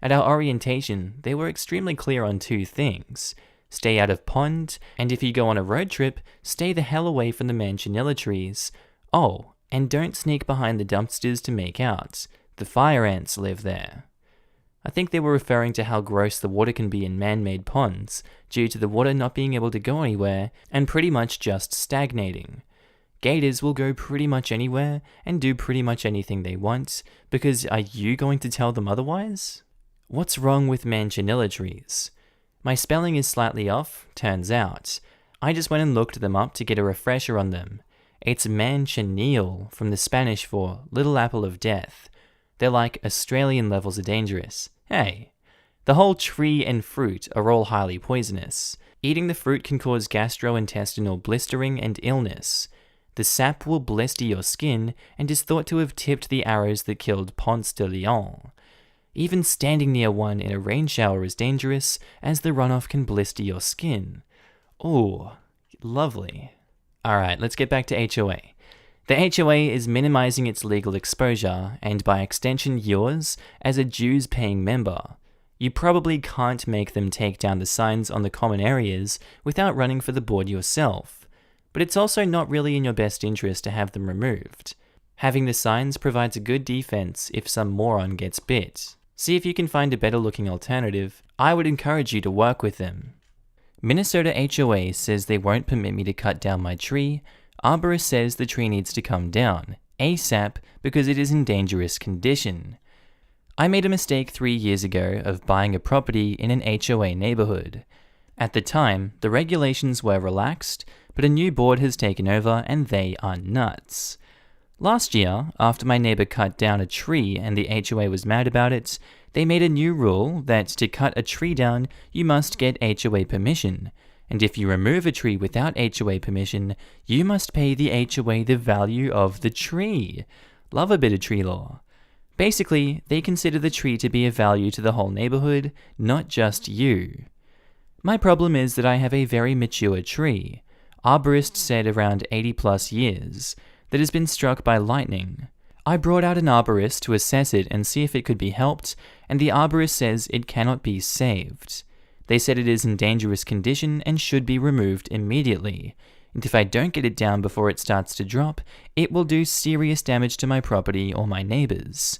Speaker 1: At our orientation, they were extremely clear on two things. Stay out of pond, and if you go on a road trip, stay the hell away from the manzanilla trees. Oh, and don't sneak behind the dumpsters to make out. The fire ants live there. I think they were referring to how gross the water can be in man-made ponds, due to the water not being able to go anywhere and pretty much just stagnating. Gators will go pretty much anywhere and do pretty much anything they want, because are you going to tell them otherwise? What's wrong with manzanilla trees? My spelling is slightly off, turns out. I just went and looked them up to get a refresher on them. It's manchineel, from the Spanish for little apple of death. They're like Australian levels of dangerous. Hey, the whole tree and fruit are all highly poisonous. Eating the fruit can cause gastrointestinal blistering and illness. The sap will blister your skin and is thought to have tipped the arrows that killed Ponce de Leon. Even standing near one in a rain shower is dangerous, as the runoff can blister your skin. Ooh, lovely. Alright, let's get back to HOA. The HOA is minimizing its legal exposure, and by extension yours, as a dues-paying member. You probably can't make them take down the signs on the common areas without running for the board yourself. But it's also not really in your best interest to have them removed. Having the signs provides a good defense if some moron gets bit. See if you can find a better looking alternative. I would encourage you to work with them. Minnesota HOA says they won't permit me to cut down my tree. Arborist says the tree needs to come down, ASAP, because it is in dangerous condition. I made a mistake 3 years ago of buying a property in an HOA neighborhood. At the time, the regulations were relaxed, but a new board has taken over and they are nuts. Last year, after my neighbor cut down a tree and the HOA was mad about it, they made a new rule that to cut a tree down, you must get HOA permission. And if you remove a tree without HOA permission, you must pay the HOA the value of the tree. Love a bit of tree law. Basically, they consider the tree to be of value to the whole neighborhood, not just you. My problem is that I have a very mature tree, arborist said around 80 plus years, that has been struck by lightning. I brought out an arborist to assess it and see if it could be helped, and the arborist says it cannot be saved. They said it is in dangerous condition and should be removed immediately, and if I don't get it down before it starts to drop, it will do serious damage to my property or my neighbors.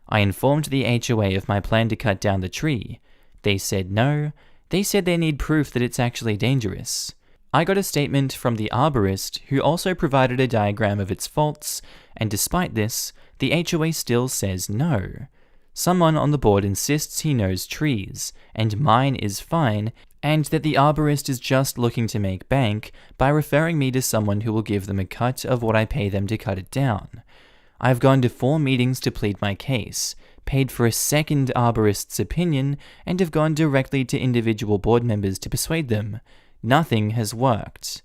Speaker 1: I informed the HOA of my plan to cut down the tree. They said no. They said they need proof that it's actually dangerous. I got a statement from the arborist, who also provided a diagram of its faults, and despite this, the HOA still says no. Someone on the board insists he knows trees, and mine is fine, and that the arborist is just looking to make bank by referring me to someone who will give them a cut of what I pay them to cut it down. I've gone to 4 meetings to plead my case, paid for a second arborist's opinion, and have gone directly to individual board members to persuade them. Nothing has worked.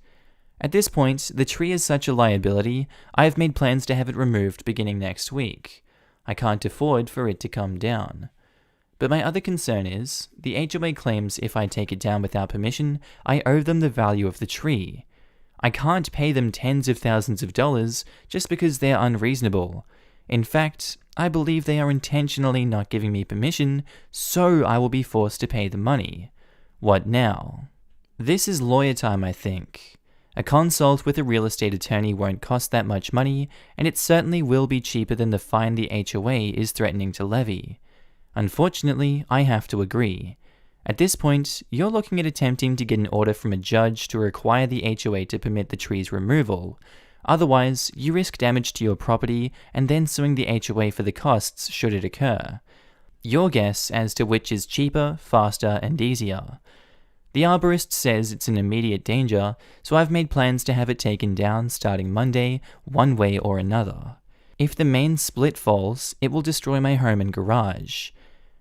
Speaker 1: At this point, the tree is such a liability, I have made plans to have it removed beginning next week. I can't afford for it to come down. But my other concern is, the HOA claims if I take it down without permission, I owe them the value of the tree. I can't pay them tens of thousands of dollars just because they're unreasonable. In fact, I believe they are intentionally not giving me permission, so I will be forced to pay the money. What now? This is lawyer time, I think. A consult with a real estate attorney won't cost that much money, and it certainly will be cheaper than the fine the HOA is threatening to levy. Unfortunately, I have to agree. At this point, you're looking at attempting to get an order from a judge to require the HOA to permit the tree's removal. Otherwise, you risk damage to your property and then suing the HOA for the costs should it occur. Your guess as to which is cheaper, faster, and easier. The arborist says it's an immediate danger, so I've made plans to have it taken down starting Monday, one way or another. If the main split falls, it will destroy my home and garage.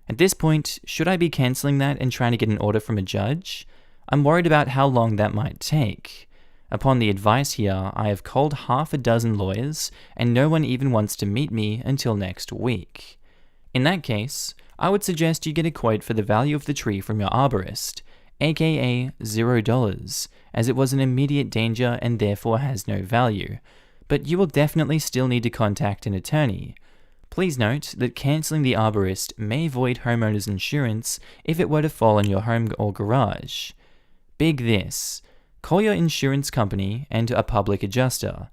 Speaker 1: At this point, should I be cancelling that and trying to get an order from a judge? I'm worried about how long that might take. Upon the advice here, I have called half a dozen lawyers, and no one even wants to meet me until next week. In that case, I would suggest you get a quote for the value of the tree from your arborist, aka $0, as it was an immediate danger and therefore has no value, but you will definitely still need to contact an attorney. Please note that cancelling the arborist may void homeowner's insurance if it were to fall on your home or garage. Big this. Call your insurance company and a public adjuster.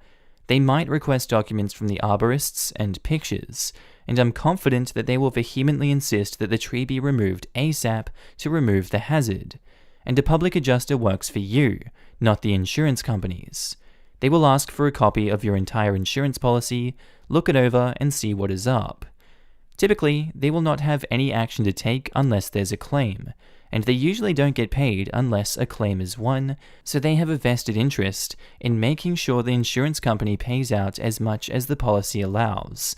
Speaker 1: They might request documents from the arborists and pictures, and I'm confident that they will vehemently insist that the tree be removed ASAP to remove the hazard. And a public adjuster works for you, not the insurance companies. They will ask for a copy of your entire insurance policy, look it over, and see what is up. Typically, they will not have any action to take unless there's a claim, and they usually don't get paid unless a claim is won, so they have a vested interest in making sure the insurance company pays out as much as the policy allows.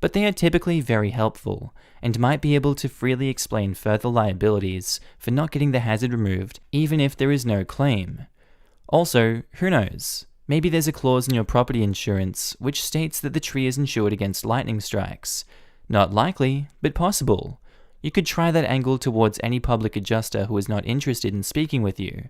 Speaker 1: But they are typically very helpful, and might be able to freely explain further liabilities for not getting the hazard removed even if there is no claim. Also, who knows? Maybe there's a clause in your property insurance which states that the tree is insured against lightning strikes. Not likely, but possible. You could try that angle towards any public adjuster who is not interested in speaking with you.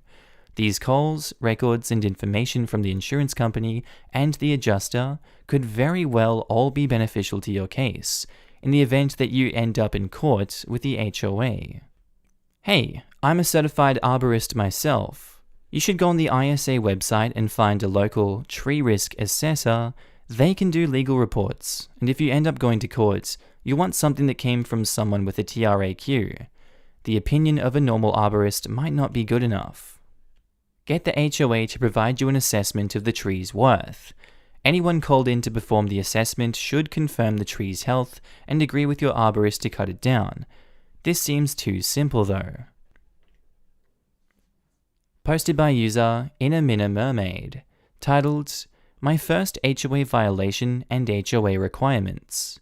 Speaker 1: These calls, records, and information from the insurance company and the adjuster could very well all be beneficial to your case, in the event that you end up in court with the HOA. Hey, I'm a certified arborist myself. You should go on the ISA website and find a local tree risk assessor. They can do legal reports, and if you end up going to court, you want something that came from someone with a TRAQ. The opinion of a normal arborist might not be good enough. Get the HOA to provide you an assessment of the tree's worth. Anyone called in to perform the assessment should confirm the tree's health and agree with your arborist to cut it down. This seems too simple though. Posted by user Inner Minna Mermaid, titled, My First HOA Violation and HOA Requirements.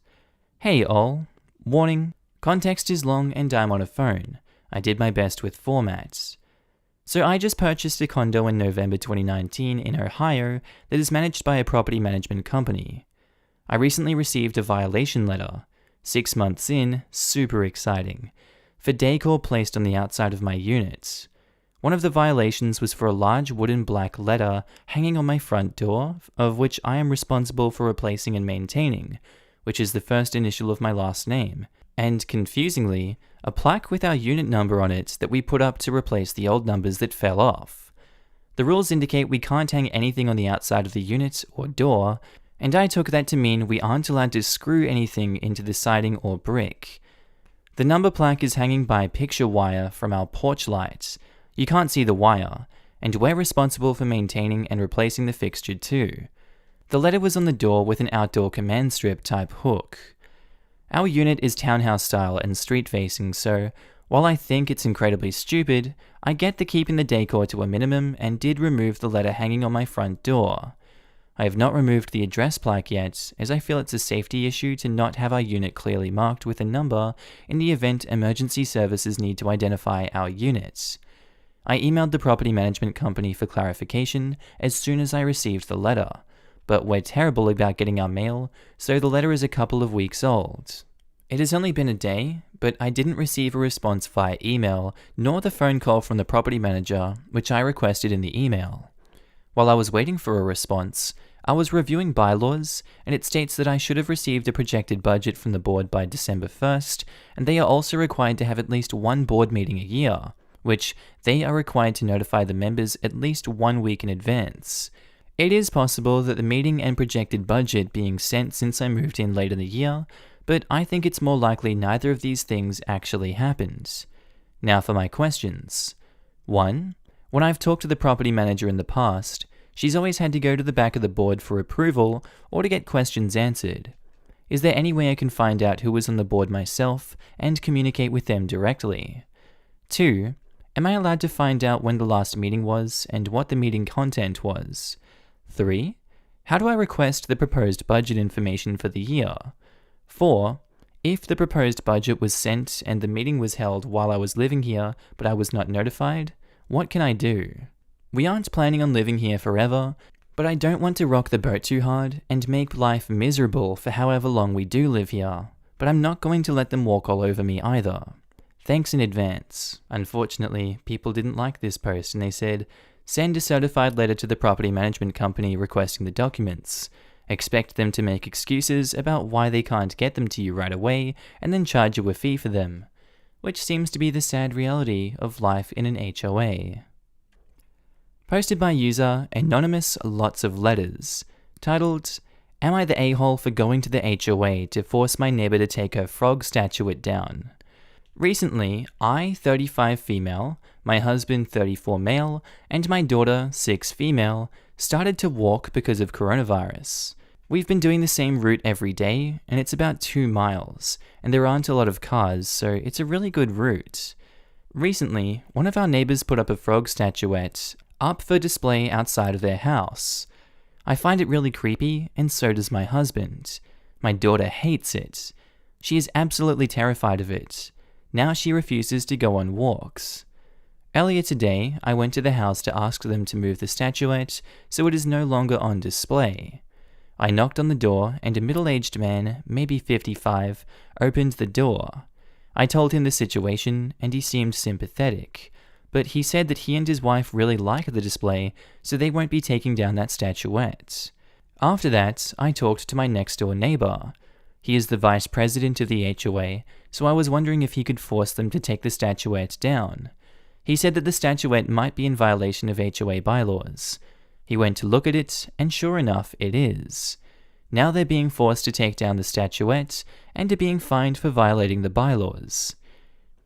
Speaker 1: Hey all. Warning, context is long and I'm on a phone. I did my best with formats. So I just purchased a condo in November 2019 in Ohio that is managed by a property management company. I recently received a violation letter, 6 months in, super exciting, for decor placed on the outside of my unit. One of the violations was for a large wooden black letter hanging on my front door, of which I am responsible for replacing and maintaining, which is the first initial of my last name, and confusingly, a plaque with our unit number on it that we put up to replace the old numbers that fell off. The rules indicate we can't hang anything on the outside of the unit or door, and I took that to mean we aren't allowed to screw anything into the siding or brick. The number plaque is hanging by picture wire from our porch light. You can't see the wire, and we're responsible for maintaining and replacing the fixture too. The letter was on the door with an outdoor command strip type hook. Our unit is townhouse style and street facing, so while I think it's incredibly stupid, I get the keeping the decor to a minimum and did remove the letter hanging on my front door. I have not removed the address plaque yet, as I feel it's a safety issue to not have our unit clearly marked with a number in the event emergency services need to identify our unit. I emailed the property management company for clarification as soon as I received the letter, but we're terrible about getting our mail, so the letter is a couple of weeks old. It has only been a day, but I didn't receive a response via email, nor the phone call from the property manager, which I requested in the email. While I was waiting for a response, I was reviewing bylaws, and it states that I should have received a projected budget from the board by December 1st, and they are also required to have at least one board meeting a year, which they are required to notify the members at least 1 week in advance. It is possible that the meeting and projected budget being sent since I moved in late in the year, but I think it's more likely neither of these things actually happened. Now for my questions. 1. When I've talked to the property manager in the past, she's always had to go to the back of the board for approval or to get questions answered. Is there any way I can find out who was on the board myself and communicate with them directly? 2. Am I allowed to find out when the last meeting was and what the meeting content was? 3. How do I request the proposed budget information for the year? 4. If the proposed budget was sent and the meeting was held while I was living here but I was not notified, what can I do? We aren't planning on living here forever, but I don't want to rock the boat too hard and make life miserable for however long we do live here, but I'm not going to let them walk all over me either. Thanks in advance. Unfortunately, people didn't like this post and they said, send a certified letter to the property management company requesting the documents. Expect them to make excuses about why they can't get them to you right away and then charge you a fee for them, which seems to be the sad reality of life in an HOA. Posted by user Anonymous Lots of Letters, titled, Am I the a-hole for going to the HOA to force my neighbor to take her frog statuette down? Recently, I, 35 female, my husband 34 male, and my daughter 6 female, started to walk because of coronavirus. We've been doing the same route every day, and it's about 2 miles, and there aren't a lot of cars, so it's a really good route. Recently, one of our neighbors put up a frog statuette up for display outside of their house. I find it really creepy, and so does my husband. My daughter hates it. She is absolutely terrified of it. Now she refuses to go on walks. Earlier today, I went to the house to ask them to move the statuette so it is no longer on display. I knocked on the door and a middle-aged man, maybe 55, opened the door. I told him the situation and he seemed sympathetic, but he said that he and his wife really like the display, so they won't be taking down that statuette. After that, I talked to my next-door neighbor. He is the vice president of the HOA, so I was wondering if he could force them to take the statuette down. He said that the statuette might be in violation of HOA bylaws. He went to look at it, and sure enough, it is. Now they're being forced to take down the statuette, and are being fined for violating the bylaws.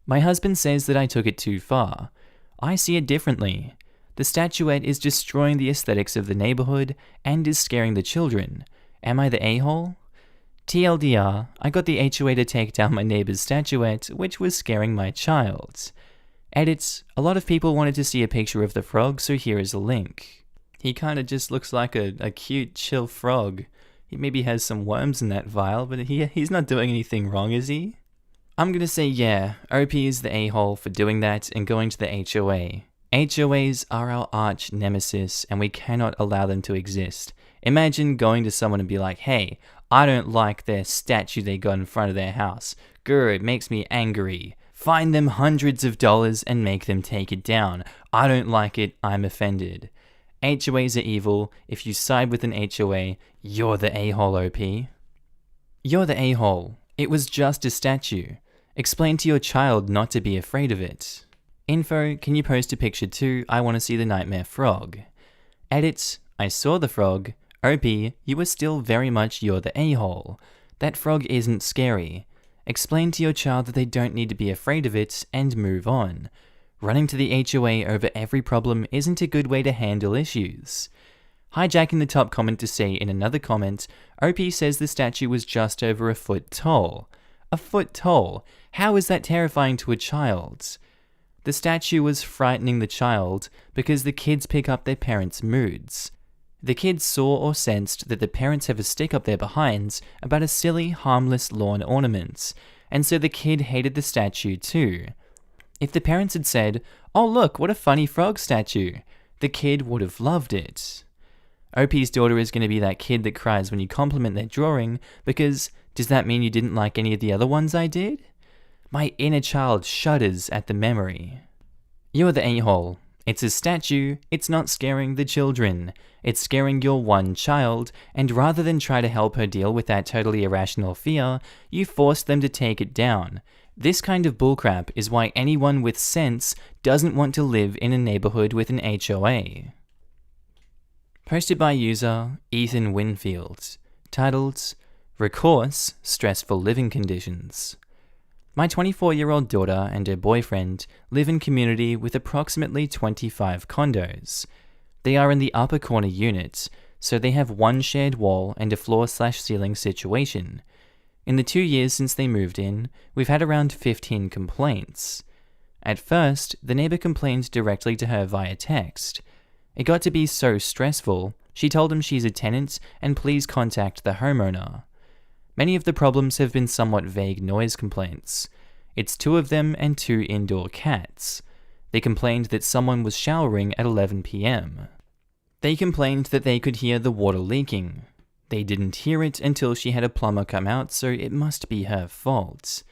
Speaker 1: My husband says that I took it too far. I see it differently. The statuette is destroying the aesthetics of the neighborhood, and is scaring the children. Am I the a-hole? TLDR, I got the HOA to take down my neighbor's statuette, which was scaring my child. Edits, a lot of people wanted to see a picture of the frog, so here is a link. He kinda just looks like a cute, chill frog. He maybe has some worms in that vial, but he's not doing anything wrong, is he? I'm gonna say yeah, OP is the a-hole for doing that and going to the HOA. HOAs are our arch nemesis, and we cannot allow them to exist. Imagine going to someone and be like, hey, I don't like their statue they got in front of their house. Grr, it makes me angry. Fine them hundreds of dollars and make them take it down. I don't like it, I'm offended. HOAs are evil. If you side with an HOA, you're the a-hole, OP. You're the a-hole. It was just a statue. Explain to your child not to be afraid of it. Info, can you post a picture too? I want to see the nightmare frog. Edits, I saw the frog. OP, you are still very much you're the a-hole. That frog isn't scary. Explain to your child that they don't need to be afraid of it and move on. Running to the HOA over every problem isn't a good way to handle issues. Hijacking the top comment to say in another comment, OP says the statue was just over a foot tall. A foot tall? How is that terrifying to a child? The statue was frightening the child because the kids pick up their parents' moods. The kids saw or sensed that the parents have a stick up their behinds about a silly, harmless lawn ornament, and so the kid hated the statue too. If the parents had said, oh look, what a funny frog statue, the kid would have loved it. OP's daughter is going to be that kid that cries when you compliment their drawing, because does that mean you didn't like any of the other ones I did? My inner child shudders at the memory. You're the a-hole. It's a statue, it's not scaring the children. It's scaring your one child, and rather than try to help her deal with that totally irrational fear, you forced them to take it down. This kind of bullcrap is why anyone with sense doesn't want to live in a neighborhood with an HOA. Posted by user Ethan Winfield, titled, Recourse, Stressful Living Conditions. My 24-year-old daughter and her boyfriend live in community with approximately 25 condos. They are in the upper corner unit, so they have one shared wall and a floor/ceiling situation. In the 2 years since they moved in, we've had around 15 complaints. At first, the neighbor complained directly to her via text. It got to be so stressful, she told him she's a tenant and please contact the homeowner. Many of the problems have been somewhat vague noise complaints. It's 2 of them and 2 indoor cats. They complained that someone was showering at 11 p.m. They complained that they could hear the water leaking. They didn't hear it until she had a plumber come out, so it must be her fault.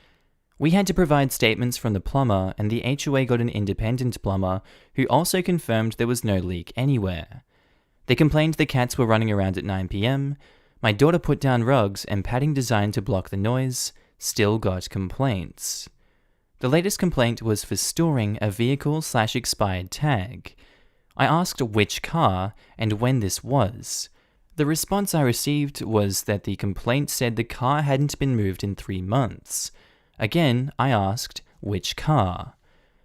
Speaker 1: We had to provide statements from the plumber, and the HOA got an independent plumber who also confirmed there was no leak anywhere. They complained the cats were running around at 9 p.m. My daughter put down rugs and padding designed to block the noise, still got complaints. The latest complaint was for storing a vehicle/expired tag. I asked which car and when this was. The response I received was that the complaint said the car hadn't been moved in 3 months. Again, I asked which car.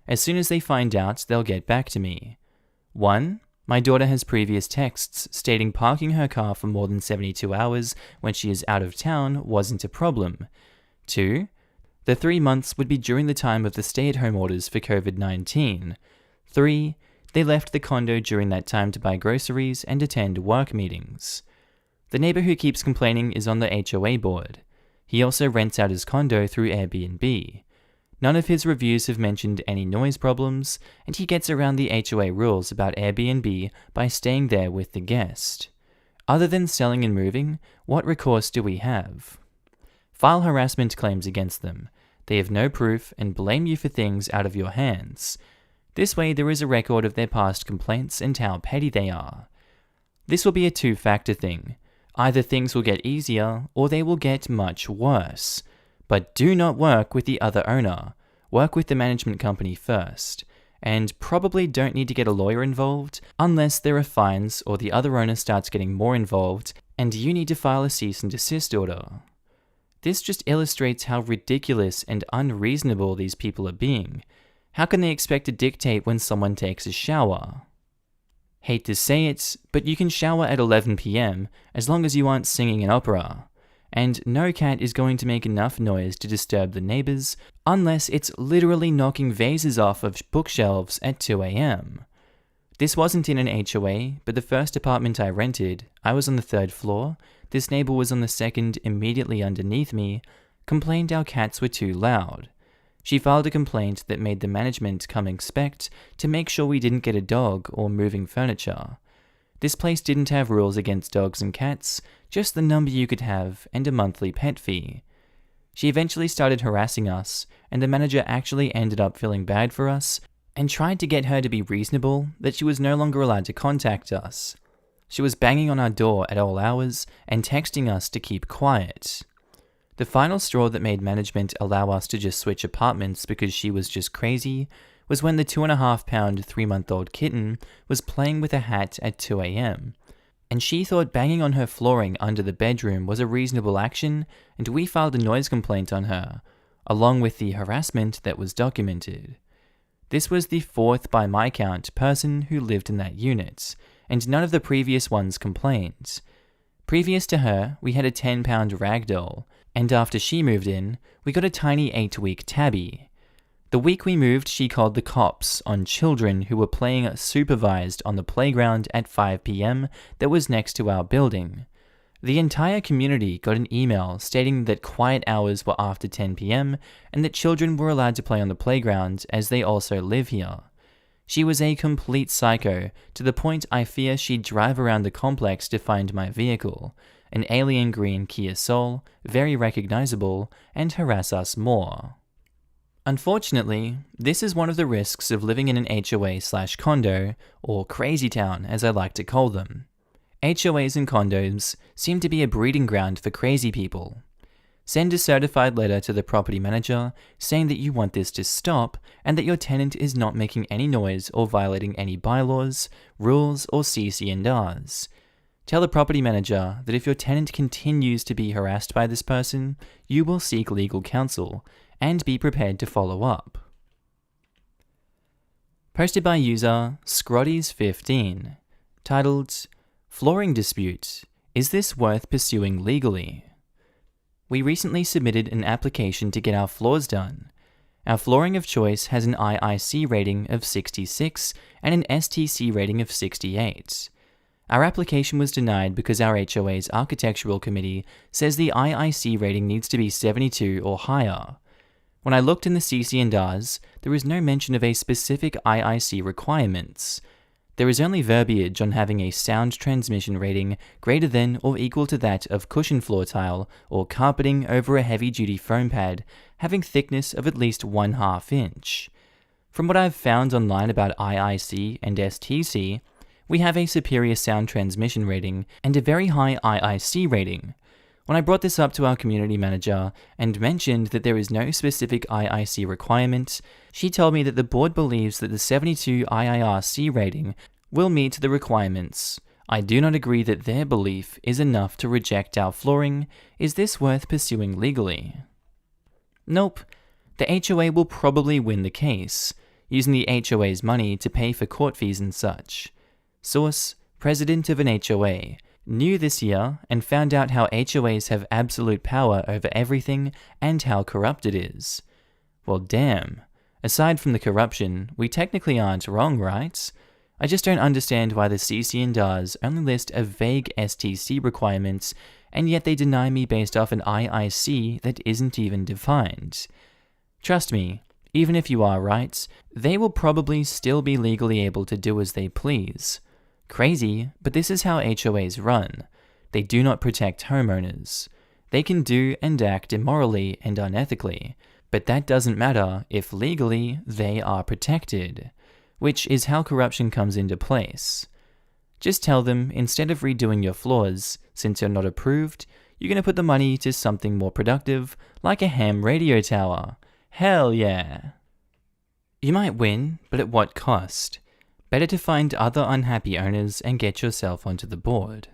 Speaker 1: As soon as they find out, they'll get back to me. 1. My daughter has previous texts stating parking her car for more than 72 hours when she is out of town wasn't a problem. 2. The 3 months would be during the time of the stay-at-home orders for COVID-19. 3. They left the condo during that time to buy groceries and attend work meetings. The neighbor who keeps complaining is on the HOA board. He also rents out his condo through Airbnb. None of his reviews have mentioned any noise problems, and he gets around the HOA rules about Airbnb by staying there with the guest. Other than selling and moving, what recourse do we have? File harassment claims against them. They have no proof and blame you for things out of your hands. This way there is a record of their past complaints and how petty they are. This will be a 2-factor thing. Either things will get easier or they will get much worse. But do not work with the other owner. Work with the management company first. And probably don't need to get a lawyer involved unless there are fines or the other owner starts getting more involved and you need to file a cease and desist order. This just illustrates how ridiculous and unreasonable these people are being. How can they expect to dictate when someone takes a shower? Hate to say it, but you can shower at 11 p.m. as long as you aren't singing an opera. And no cat is going to make enough noise to disturb the neighbors unless it's literally knocking vases off of bookshelves at 2 a.m. This wasn't in an HOA, but the first apartment I rented, I was on the 3rd floor, this neighbor was on the 2nd immediately underneath me, complained our cats were too loud. She filed a complaint that made the management come inspect to make sure we didn't get a dog or moving furniture. This place didn't have rules against dogs and cats, just the number you could have and a monthly pet fee. She eventually started harassing us, and the manager actually ended up feeling bad for us and tried to get her to be reasonable that she was no longer allowed to contact us. She was banging on our door at all hours and texting us to keep quiet. The final straw that made management allow us to just switch apartments because she was just crazy was when the 2.5-pound 3-month-old kitten was playing with a hat at 2 a.m. And she thought banging on her flooring under the bedroom was a reasonable action, and we filed a noise complaint on her, along with the harassment that was documented. This was the 4th by my count person who lived in that unit, and none of the previous ones complained. Previous to her, we had a 10-pound ragdoll, and after she moved in, we got a tiny 8-week tabby. The week we moved, she called the cops on children who were playing supervised on the playground at 5 p.m. that was next to our building. The entire community got an email stating that quiet hours were after 10 p.m. and that children were allowed to play on the playground as they also live here. She was a complete psycho, to the point I fear she'd drive around the complex to find my vehicle, an alien green Kia Soul, very recognizable, and harass us more. Unfortunately, this is one of the risks of living in an HOA/condo, or crazy town as I like to call them. HOAs and condos seem to be a breeding ground for crazy people. Send a certified letter to the property manager saying that you want this to stop and that your tenant is not making any noise or violating any bylaws, rules, or CC&Rs. Tell the property manager that if your tenant continues to be harassed by this person, you will seek legal counsel and be prepared to follow up. Posted by user Scrotties15, titled, Flooring Dispute, Is This Worth Pursuing Legally? We recently submitted an application to get our floors done. Our flooring of choice has an IIC rating of 66 and an STC rating of 68. Our application was denied because our HOA's Architectural Committee says the IIC rating needs to be 72 or higher. When I looked in the CC&Rs, there is no mention of a specific IIC requirements. There is only verbiage on having a sound transmission rating greater than or equal to that of cushion floor tile or carpeting over a heavy-duty foam pad having thickness of at least 1/2 inch. From what I've found online about IIC and STC, we have a superior sound transmission rating and a very high IIC rating. When I brought this up to our community manager and mentioned that there is no specific IIC requirement, she told me that the board believes that the 72 IIRC rating will meet the requirements. I do not agree that their belief is enough to reject our flooring. Is this worth pursuing legally? Nope. The HOA will probably win the case, using the HOA's money to pay for court fees and such. Source: President of an HOA. New this year and found out how HOAs have absolute power over everything and how corrupt it is. Well, damn. Aside from the corruption, we technically aren't wrong, right? I just don't understand why the CC&Rs only list a vague STC requirements and yet they deny me based off an IIC that isn't even defined. Trust me, even if you are right, they will probably still be legally able to do as they please. Crazy, but this is how HOAs run. They do not protect homeowners. They can do and act immorally and unethically, but that doesn't matter if legally they are protected, which is how corruption comes into place. Just tell them, instead of redoing your floors, since you're not approved, you're going to put the money to something more productive, like a ham radio tower. Hell yeah! You might win, but at what cost? Better to find other unhappy owners and get yourself onto the board.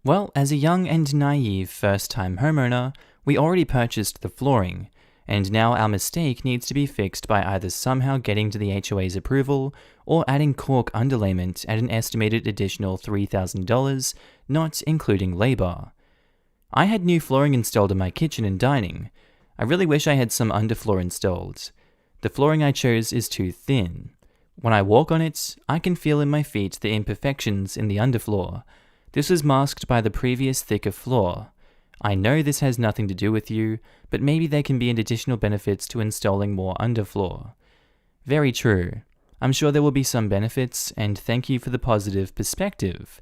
Speaker 1: Well, as a young and naive first-time homeowner, we already purchased the flooring, and now our mistake needs to be fixed by either somehow getting to the HOA's approval or adding caulk underlayment at an estimated additional $3,000, not including labor. I had new flooring installed in my kitchen and dining. I really wish I had some underfloor installed. The flooring I chose is too thin. When I walk on it, I can feel in my feet the imperfections in the underfloor. This was masked by the previous thicker floor. I know this has nothing to do with you, but maybe there can be additional benefits to installing more underfloor. Very true. I'm sure there will be some benefits, and thank you for the positive perspective.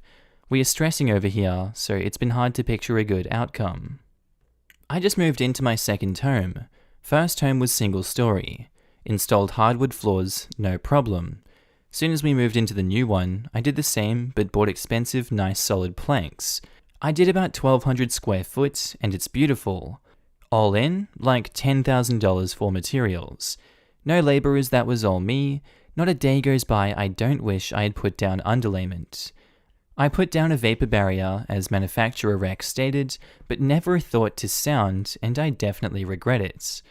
Speaker 1: We are stressing over here, so it's been hard to picture a good outcome. I just moved into my second home. First home was single story. Installed hardwood floors, no problem. Soon as we moved into the new one, I did the same but bought expensive, nice solid planks. I did about 1,200 square foot and it's beautiful. All in, like $10,000 for materials. No laborers, that was all me. Not a day goes by I don't wish I had put down underlayment. I put down a vapor barrier, as manufacturer rec stated, but never thought to sound, and I definitely regret it.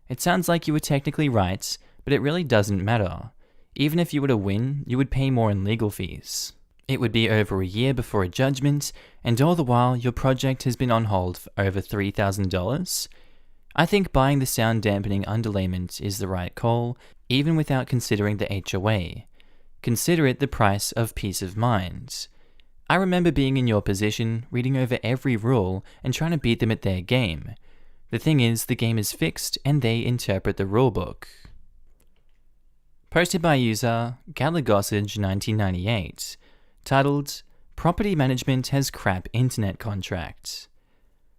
Speaker 1: It sounds like you were technically right, but it really doesn't matter. Even if you were to win, you would pay more in legal fees. It would be over a year before a judgment, and all the while your project has been on hold for over $3,000. I think buying the sound dampening underlayment is the right call, even without considering the HOA. Consider it the price of peace of mind. I remember being in your position, reading over every rule and trying to beat them at their game. The thing is, the game is fixed and they interpret the rulebook. Posted by user Galagossage 1998, titled, Property Management Has Crap Internet Contract.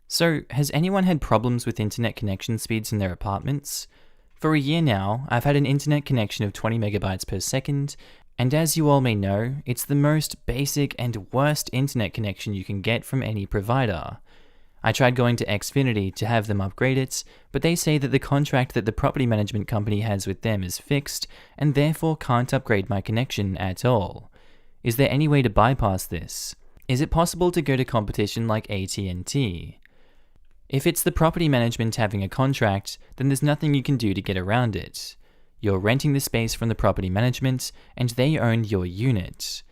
Speaker 1: So, has anyone had problems with internet connection speeds in their apartments? For a year now, I've had an internet connection of 20 megabytes per second, and as you all may know, it's the most basic and worst internet connection you can get from any provider. I tried going to Xfinity to have them upgrade it, but they say that the contract that the property management company has with them is fixed, and therefore can't upgrade my connection at all. Is there any way to bypass this? Is it possible to go to competition like AT&T? If it's the property management having a contract, then there's nothing you can do to get around it. You're renting the space from the property management, and they own your unit.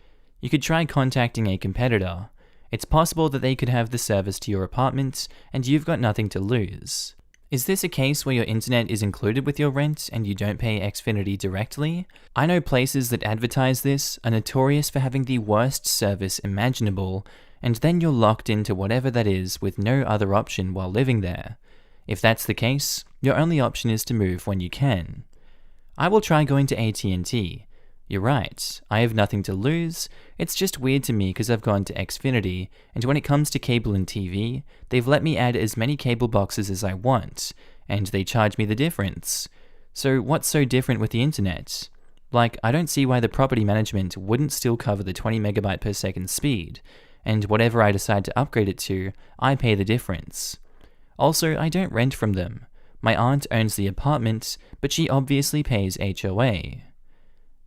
Speaker 1: You could try contacting a competitor. It's possible that they could have the service to your apartment, and you've got nothing to lose. Is this a case where your internet is included with your rent and you don't pay Xfinity directly? I know places that advertise this are notorious for having the worst service imaginable, and then you're locked into whatever that is with no other option while living there. If that's the case, your only option is to move when you can. I will try going to AT&T. You're right, I have nothing to lose. It's just weird to me because I've gone to Xfinity, and when it comes to cable and TV, they've let me add as many cable boxes as I want, and they charge me the difference. So what's so different with the internet? Like, I don't see why the property management wouldn't still cover the 20 megabyte per second speed, and whatever I decide to upgrade it to, I pay the difference. Also, I don't rent from them. My aunt owns the apartment, but she obviously pays HOA.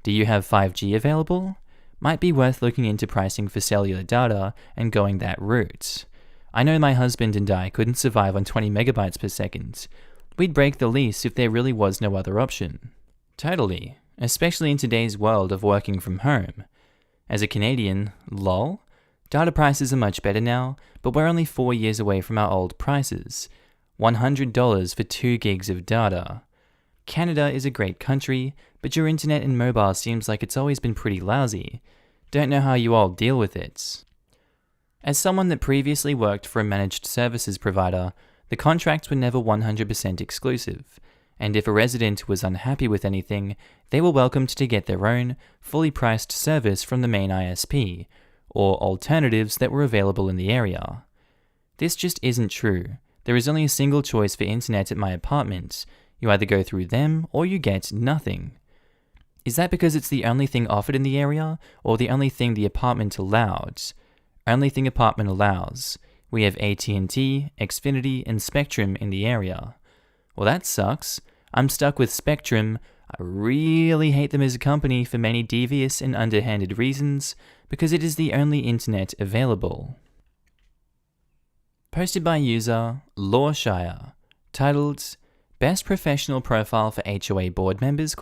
Speaker 1: Do you have 5G available? Might be worth looking into pricing for cellular data and going that route. I know my husband and I couldn't survive on 20 megabytes per second. We'd break the lease if there really was no other option. Totally, especially in today's world of working from home. As a Canadian, lol, data prices are much better now, but we're only 4 years away from our old prices. $100 for 2 gigs of data. Canada is a great country, but your internet and mobile seems like it's always been pretty lousy. Don't know how you all deal with it. As someone that previously worked for a managed services provider, the contracts were never 100% exclusive, and if a resident was unhappy with anything, they were welcomed to get their own, fully priced service from the main ISP, or alternatives that were available in the area. This just isn't true. There is only a single choice for internet at my apartment. You either go through them or you get nothing. Is that because it's the only thing offered in the area, or the only thing the apartment allowed? Only thing apartment allows. We have AT&T, Xfinity, and Spectrum in the area. Well, that sucks. I'm stuck with Spectrum. I really hate them as a company for many devious and underhanded reasons, because it is the only internet available. Posted by user Lawshire, titled Best Professional Profile for HOA Board Members?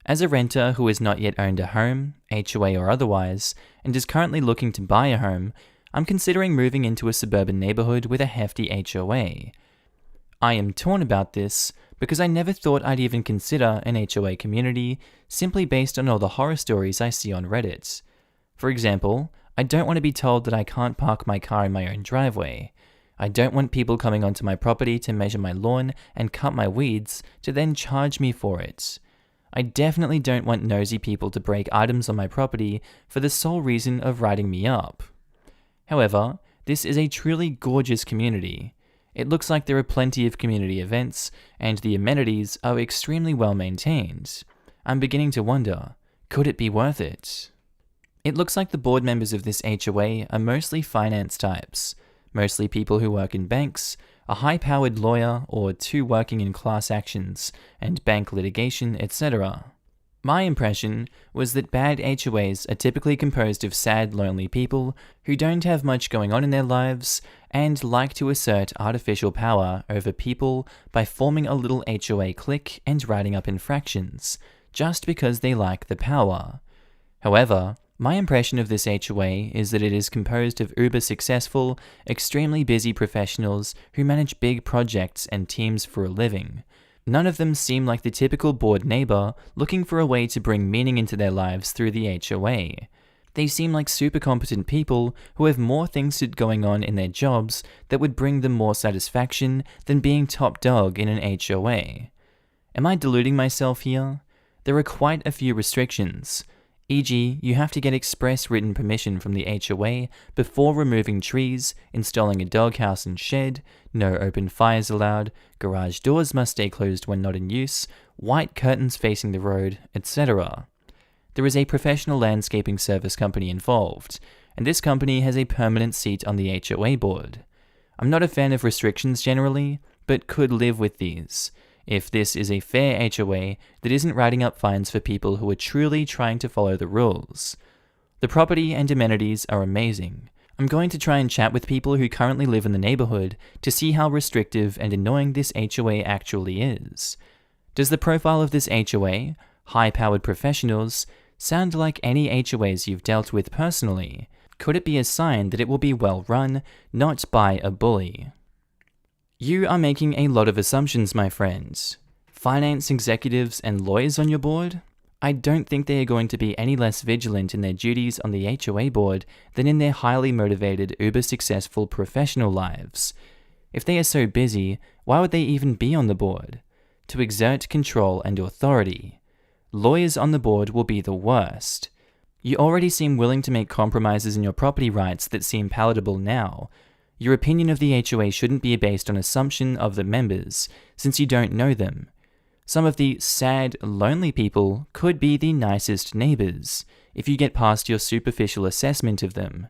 Speaker 1: As a renter who has not yet owned a home, HOA or otherwise, and is currently looking to buy a home, I'm considering moving into a suburban neighborhood with a hefty HOA. I am torn about this because I never thought I'd even consider an HOA community simply based on all the horror stories I see on Reddit. For example, I don't want to be told that I can't park my car in my own driveway. I don't want people coming onto my property to measure my lawn and cut my weeds to then charge me for it. I definitely don't want nosy people to break items on my property for the sole reason of writing me up. However, this is a truly gorgeous community. It looks like there are plenty of community events, and the amenities are extremely well maintained. I'm beginning to wonder, could it be worth it? It looks like the board members of this HOA are mostly finance types, mostly people who work in banks, a high-powered lawyer, or 2 working in class actions and bank litigation, etc. My impression was that bad HOAs are typically composed of sad, lonely people who don't have much going on in their lives and like to assert artificial power over people by forming a little HOA clique and writing up infractions, just because they like the power. However, my impression of this HOA is that it is composed of uber-successful, extremely busy professionals who manage big projects and teams for a living. None of them seem like the typical bored neighbor looking for a way to bring meaning into their lives through the HOA. They seem like super competent people who have more things going on in their jobs that would bring them more satisfaction than being top dog in an HOA. Am I deluding myself here? There are quite a few restrictions. E.g., you have to get express written permission from the HOA before removing trees, installing a doghouse and shed, no open fires allowed, garage doors must stay closed when not in use, white curtains facing the road, etc. There is a professional landscaping service company involved, and this company has a permanent seat on the HOA board. I'm not a fan of restrictions generally, but could live with these, if this is a fair HOA that isn't writing up fines for people who are truly trying to follow the rules. The property and amenities are amazing. I'm going to try and chat with people who currently live in the neighborhood to see how restrictive and annoying this HOA actually is. Does the profile of this HOA, high-powered professionals, sound like any HOAs you've dealt with personally? Could it be a sign that it will be well run, not by a bully? You are making a lot of assumptions, my friends. Finance executives and lawyers on your board? I don't think they are going to be any less vigilant in their duties on the HOA board than in their highly motivated, uber-successful professional lives. If they are so busy, why would they even be on the board? To exert control and authority. Lawyers on the board will be the worst. You already seem willing to make compromises in your property rights that seem palatable now. Your opinion of the HOA shouldn't be based on assumption of the members, since you don't know them. Some of the sad, lonely people could be the nicest neighbors, if you get past your superficial assessment of them.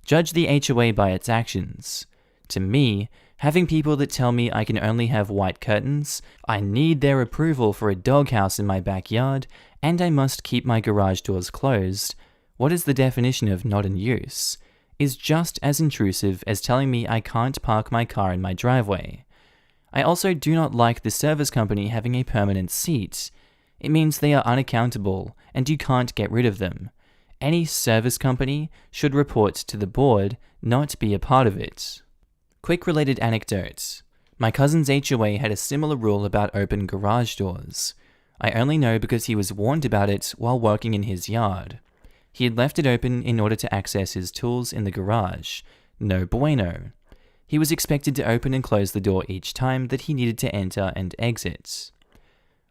Speaker 1: Judge the HOA by its actions. To me, having people that tell me I can only have white curtains, I need their approval for a doghouse in my backyard, and I must keep my garage doors closed, what is the definition of not in use, is just as intrusive as telling me I can't park my car in my driveway. I also do not like the service company having a permanent seat. It means they are unaccountable and you can't get rid of them. Any service company should report to the board, not be a part of it. Quick related anecdote. My cousin's HOA had a similar rule about open garage doors. I only know because he was warned about it while working in his yard. He had left it open in order to access his tools in the garage. No bueno. He was expected to open and close the door each time that he needed to enter and exit.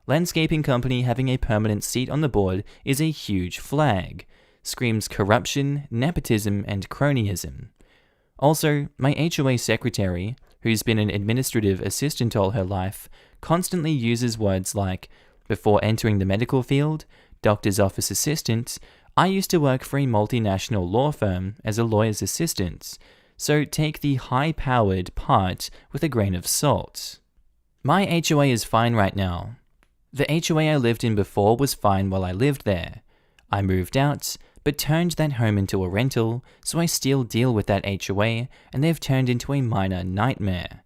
Speaker 1: Landscaping company having a permanent seat on the board is a huge flag. Screams corruption, nepotism, and cronyism. Also, my HOA secretary, who's been an administrative assistant all her life, constantly uses words like, before entering the medical field, doctor's office assistant. I used to work for a multinational law firm as a lawyer's assistant, so take the high-powered part with a grain of salt. My HOA is fine right now. The HOA I lived in before was fine while I lived there. I moved out, but turned that home into a rental, so I still deal with that HOA, and they've turned into a minor nightmare.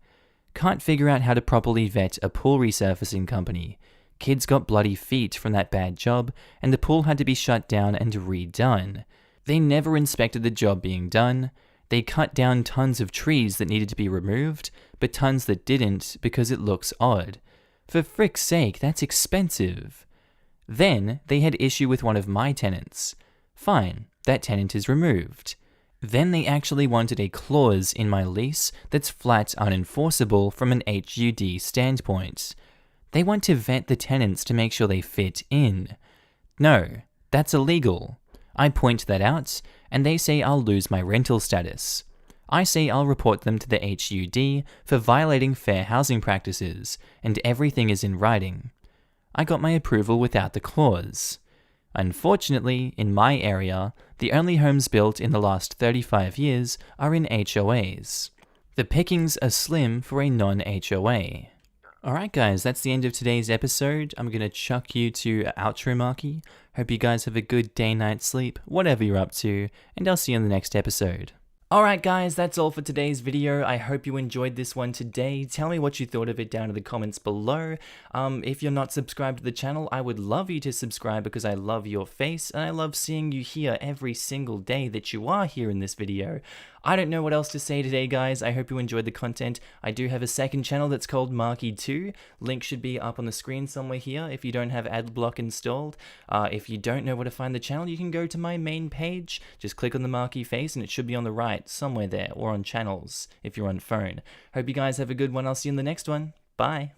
Speaker 1: Can't figure out how to properly vet a pool resurfacing company. Kids got bloody feet from that bad job, and the pool had to be shut down and redone. They never inspected the job being done. They cut down tons of trees that needed to be removed, but tons that didn't because it looks odd. For frick's sake, that's expensive. Then they had issue with one of my tenants. Fine, that tenant is removed. Then they actually wanted a clause in my lease that's flat unenforceable from an HUD standpoint. They want to vet the tenants to make sure they fit in. No, that's illegal. I point that out, and they say I'll lose my rental status. I say I'll report them to the HUD for violating fair housing practices, and everything is in writing. I got my approval without the clause. Unfortunately, in my area, the only homes built in the last 35 years are in HOAs. The pickings are slim for a non-HOA. Alright guys, that's the end of today's episode. I'm going to chuck you to outro Markee. Hope you guys have a good day-night sleep, whatever you're up to, and I'll see you in the next episode. Alright guys, that's all for today's video. I hope you enjoyed this one today. Tell me what you thought of it down in the comments below. If you're not subscribed to the channel, I would love you to subscribe because I love your face and I love seeing you here every single day that you are here in this video. I don't know what else to say today, guys. I hope you enjoyed the content. I do have a second channel that's called Markee 2. Link should be up on the screen somewhere here if you don't have adblock installed. If you don't know where to find the channel, you can go to my main page. Just click on the Markee face and it should be on the right, somewhere there, or on channels if you're on phone. Hope you guys have a good one. I'll see you in the next one. Bye.